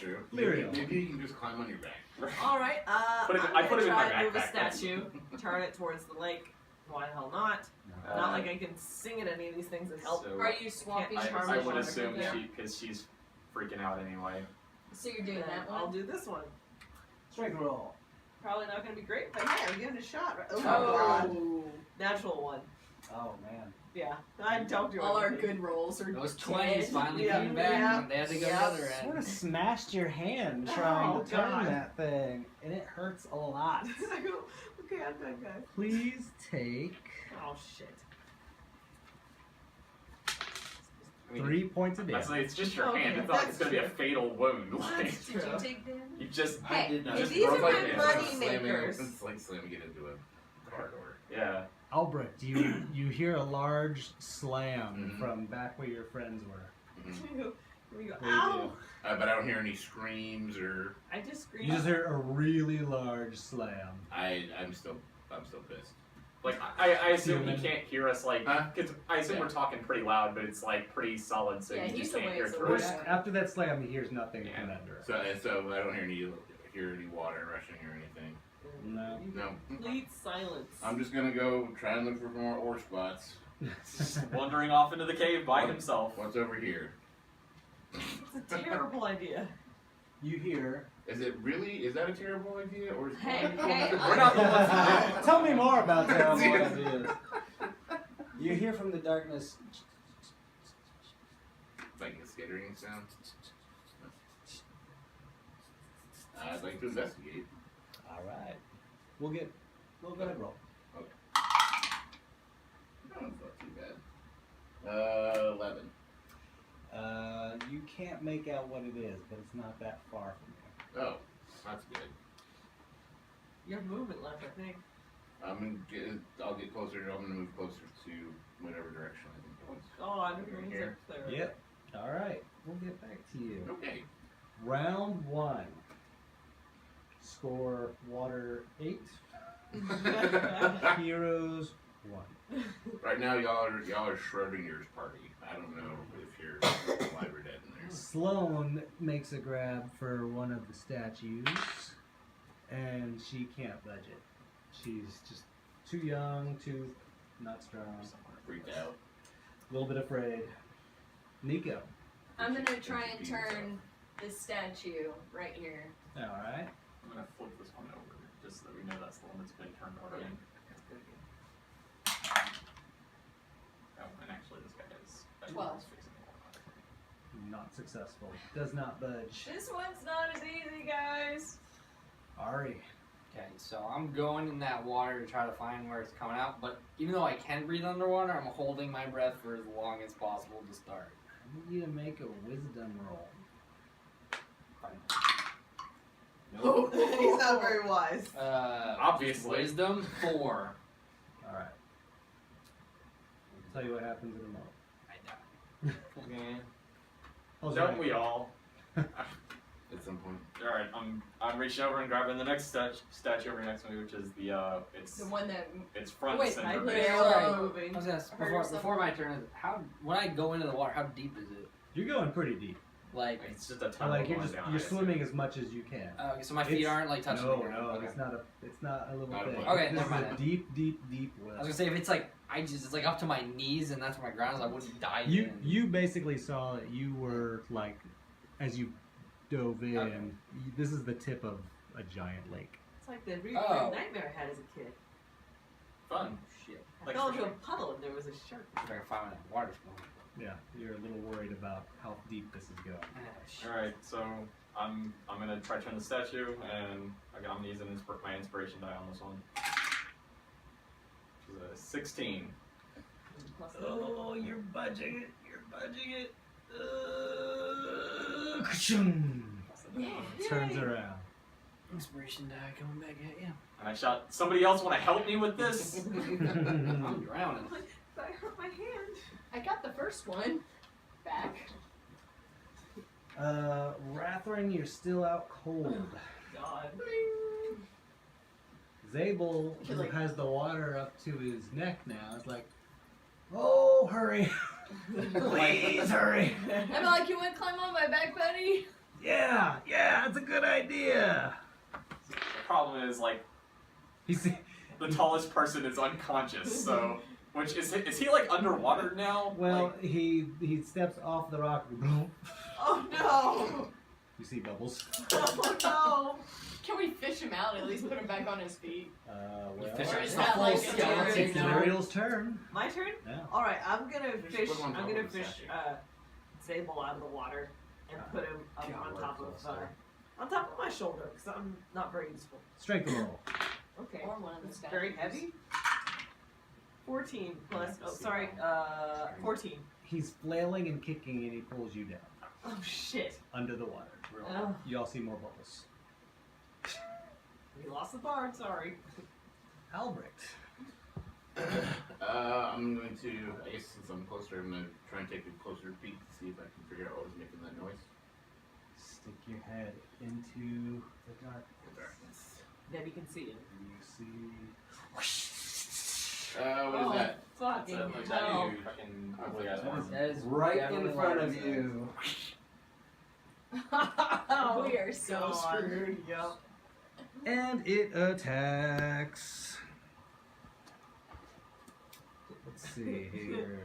True. Lyriel. Maybe you can just climb on your back. Alright, I I'm put gonna him in my try to move a backpack. statue, turn it towards the lake. Why the hell not? Not like I can sing at any of these things and help. So Are you swapping I- charm? I with would Charm? assume Yeah. because she's freaking out anyway. So you're doing Then that I'll one? do this one. Strength roll. Probably not gonna be great, but hey, I'm giving it a shot. Right? Oh, Oh. god. Natural one. Oh man. Yeah, I don't do All our anything. good rolls are Those dead. 20s finally Yeah, came back yeah, and they had to go yeah. the other Sort end. of smashed your hand trying Oh, to turn God. that thing, and it hurts a lot. I go, okay, I'm done, guys. Please take Oh shit. I mean, 3 points of I damage. say it's just your Okay, hand. It's not like that's it's gonna be a true. fatal wound. Like That's Did you true. take damage? you just. Hey, did not. just these broke are my my hand. money Slamming- makers. It's like slamming it into a car door. Yeah. Albrecht, you hear a large slam Mhm. from back where your friends were. Mhm. Here we go. What do you Ow! But I don't hear any screams or I just screamed. You just hear a really large slam. I'm still pissed. Like I assume he Human. can't hear us. Like, Huh? cause I assume Yeah. we're talking pretty loud, but it's like pretty solid, so Yeah, you he's just a can't hear ways through away. it. Yeah. After that slam, he hears nothing Yeah. from that direction. So I don't hear any water rushing or anything. No. No. Complete silence. I'm just gonna go try and look for more ore spots. Wandering off into the cave by himself. What's over here? It's a terrible idea. You hear. Is that a terrible idea or is Hey, it hey, We're not the ones who did it. Tell me more about terrible ideas. You hear from the darkness. like a skittering sound? I'd like to investigate. All right. We'll go ahead and roll. Oh, it's not too bad. 11. You can't make out what it is, but it's not that far from you. Oh, that's good. You have movement left, I think. I'll get closer. I'm gonna move closer to whatever direction I think it was. Oh, I'm agreeing Here. there. Yep. All right. We'll get back to you. Okay. Round 1. Score water 8. Heroes 1. Right now, y'all are Schrodinger's party. I don't know if you're alive or dead in there. Sloane makes a grab for one of the statues, and she can't budge it. She's just too young, too not strong, Freaked out. a little bit afraid. Nico. I'm gonna try and turn this statue right here. All right. I'm gonna flip this one over just so that we know that's the one that's been turned already. Oh, and actually this guy is 12. fixing the wall. Not successful. Does not budge. This one's not as easy, guys. Ari. Okay, so I'm going in that water to try to find where it's coming out, but even though I can breathe underwater, I'm holding my breath for as long as possible to start. I need you to make a wisdom roll. Nope. He's not very wise. Obviously. Wisdom 4. All right. I'll tell you what happens in a moment. I die. Okay. How's Don't your- we all? At some point. Alright, I'm reaching over and grabbing the next statue over next to me, which is it's The one that. it's front Wait, center. I base. hear Sorry. moving. I was gonna ask, Heard before my turn, how when I go into the water, how deep is it? You're going pretty deep. Like, It's just a Or tunnel like you're going just down. you're swimming as much as you can. so my feet It's- aren't like touching No, the ground. no, Okay. it's not a little Not a thing. bug. Okay, This never is mind a then. deep well. I was gonna say if it's like it's like up to my knees and that's where my ground is, I wouldn't dive You in. you basically saw that you were like, as you dove in, Okay. this is the tip of a giant lake. It's like the Oh. nightmare I had as a kid. Fun. Shit. I Like fell for into a sure. puddle and there was a shark. If I can find my water spoon. Yeah, you're a little worried about how deep this is going. All right, so I'm gonna try to turn the statue, and again I'm using my inspiration die on this one. Which is a 16. Plus Oh, you're budging it. You're budging it. Ka-chung. Turns around. Inspiration die coming back at you. And I shot. Somebody else want to help me with this? I'm drowning. I hurt my hand. I got the first one back. Rathrin, you're still out cold. God. Zabel, who Like- has the water up to his neck now, is like, oh, hurry. Please hurry. I'm like, you want to climb on my back, buddy? Yeah, it's a good idea. The problem is like He's, the tallest person is unconscious, so which is he like underwater now? well, Like, he steps off the rock. Oh no! You see bubbles. Oh no! Can we fish him out? At least put him back on his feet. Well, Fish Or are is just that a like full a skeleton dairy it's now. Ariel's turn. My turn? Yeah. Alright, I'm gonna Just fish. put him on I'm top gonna of the fish statue. Zabel out of the water and put him up God, on we're top close of on top of my shoulder because I'm not very useful. Strength roll. Okay. Or one of the It's statues. very heavy. 14 plus. Oh, sorry. 14. He's flailing and kicking, and he pulls you down Oh shit. under the water. Oh, You all see more bubbles. we lost the bard. Sorry. Albrecht. I'm going to, I guess since I'm closer, I'm going to try and take a closer peek to see if I can figure out what was making that noise. Stick your head into the dark. The darkness. Then you can see it. And you see. What is that? Fucking That's a hell. fucking ugly ass That one. is That is right in definitely front what of it you. Oh, we are so God. screwed. Yup. And it attacks. Let's see here.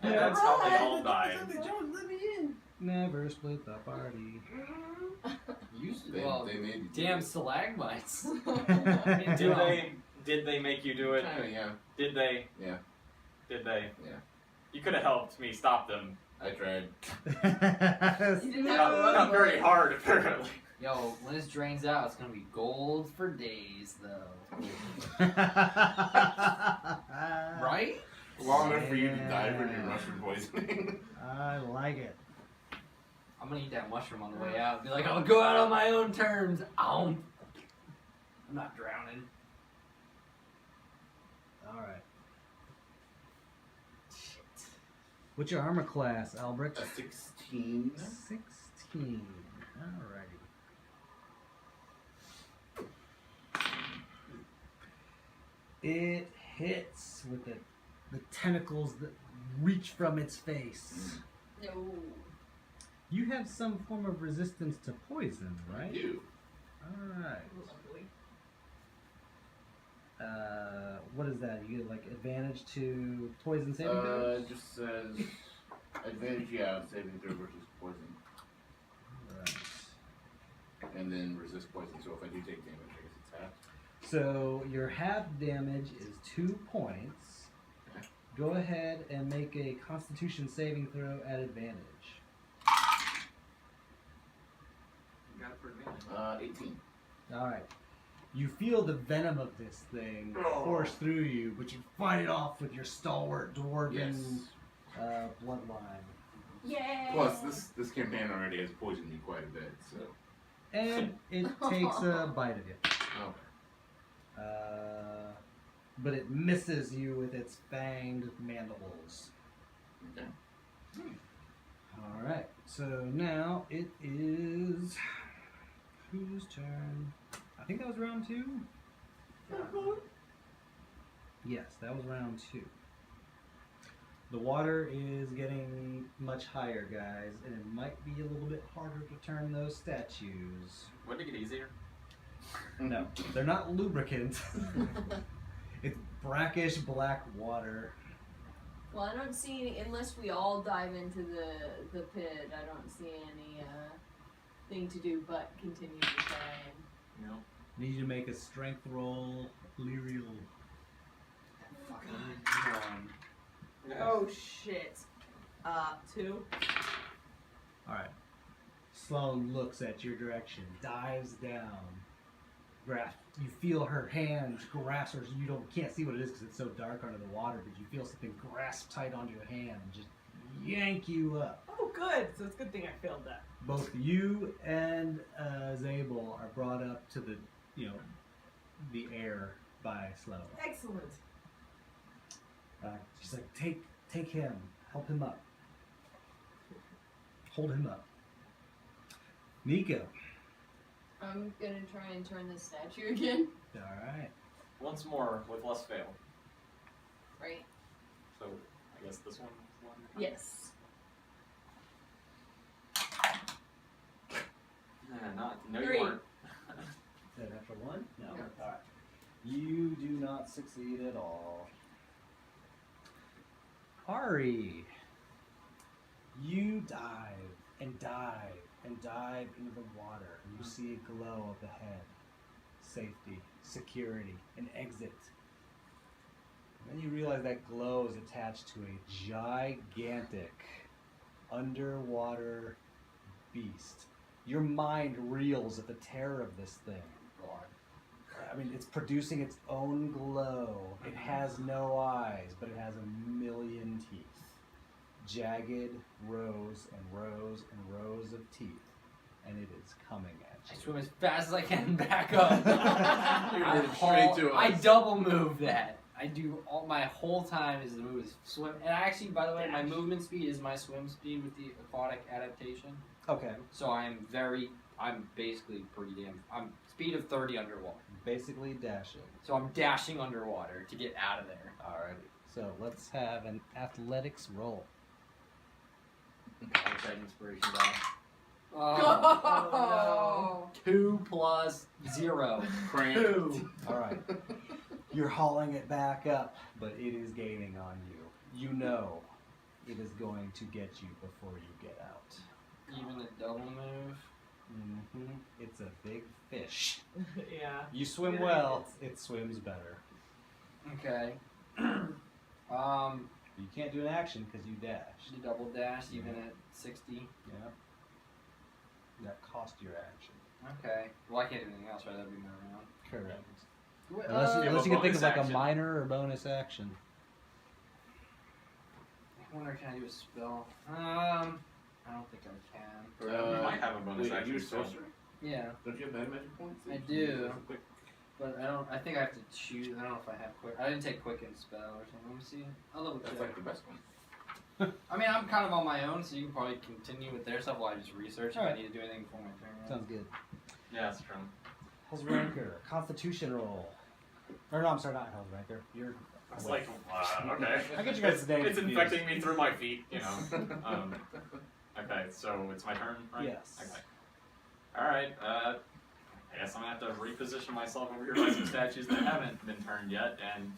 And that's how they all died. Never split the party. Used They, to, well, they made you do damn it. stalagmites. Did they do it? Oh, yeah, Did they? Yeah. Did they? Yeah. You could have helped me stop them. I tried. Not very hard, apparently. Yo, when this drains out, it's gonna be gold for days, though. Right? Long enough for you to die from your Yeah. mushroom poisoning. I like it. I'm gonna eat that mushroom on the way out. Be like, I'll go out on my own terms. Ow. I'm not drowning. Alright. What's your armor class, Albrecht? A 16. 16. Alrighty. It hits with the tentacles that reach from its face. No. You have some form of resistance to poison, right? You. Alright. What is that? You get like advantage to poison saving throws? Just says advantage, yeah, saving throw versus poison. Alright. And then resist poison, so if I do take damage, I guess it's half. So your half damage is 2 points. Okay. Go ahead and make a Constitution saving throw at advantage. Got it for advantage. 18. Alright. You feel the venom of this thing course through you, but you fight it off with your stalwart dwarven Yes. bloodline. Yay! Plus, this campaign already has poisoned me quite a bit, so. And it takes a bite of you. Oh. But it misses you with its fanged mandibles. Okay. Alright, so now it is. Whose turn? I think that was round 2? Yes, that was round 2. The water is getting much higher, guys, and it might be a little bit harder to turn those statues. Wouldn't it get easier? No, they're not lubricant. It's brackish black water. Well, I don't see any, unless we all dive into the pit, I don't see any thing to do but continue to try and... No. Need you to make a strength roll, Lyriel. Oh shit. 2. Alright. Sloane looks at your direction, dives down, grasp. You feel her hand grasp her. You can't see what it is because it's so dark under the water, but you feel something grasp tight onto your hand and just yank you up. Oh, good. So it's a good thing I failed that. Both you and Zabel are brought up to the, the air by Sloane. Excellent. She's like, take him, help him up, hold him up. Nico. I'm gonna try and turn this statue again. All right. Once more with less fail. Right? So I guess this one is one. Yes. No, 3. you weren't. Is that natural 1? No. Yeah. All right. You do not succeed at all. Ari, you dive and dive and dive into the water, and you see a glow up ahead. Safety, security, an exit. And then you realize that glow is attached to a gigantic underwater beast. Your mind reels at the terror of this thing. I mean, it's producing its own glow. It has no eyes, but it has 1,000,000 teeth. Jagged rows and rows and rows of teeth. And it is coming at I you. swim as fast as I can back up. You're I moving straight haul- to us. I double move that. I do all my whole time is the move is swim. And actually, by the way, my movement speed is my swim speed with the aquatic adaptation. Okay. So I'm basically pretty damn. I'm speed of 30 underwater. Basically dashing. So I'm dashing underwater to get out of there. Alrighty. So let's have an athletics roll. I'll try inspiration die. Oh, 2 plus 0. Cramp. 2. Alright. You're hauling it back up, but it is gaining on you. You know it is going to get you before you get out. Even a double move. It's a big fish. Yeah. You swim Good well, ideas. it swims better. Okay. You can't do an action because you dashed. The double dash even at 60. Yeah. That cost your action. Okay. Well, I can't do anything else, right? That'd be my round. Correct. What- Unless you can think of like a bonus minor or bonus action. I wonder, can I do a spell? I don't think I can. You might have a bonus Wait, action. you're still. sorcerer? Yeah, Don't you have meta magic points? I do. but I don't. I think I have to choose. I don't know if I have quick. I didn't take quicken spell or something. Let me see. I'll double That's check. like the best one. I mean, I'm kind of on my own, so you can probably continue with their stuff while I just research if Alright. I need to do anything before my turn. right? Sounds good. Yeah, that's true. Hell's Ranker, Constitution roll. Or no, I'm sorry, not Hell's Ranker. You're. It's like, okay. I get you guys' names It's confused. infecting me through my feet, you know. Okay, so it's my turn, right? Yes. Okay. Alright, I guess I'm gonna have to reposition myself over here by some statues that haven't been turned yet and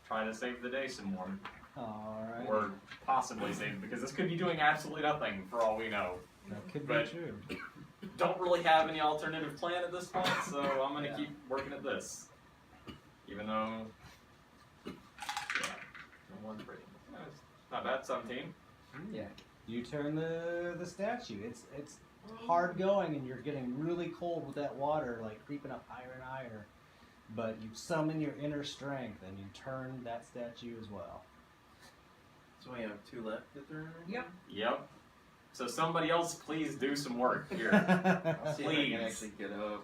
try to save the day some more. Alright. Or possibly save it, because this could be doing absolutely nothing for all we know. That could but- be true. Don't really have any alternative plan at this point, so I'm gonna Yeah. keep working at this. Even though, yeah, no one's pretty. It's not bad, 17. Yeah. You turn the statue. It's hard going, and you're getting really cold with that water, like creeping up higher and higher. But you summon your inner strength, and you turn that statue as well. So we have 2 left to turn? Yep. Yep. So somebody else please do some work here. I'll see if I can Please. actually get up.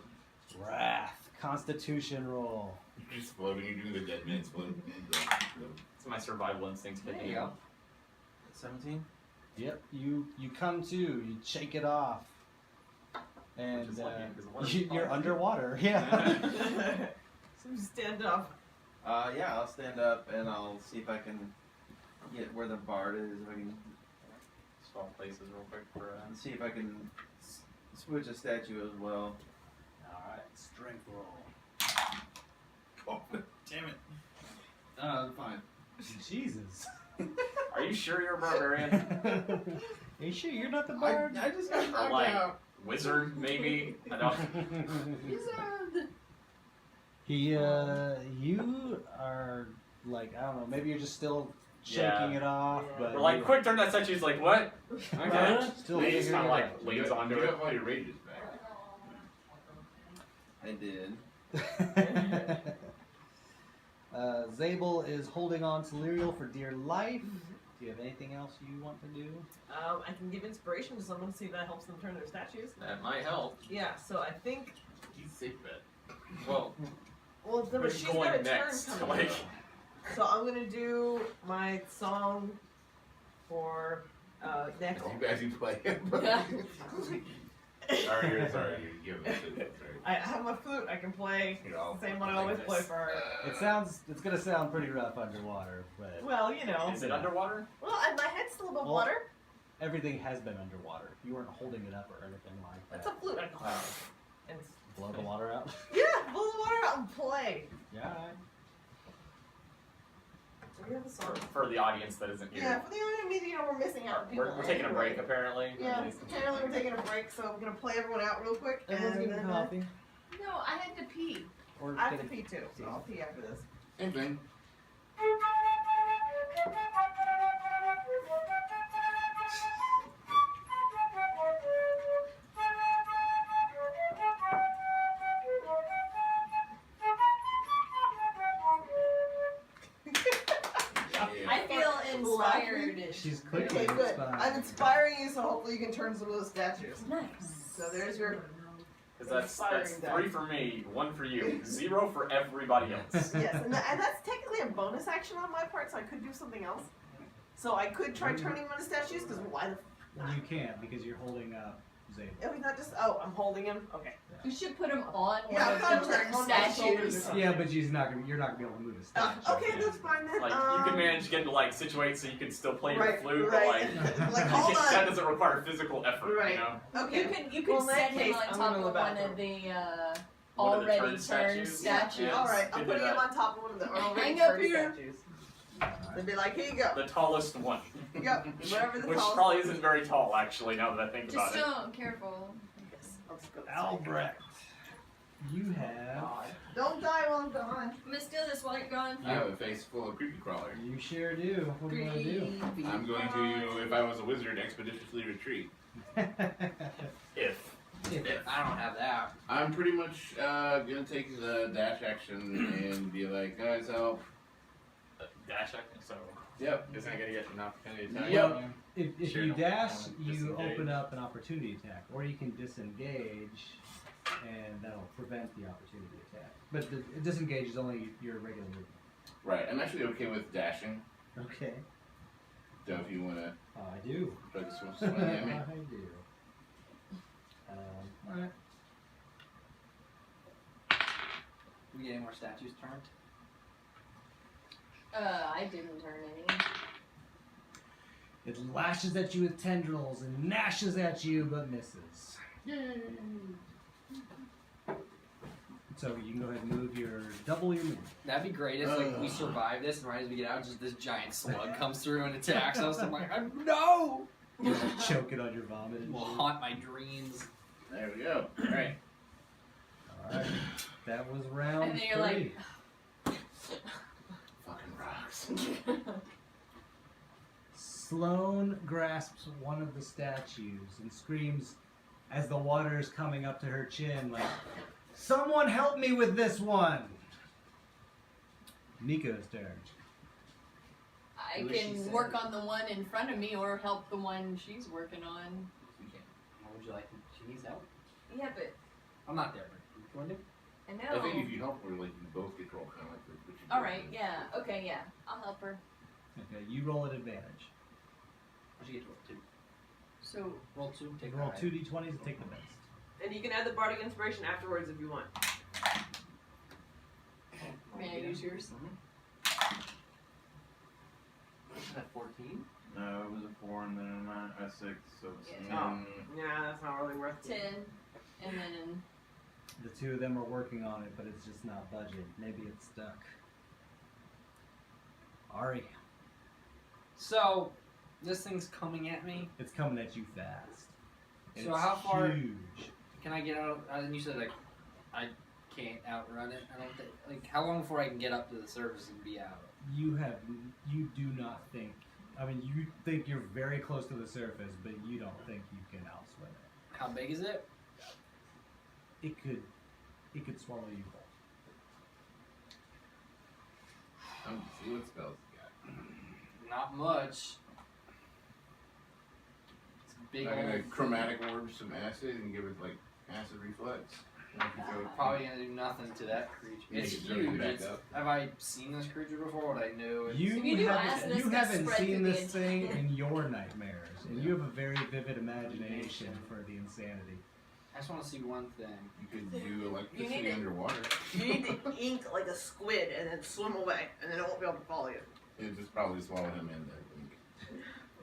Wrath, Constitution roll. You're just floating, you're doing the dead man's float. It's my survival instincts There kicking you go. 17? Yep, you come to, you shake it off, and Which is lucky, 'cause the water's you're hard. underwater. Yeah. So stand up. Yeah, I'll stand up and I'll see if I can get where the bard is. If I can Swap places real quick for. see if I can switch a statue as well. Alright, strength roll. Oh, damn it. Fine. Jesus. Are you sure you're a barbarian? Are you sure you're not the bard? I just got Or knocked like out. wizard, maybe? I don't. Wizard! You are like, I don't know, maybe you're just still shaking Yeah. it off, Yeah. but We're like, quick, turn that statue. He's like, what? Okay. still He just figuring kind of it like leans You onto have it. all your rages back. I did. Zabel is holding on to Lyriel for dear life. Do you have anything else you want to do? I can give inspiration to someone to see if that helps them turn their statues. That might help. Yeah, so I think. He's safe bet. Well, Well, the who's machine's got going a turn next? coming. Like, So I'm gonna do my song for next. As you play it. Sorry, you give it. Sorry. I have my flute. I can play You know, the same one I always play for her. It's gonna sound pretty rough underwater, but Well, you know. is it underwater? Well, my head's still above Well, water. everything has been underwater. You weren't holding it up or anything like That's that. a flute. I can play. And Blow the water out. yeah, blow the water out and play. Yeah. So we have a song. For the audience that isn't here. Yeah, for the only you know we're missing out. We're taking a break, apparently. Yeah, apparently we're taking a break, so we're gonna play everyone out real quick. Everyone's and getting then, coffee. No, I had to pee. Or I have to getting- pee too, so I'll pee after this. Same thing. I feel inspired. She's clearly Okay, good. inspired. I'm inspiring you, so hopefully you can turn some of those statues. Nice. So there's your. Because that's Inspiring 3 for me, 1 for you, 0 for everybody else. Yes, and that's technically a bonus action on my part, so I could do something else. So I could try turning them into statues, because why the. You can't because you're holding up Zabel. Oh, he's not just. Oh, I'm holding him? Okay. You should put him on Yeah, one I'm of the like turn on my shoulders or statues. something. Yeah, but you're not gonna be able to move a statue. Okay, that's fine then. Like, you can manage to get to, like, situate so you can still play your Right, flute, right. but, like, Like, you hold can- that on. doesn't require physical effort, Right. you know? Okay. You could Well, in that set him case, on I'm top gonna of go one bathroom. of the One of the already turn turned statues? statues. Yeah. Alright, I'm Could do putting him that. on top of one of the already Hang up turned here. statues. They'd be like, here you go. The tallest one. Yep, whatever the Which tallest probably one isn't very tall, actually, now that I think about Just it. don't, careful. Yes, I'll just go this way. Albrecht, you have. Don't die while I'm gone. I'm gonna steal this while you're gone. I have a face full of creepy crawler. You sure do. What are you gonna do? I'm going to, if I was a wizard, expeditiously retreat. If. I don't have that. I'm pretty much gonna take the dash action and be like, guys, help. Dash action, so. Yep. Isn't it gonna get an opportunity to attack? Well, if Sure, you no. dash, you Disengage. open up an opportunity attack, or you can disengage, and that'll prevent the opportunity attack. But the disengage is only your regular movement. Right, I'm actually okay with dashing. Okay. So if you wanna I do. try to swing at me. I do. Alright. We get any more statues turned? I didn't turn any. It lashes at you with tendrils and gnashes at you but misses. So you can go ahead and move your double your movement. That'd be great if like we survive this, and right as we get out, just this giant slug comes through and attacks us. I'm like, no! You choke it on your vomit and Will shit. haunt my dreams. There we go. Alright. Alright. That was round And then you're 3. like- Fucking rocks. Sloane grasps one of the statues and screams as the water is coming up to her chin, like, "Someone help me with this one!" Nico's turn. I Who is she can saying? work on the one in front of me or help the one she's working on. We can. How would you like? She needs help. Yeah, but I'm not there. But you want to? I I think know. if you help her, like, you both get roll kind of like what you do. Alright, yeah. Okay, yeah. I'll help her. Okay, you roll at advantage. How'd you get to roll 2? So, Roll 2. Take Roll a 2d20s and take the best. And you can add the bardic inspiration afterwards if you want. may I use yours? At 14? No, it was a 4 and then a 6, so it's Yeah. 10. Nah, that's not really worth it. 10, and then The two of them are working on it, but it's just not budget. Maybe it's stuck. Ari, So, this thing's coming at me. it's coming at you fast. So It's how far- Huge. Can I get out? And you said like I can't outrun it. I don't think. Like how long before I can get up to the surface and be out? You do not think. I mean, you think you're very close to the surface, but you don't think you can outswim it. How big is it? It could swallow you whole. See what spells you got. Not much. It's a big I'm gonna old. chromatic orb some acid and give it like acid reflex. Probably gonna do nothing to that creature. Make It's it turn huge. back It's, up. have I seen this creature before? Would I know? It's, You you do acid, it's you gonna haven't spread seen through the this thing entire- in your nightmares, and you have a very vivid imagination for the insanity. I just want to see one thing. You could do electricity need it. underwater. You need to ink like a squid and then swim away, and then it won't be able to follow you. It just probably swallow him in there.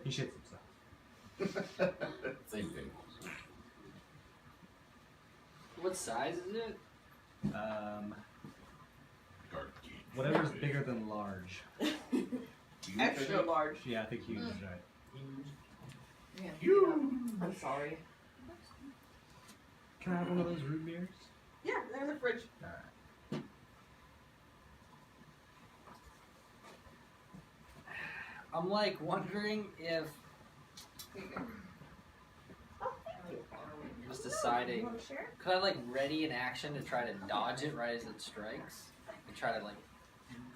He shits himself. Same thing. What size is it? Whatever's bigger than large. Extra large. Yeah, I think huge is right. yeah. I'm sorry. Can I have one of those root beers? Yeah, they're in the fridge. Alright. I'm like wondering if just deciding. You want to share? Could I like ready an action to try to dodge it right as it strikes? And try to like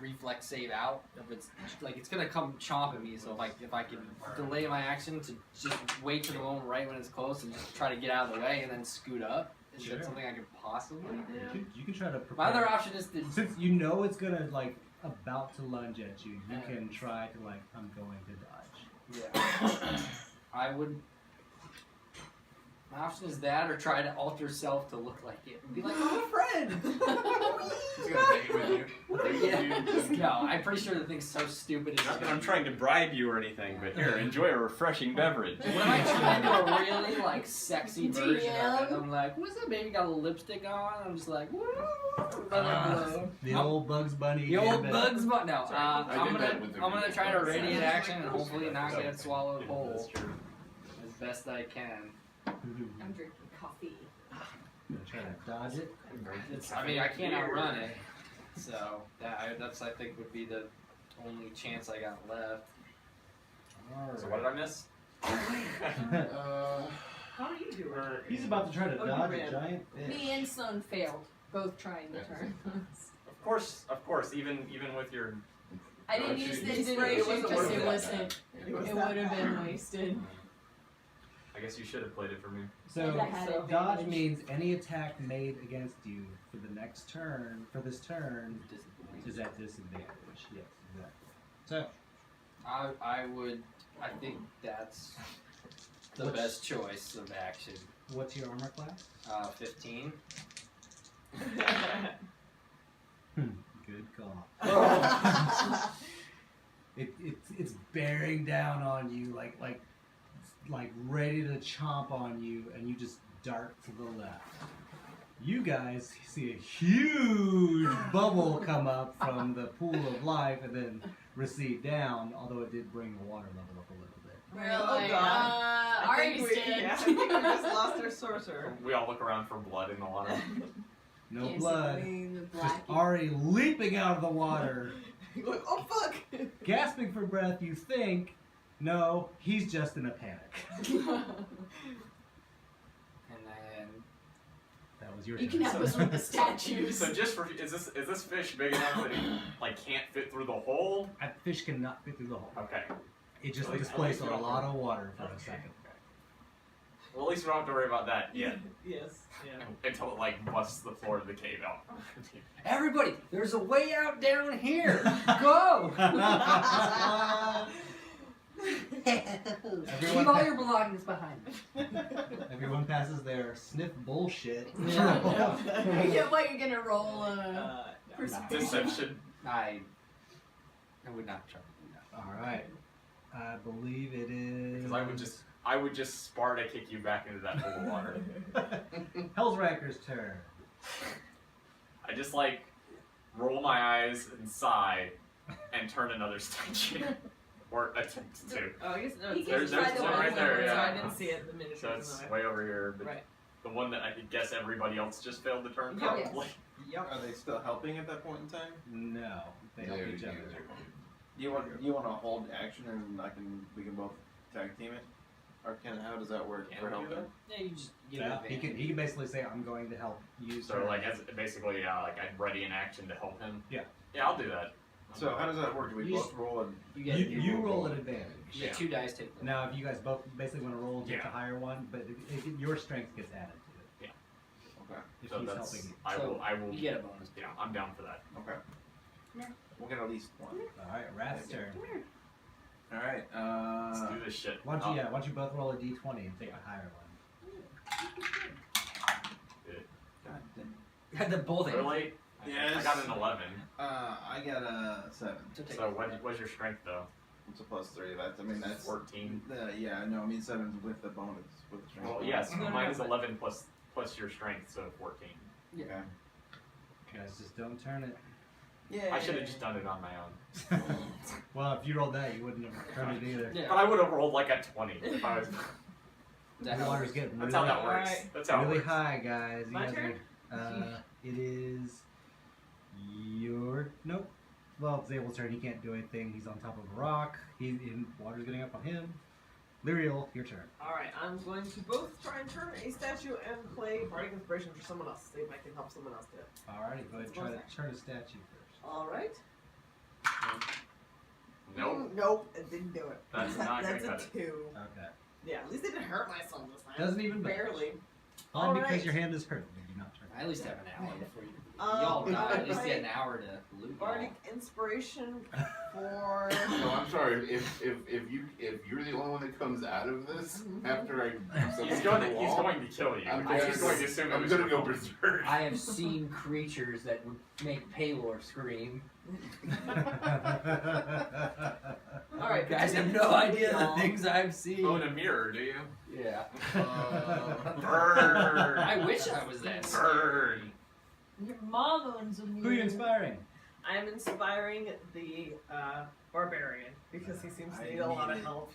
reflex save out if it's like it's gonna come chomping me, so if I can delay my action to just wait to the moment right when it's close and just try to get out of the way and then scoot up. Is Sure. that something I could possibly do? You can try to prepare. My other option is to Since you know it's gonna like about to lunge at you, you can try to like I'm going to dodge. yeah. I would. My option is that, or try to alter self to look like it and be like, "I'm a friend." He's gonna take it with you. Yeah. No, I'm pretty sure the thing's so stupid. It's Not just that gonna I'm trying to bribe you or anything, but here, enjoy a refreshing beverage. When I try to do a really like sexy version of it, DM. I'm like, "What's that baby got a lipstick on?" I'm just like, "Woo!" The old Bugs Bunny. The old gambit. Bugs Bunny. No, I I'm did that with the gonna try to Bugs Bunny. radiate action and hopefully not get swallowed That's whole true. as best I can. I'm drinking coffee. Gonna try to dodge it. I mean, I can't outrun it, so that's I think would be the only chance I got left. So what did I miss? How do you do it? He's about to try to Oh, you dodge a ran. giant fish. Me and Son failed, both trying to turn. Of course, even with your I didn't use the It inspiration wasn't because worth it it. wasn't. It was It that would have bad. been wasted. I guess you should have played it for me. So And I had so dodge advantage. means any attack made against you for the next turn, for this turn, is at disadvantage. Yes, exactly. So I think that's the What's- best choice of action. what's your armor class? 15. Good call. It's bearing down on you like ready to chomp on you, and you just dart to the left. You guys see a huge bubble come up from the pool of life and then recede down, although it did bring the water level up a little bit. Oh, Really? God. I Ari's think we dead. just lost our sorcerer. We all look around for blood in the water. No Can't blood. see the Just black. Ari leaping out of the water, Like, oh fuck! gasping for breath. You think, no, he's just in a panic. And then That was your You turn. can help us with the statues. So just for is this fish big enough that he like can't fit through the hole? A fish cannot fit through the hole. Okay. It just At least displaced a we don't- lot of water for a second. Well, at least we don't have to worry about that yet Yes. Yeah. until it like busts the floor of the cave out. everybody, there's a way out down here. Go. Everyone Leave all your belongings behind. Everyone passes their sniff bullshit. Yeah, what, you're gonna roll Deception. I would not try to do that. All right. I believe it is. Because I would just Sparta kick you back into that pool of water. Hellsranker's turn. I just like roll my eyes and sigh and turn another statue. Or attempt to. Oh, I guess no. He It's There's can try the one one right there, over, So yeah. I didn't see it the minute So it was it's in way over here. But Right. the one that I could guess everybody else just failed to turn, Yeah. probably. Yep. Are they still helping at that point in time? No, they help each other. You want to hold action and we can both tag team it, or how does that work Can for we do helping? that? Yeah, you just give Yeah, advantage. he can basically say, "I'm going to help you." So like as basically like I'd ready an action to help him. Yeah. Yeah, I'll do that. So how does that work? Do we You both just- roll and You get you roll at advantage. You get 2 dice, take them. Now, if you guys both basically want to roll and take Yeah. the higher one, but your strength gets added to it. okay, If So he's that's helping you. I will You get a bonus. yeah, I'm down for that. okay. Yeah. We'll get at least one. All right, Rat's turn. All right. Let's do this shit. Why don't you both roll a d20 and take the higher one? God damn. Had them both. Really? I Yes. got an 11. I got a 7. So what's your strength though? It's a +3. That's 14. Yeah, no, I mean 7's with the bonus with the strength. Well, yes, No, no, mine no, is but- 11 plus your strength, so 14. Okay. Guys, just don't turn it. Yeah. I should have just done it on my own. Well, if you rolled that, you wouldn't have turned it either. But Yeah. I would have rolled like a 20 if I was. The water's getting That's really, how that works. Alright. That's how it really works. high, guys. You My guys turn? it is your nope. Well, it's Zabel's turn. He can't do anything. He's on top of a rock. Water's getting up on him. Lyriel, your turn. Alright, I'm going to both try and turn a statue and play Bardic Inspiration for someone else. See if I can help someone else do it. Alrighty, go ahead and try to turn a statue first. Alright. Nope. Nope, it didn't do it. That's not gonna That's cut a it. 2. Okay. Yeah, at least I didn't hurt myself this time. Doesn't even budge. Barely. All because Alright. your hand is hurt. Did you not turn? I at least have an hour before you. Um, Y'all die. At least I- get an hour to loot. Bardic Inspiration for. No, I'm sorry. If you're the only one that comes out of this after I do something He's to going the to wall, kill you. I'm He's gonna just going to assume I'm it was gonna your go fault. berserk. I have seen creatures that would make Paylor scream. Alright, You guys have no idea the things I've seen. Oh, in a mirror, do you? Yeah. Burn. I wish I was that Burn. Your mom owns a Who are you inspiring? I'm inspiring the barbarian because he seems to I need a lot of need it. help.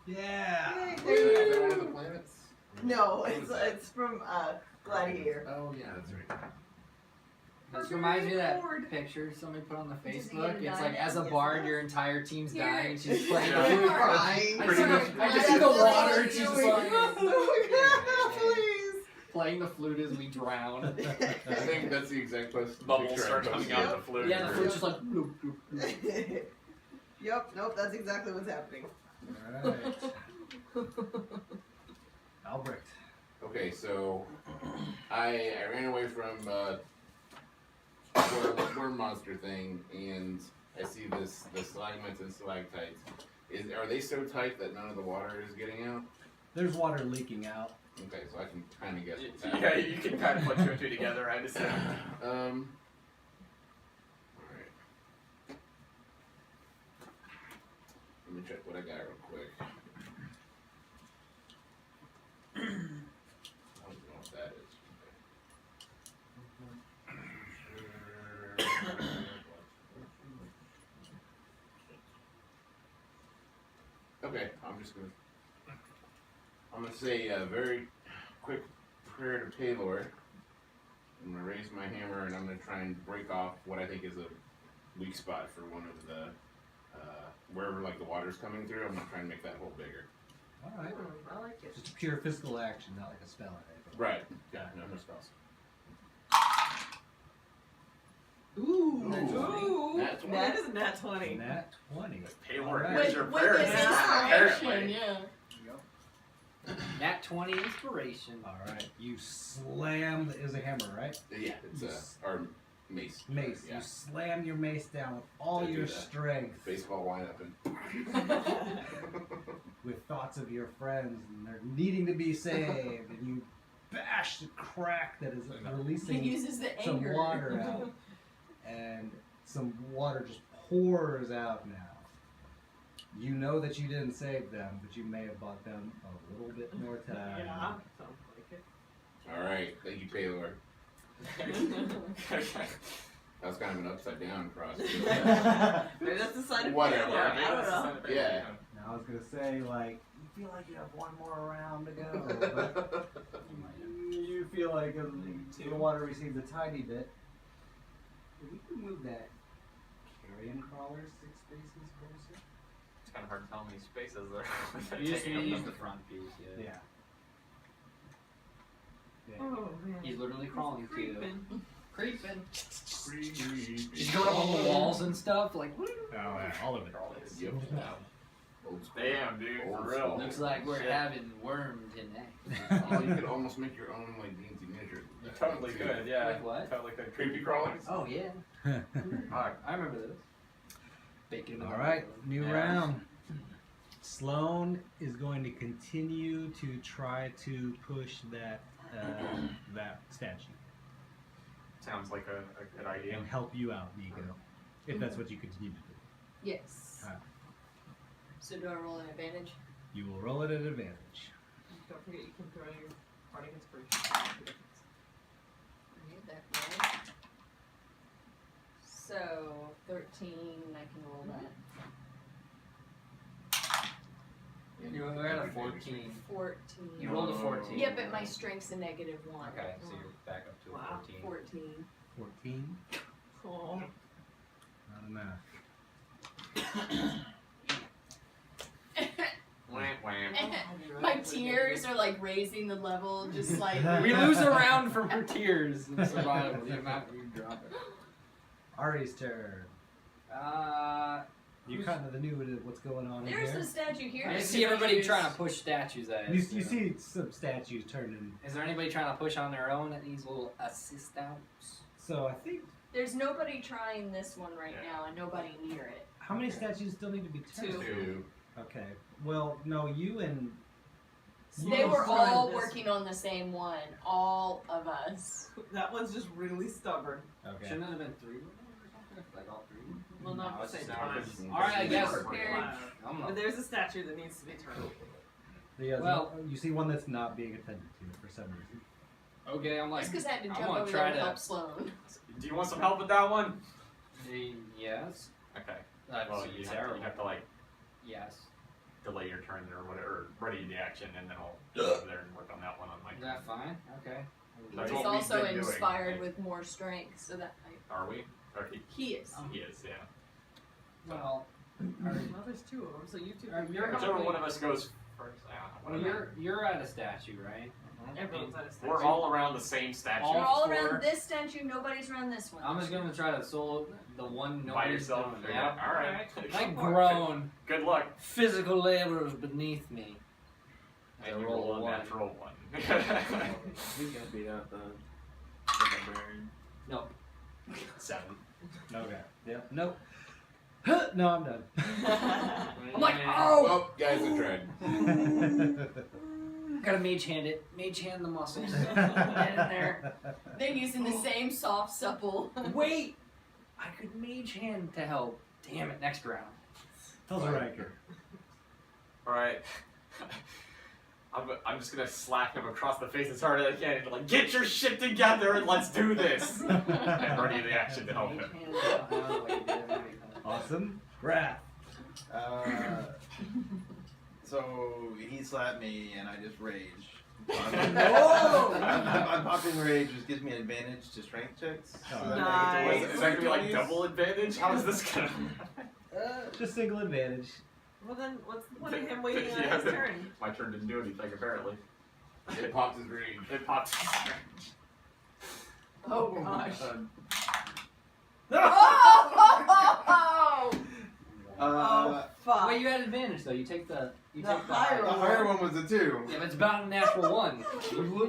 Yeah. Is that one of the planets? No, What it's was that? it's from Gladiator. Oh yeah, that's right. This reminds me of that Lord. picture somebody put on the Just to Facebook. get It's a like as a dime. bard, your entire team's Here. dying. She's playing. Yeah. the flute. Crying. I Pretty see much. the- I just see the water. and She's just like Please. playing the flute as we drown. I think that's the exact picture Bubbles I start coming posted. out of the flute. Yeah, the flute's just like. Bloop, bloop, bloop. Yep, nope, that's exactly what's happening. Alright. Albrecht. Okay, so I ran away from worm monster thing, and I see the stalagmites and stalactites. Are they so tight that none of the water is getting out? There's water leaking out. Okay, so I can kind of guess what's Yeah, happening. you can kind of put 2 and 2 together, I'd assume. Alright. Let me check what I got real quick. I don't know what that is. Okay, I'm gonna say a very quick prayer to Paylor. I'm gonna raise my hammer and I'm gonna try and break off what I think is a weak spot for one of the wherever like the water's coming through. I'm gonna try and make that hole bigger. Alright. I like it. Just a pure physical action, not like a spell or anything. Right. Yeah. No spells. Ooh. Ooh, Nat 20. that is a nat 20. Nat 20. Paylor, Alright. here's your With prayer. this inspiration, yeah. Nat 20 inspiration. Alright. You slam. It was a hammer, right? Yeah, it's our mace. Mace. Yeah. You slam your mace down with all Don't do your that. strength. Baseball lineup and With thoughts of your friends and they're needing to be saved, and you bash the crack that is He releasing uses the some anger. water out, and some water just pours out now. You know that you didn't save them, but you may have bought them a little bit more time. Yeah, sounds like it. all right. Thank you, Paylor. That was kind of an upside down cross. Maybe that's the sign of Whatever. failure. I don't know. Yeah. Now I was gonna say, like, you feel like you have one more round to go, but you feel like the water recedes a tiny bit. We can move that carrion crawler 6 spaces closer. It's kind of hard to tell how many spaces there are. You just need to use the front piece. Yeah. Yeah. Oh, man. He's literally crawling to you. Creeping. He's going up on the walls and stuff. Like, Oh, yeah, all of it. Yep. Old school. Damn, dude, Old for real. school. looks like we're Shit. having worm tonight. Oh, you could almost make your own like D&T miniature. You totally could, yeah. Like what? Totally could. Creepy crawlers. Oh yeah, Fuck. I remember those. Bacon. in the All right, oven. new Yeah. round. Sloane is going to continue to try to push that that statue Sounds like a good idea. and help you out, Nico, if that's what you continue to do. Yes. Alright. So do I roll an advantage? You will roll it at advantage. Don't forget you can throw your parting inspiration. Alright, that roll. So 13, I can roll that. You were at a 14. 14. You rolled a 14. Yeah, but my strength's a -1. Okay, so you're back up to a Wow. 14. 14. 14. Oh. Not enough. Wham, wham. My tears are like raising the level, just like. We lose a round from her tears in survival. The amount you drop it. Ari's turn. You kind of knew what's going on in There's here. the statue here. I see everybody trying to push statues at us. You see some statues turning. Is there anybody trying to push on their own that needs a little assist outs? So I think, There's nobody trying this one right now, and nobody near it. how many statues still need to be turned? 2. Okay. Well, no, you and They were started all this working on the same one, all of us. That one's just really stubborn. okay. Shouldn't it have been 3 or something? Like all 3? Well, not No, at the it's same just- time. Alright, I guess. Prepared. I'm But not. there's a statue that needs to be turned. Well- you see one that's not being attended to for some reason. Okay, I'm like. Just because I had to I jump wanna over try there to to- help Sloan. Do you want some help with that one? Yes. Okay. That's Well, you have to like Yes. delay your turn or whatever, or ready the action, and then I'll go over there and work on that one on my Is turn. that fine? Okay. That's He's what we've also been doing, inspired right? with more strength, so that Are we? Or he is. he is, yeah. Well, Well, there's 2 of them, so you 2 Are can you're carry. Whichever one of us goes first. well, you're at a statue, right? Everyone's at a statue. We're all around the same statue. All We're all four. around this statue, nobody's around this one. I'm just gonna try to solo the one by nobody's yourself. doing. Yeah. All right. I groan. Good luck. Physical laborers beneath me. And I you roll roll a a one. natural one. We got beat out the barbarian. Nope. 7. Okay. Yep. Nope. No, I'm done. I'm like, oh! Well, guys, I tried. Gotta mage hand it. Mage hand the muscles. Get in there. They're using the same soft, supple. Wait! I could mage hand to help. Damn it, next round. How's Riker? Alright. I'm just gonna slap him across the face as hard as I can and be like, get your shit together and let's do this! And ready the action to help him. Mage hand, I don't know what you did every time. Awesome. Wrath. So he slapped me and I just rage. No! I'm popping rage, which gives me an advantage to strength checks. Oh, that nice. I get to Is that gonna be like double advantage? How is this gonna Just single advantage. Well then, what's the point of him waiting on Yeah. his turn? My turn didn't do anything apparently. It popped his rage. It popped. Oh gosh. advantage though. You take the higher The one. higher one was a 2. Yeah, but it's about a natural 1.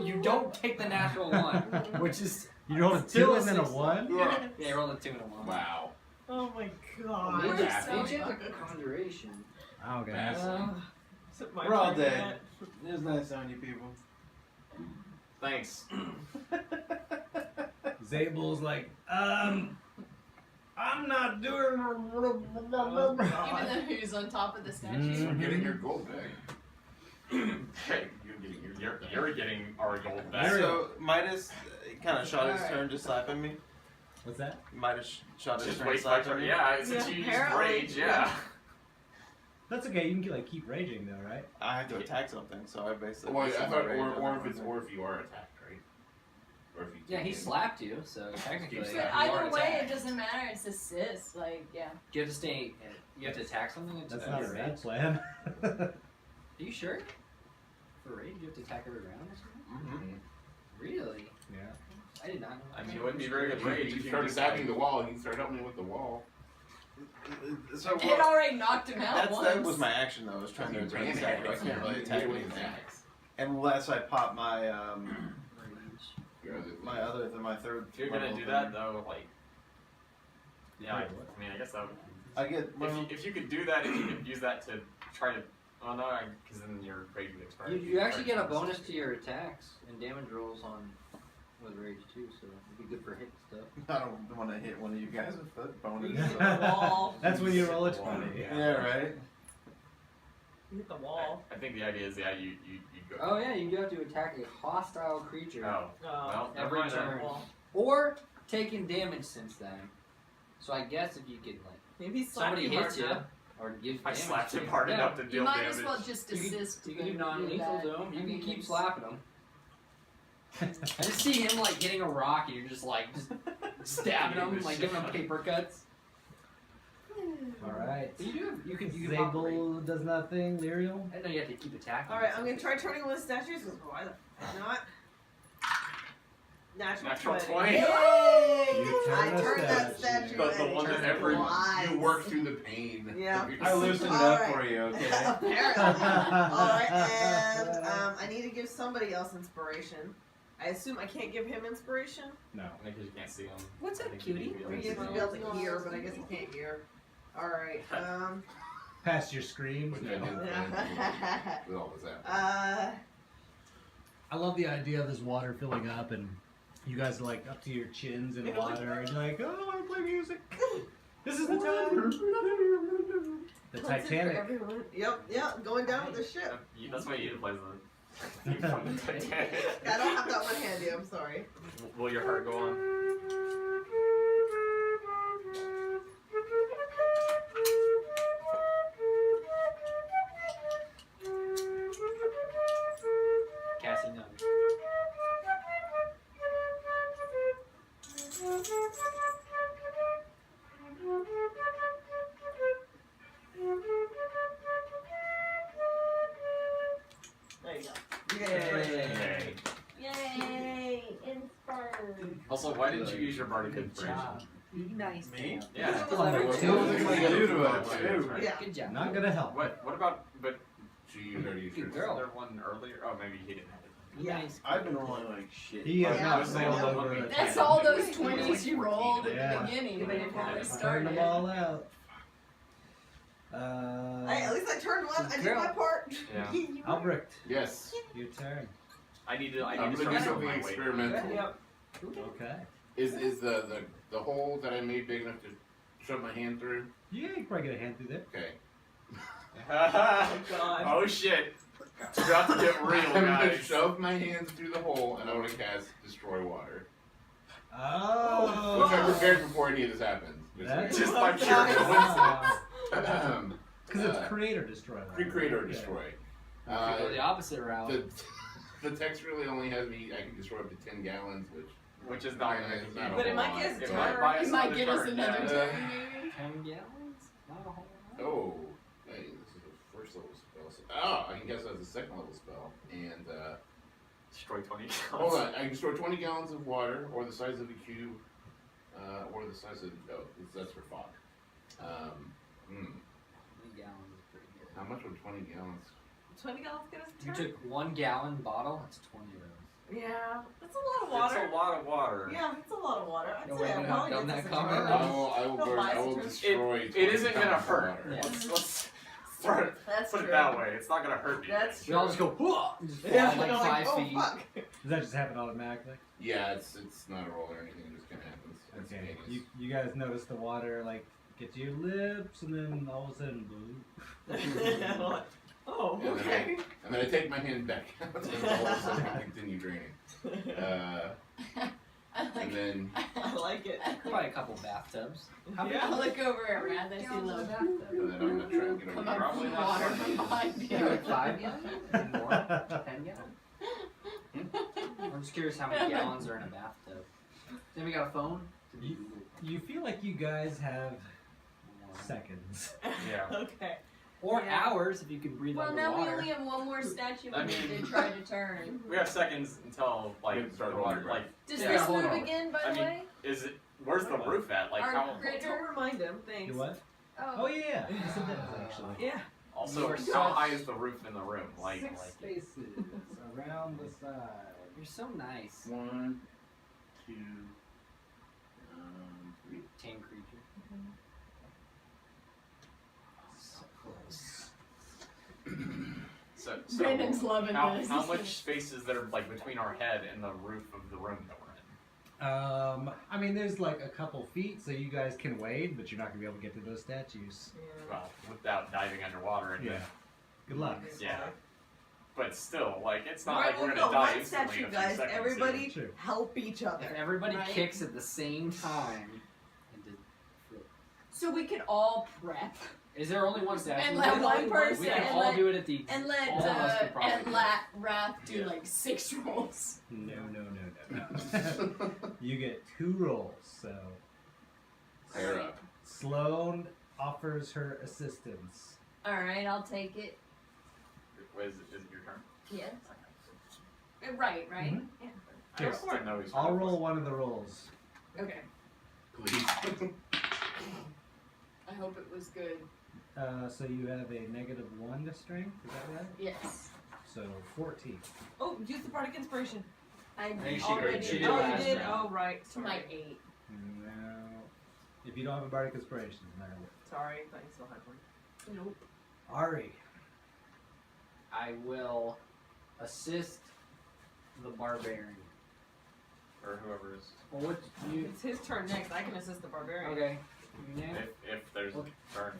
You don't take the natural 1, which is You rolled a 2 Still and then a six. 1? Yeah. yeah, you rolled a 2 and a 1. Wow. Oh my god. We're Yeah. so Ancient fucking- conjuration. Oh, okay. Is it my We're all turn dead. yet? It was nice on you people. Thanks. Zabel's like, I'm not doing. Even though he's on top of the statue. We're getting your gold back. Hey, you're getting our gold back. So Midas kind of shot his Alright. turn just slapping me. What's that? Midas shot his Just turn wait my slapping turn. me. Yeah, since Yeah, you use apparently. rage, yeah. That's okay. You can like keep raging though, right? I have to attack something, so I basically. Well, I wasted thought, my rage on that one. or if you are attacked, right? Or if you Yeah, he take it. slapped you, so technically. Keep you But slapping. are either way, attacked. it doesn't matter. It's assist. Like, yeah. You have to stay. You have to attack something. Into That's not a your bad rage. plan. Are you sure? For rage, you have to attack every round or something. Mhm. Really? Yeah. I did not know. I mean, it wouldn't be very good rage You if you start just attacking the wall, you start helping me with the wall. So It already knocked him out once. that was my action though. I was trying to You return ran attack, at but I it. can't really You attack hit it with anything. attacks. Unless I pop my Rage. Your other- my other than my third. If you're gonna level do thing. that though, like, yeah, I mean, I guess that would. I get If you could do that, if you could use that to try to, oh no, because then your rage would expire. You actually get a bonus to your attacks and damage rolls on with rage too, so it'd be good for hit stuff. I don't want to hit one of you guys with the bonus. You hit the wall. That's when you roll a Wall, 20. Yeah, right. You hit the wall. I think the idea is, yeah, you go. Oh yeah, you do have to attack a hostile creature Oh, Oh. well, every never mind then. turn, Wall. or taking damage since then. So I guess if you could like Maybe slap somebody you hard hits you enough. or give I damage slapped to him you. hard Yeah. enough to You deal might damage. as well just You can, assist. you can do with non-lethal that. to him. You I can mean, keep it's- slapping him. I just see him like getting a rock and you're just like stabbing him, like giving him paper cuts. Alright. But you do have, you can operate. Zabel does nothing. Lyriel? I know you have to keep attacking. Alright, I'm gonna try turning one of the statues. Because why the f not? Natural 20. Yay! You turn I a turned that statue. statue. But the and one it that turned every- blind. You work through the pain. Yeah. I loosened it All up right. for you, okay? Apparently. Alright, and I need to give somebody else inspiration. I assume I can't give him inspiration? No. Because you can't see him. What's I up, think you cutie? need to He be has able to to be able to hear, but I guess he can't hear. Alright, Past your screams? Which I No. didn't plan with all this happening. I love the idea of this water filling up and you guys are like up to your chins in water and you're like, oh, I want to play music. This is the time. The Titanic. Everyone. Yep, going down with the ship. That's why you need to play the theme from the Titanic. I don't have that one handy, I'm sorry. Will your heart go on? Cassie, no. There you go. Yay! Yay. Yay! Inspired. Also, why didn't you use your bardic inspiration? Nice. Me? Yeah. Still have What two. was it gonna do to it, too? Yeah. Good job. Not gonna help. What about? But So you already used Good yours. girl. there one earlier. Oh, maybe he didn't have it. Yeah. Nice. I've been rolling like shit. He has Yeah. not Yeah. sailed over the That's Titanic. all those Like 20s you 14. rolled at Yeah. the beginning before we Turn started. them all out. Hey, at least I turned one. I did Girl. my part. Yeah. Albrecht, Yes. your turn. I need to. I I'm need to gonna do start something my weight. experimental. Yep. Okay. Is the hole that I made big enough to shove my hand through? Yeah, you can probably get a hand through there. Okay. Oh God. Oh shit! It's about to get real, I'm gonna guys. shove my hands through the hole and I want to cast Destroy Water. Oh. Which I prepared before any of this happened. That's Just by pure Nice. coincidence. Because it's create or destroy. right? Recreate or Yeah. destroy. Go the opposite route. The text really only has me. I can destroy up to 10 gallons, Which is not gonna make It's a not a But it whole might lot. get us It a might turn. buy You us might give us turn, another yeah. turn, maybe. 10 gallons? Not a whole lot. Oh, hey, this is a first level spell. Oh, I can guess that's a second level spell. And Destroy 20 hold on, I can store 20 gallons of water, or the size of a cube, or the size of that's for fog. 20 gallons is pretty good. How much would 20 gallons? 20 gallons get us You a turn? took 1 gallon bottle. That's 20 of those. Yeah, that's a lot of water. It's a lot of water. Yeah, it's a lot of water. I'd No say way I you probably haven't get done this that a turn. comment. I will No, burn, I will bicycles. destroy. It 20 isn't gonna pounds of hurt. water. Yeah. Let's put it, That's put true. it that way. It's not gonna hurt you. That's We true. all just go, "Whoa," and just fall Yeah, like you're 5 oh, feet. fuck. Does that just happen automatically? Yeah, it's not a roll or anything. It just kind of happens. Okay. Instantaneous. You guys notice the water like get to your lips and then all of a sudden blue. Oh, And then okay. And then I take my hand back out and all of a sudden I continue draining. I like And then I like it. Probably a couple bathtubs. How big? I look over at Rad. I see a little and then I'm gonna try and get come over up Probably from not water fun. from behind Yeah, you. like 5 gallons? More? 10 gallons? I'm just curious how many gallons are in a bathtub. Then we got a phone? You feel like you guys have seconds. Yeah. Okay. Or Yeah. hours if you can breathe Well, now we underwater. only have one more statue I we need mean- to try to turn. We have seconds until We have like to start the water. holding Like, Does Yeah, this hold move on. again, by I the mean- way? is it? Where's the roof at? Like Our how? grid- Don't remind him. Thanks. You what? Oh, Oh yeah, yes it does actually. Yeah. Also, You are how such- high is the roof in the room? Like, 6 spaces around the side. You're so nice. 1, 2, 3. Tame creature. So close. so Brandon's loving how, this. how much space is there like between our head and the roof of the room that we're in? I mean, there's like a couple feet, so you guys can wade, but you're not gonna be able to get to those statues. Well, without diving underwater and Yeah. Good luck. Yeah. But still, like it's not Right, like we're we've gonna got die one instantly statue, in a few guys. seconds. Everybody True. help each If other. everybody Right. kicks at the same time, and did flip. So we could all prep Is there only one statue? and We let can- one person We can and all let do it at the. and let all of us could probably and do it. let Wrath do Yeah. like 6 rolls. No. You get 2 rolls, so Pair up. Sloane offers her assistance. All right, I'll take it. Is it your turn? Yes. Right. Mhm. Yeah. I just didn't know he's I'll roll one of the rolls. Okay. Please. I hope it was good. So you have a -1 to strength, is that right? Yes. So 14. Oh, use the bardic inspiration. I think she already did- she did Oh, you last did. round. Oh, right. It's my Sorry. 8. Now, if you don't have a bardic inspiration, then I will. Sorry, I thought you still had one. Nope. Ari. I will assist the barbarian. or whoever is. Well, what you? It's his turn next. I can assist the barbarian. Okay. Yeah. If there's a Okay. turn.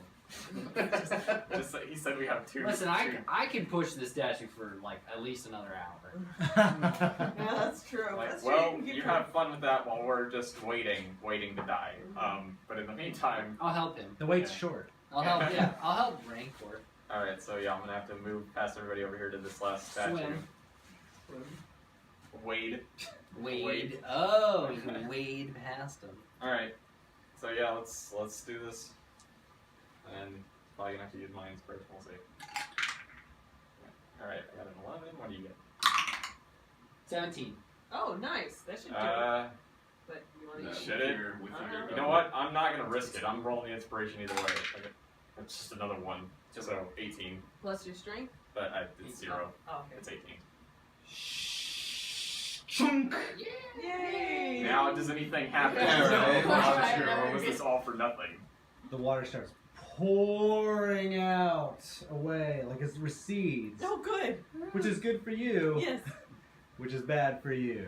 Just like he said, we have 2. Listen, I can push the statue for like at least another hour. Yeah, that's true. Like, That's well, true. you have fun with that while we're just waiting to die. But in the meantime, I'll help him. The wait's Yeah. short. I'll help. Yeah, I'll help Rancor. all right. So yeah, I'm gonna have to move past everybody over here to this last statue. Swim. Wade. Wade. Oh, you can wade past him. All right. So yeah, let's do this. And probably gonna have to use my inspiration. We'll see. All right, I got an 11. What do you get? 17. Oh, nice. That should do it. But you want to No, use Should it? You know what? I'm not gonna risk it. I'm rolling the inspiration either way. Okay. It's just another 1. So 18. plus your strength? But it's 0. Oh, okay. It's 18. Chunk! Yay! Now, does anything happen? Yeah, right. Right, Sure, right. or was this all for nothing? The water starts pouring out away, like it recedes. Oh, good. Which is good for you, Yes. which is bad for you.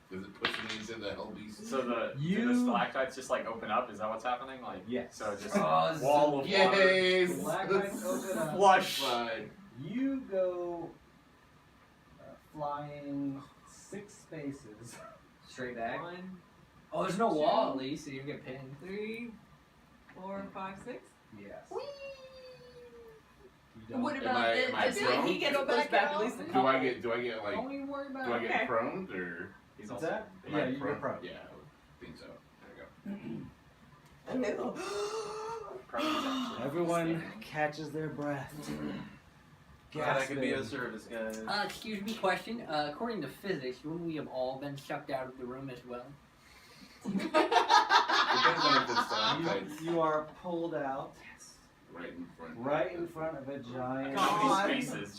Does it push me into the hell beast? So do the You- stalactites just like open up? Is that what's happening? Like Yes. so just Oh, this is wall of water. Yay! Stalactites open up. Flush. Fine. You go flying 6 spaces. Straight back. 1, Oh, there's no wall at least, so you don't get pinned. 3, 4, 5, 6. Yes. Whee! You don't. What Am about I- this? am I I feel like prone? he gets Go pushed back back at least a out. Do I get like? Don't even worry about Do I it. get Okay. prone or? He's What's also that? am I Yeah, you're prone. Yeah, I would think so. There we go. And they go, Everyone catches their breath. Glad I could be of service, guys. Excuse me, question. According to physics, wouldn't we have all been sucked out of the room as well? Depends on if it's stalactites. You are pulled out right in front. Right in front of a giant. God. These spaces,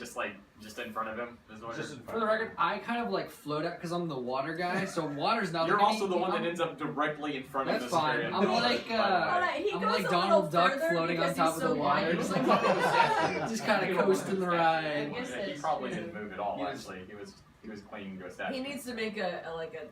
just in front of him. Is what Just you're- in For the record, I kind of like float out because I'm the water guy, so water's not. You're gonna also be- the one that I'm- ends up directly in front of That's this fine. area. I'm like, Hold on, he I'm goes like a Donald little Duck further floating on because top he's of the so water, wide. just like just kind of coasting the I ride. guess he that's probably true. didn't move at all. He was- Actually, he was clinging to a statue. He needs to make a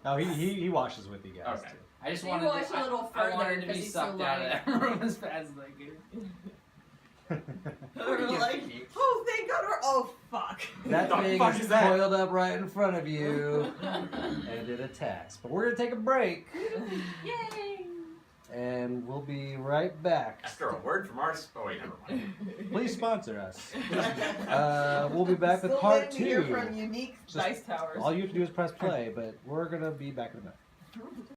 Oh, he washes with you guys. Okay. Too. I just You wanted watch to, a little I wanted further to be 'cause he's so sucked out of light. that room as fast as I could. We're like, oh, thank God we're. Oh, fuck. That The thing fuck is is that? coiled up right in front of you, and it attacks. But we're gonna take a break, Yay! and we'll be right back. After a word from our. Oh wait, never mind. Please sponsor us. We'll be back with Still part waiting to hear 2. from Unique Just Dice Towers. All you have to do is press play, but we're gonna be back in a minute.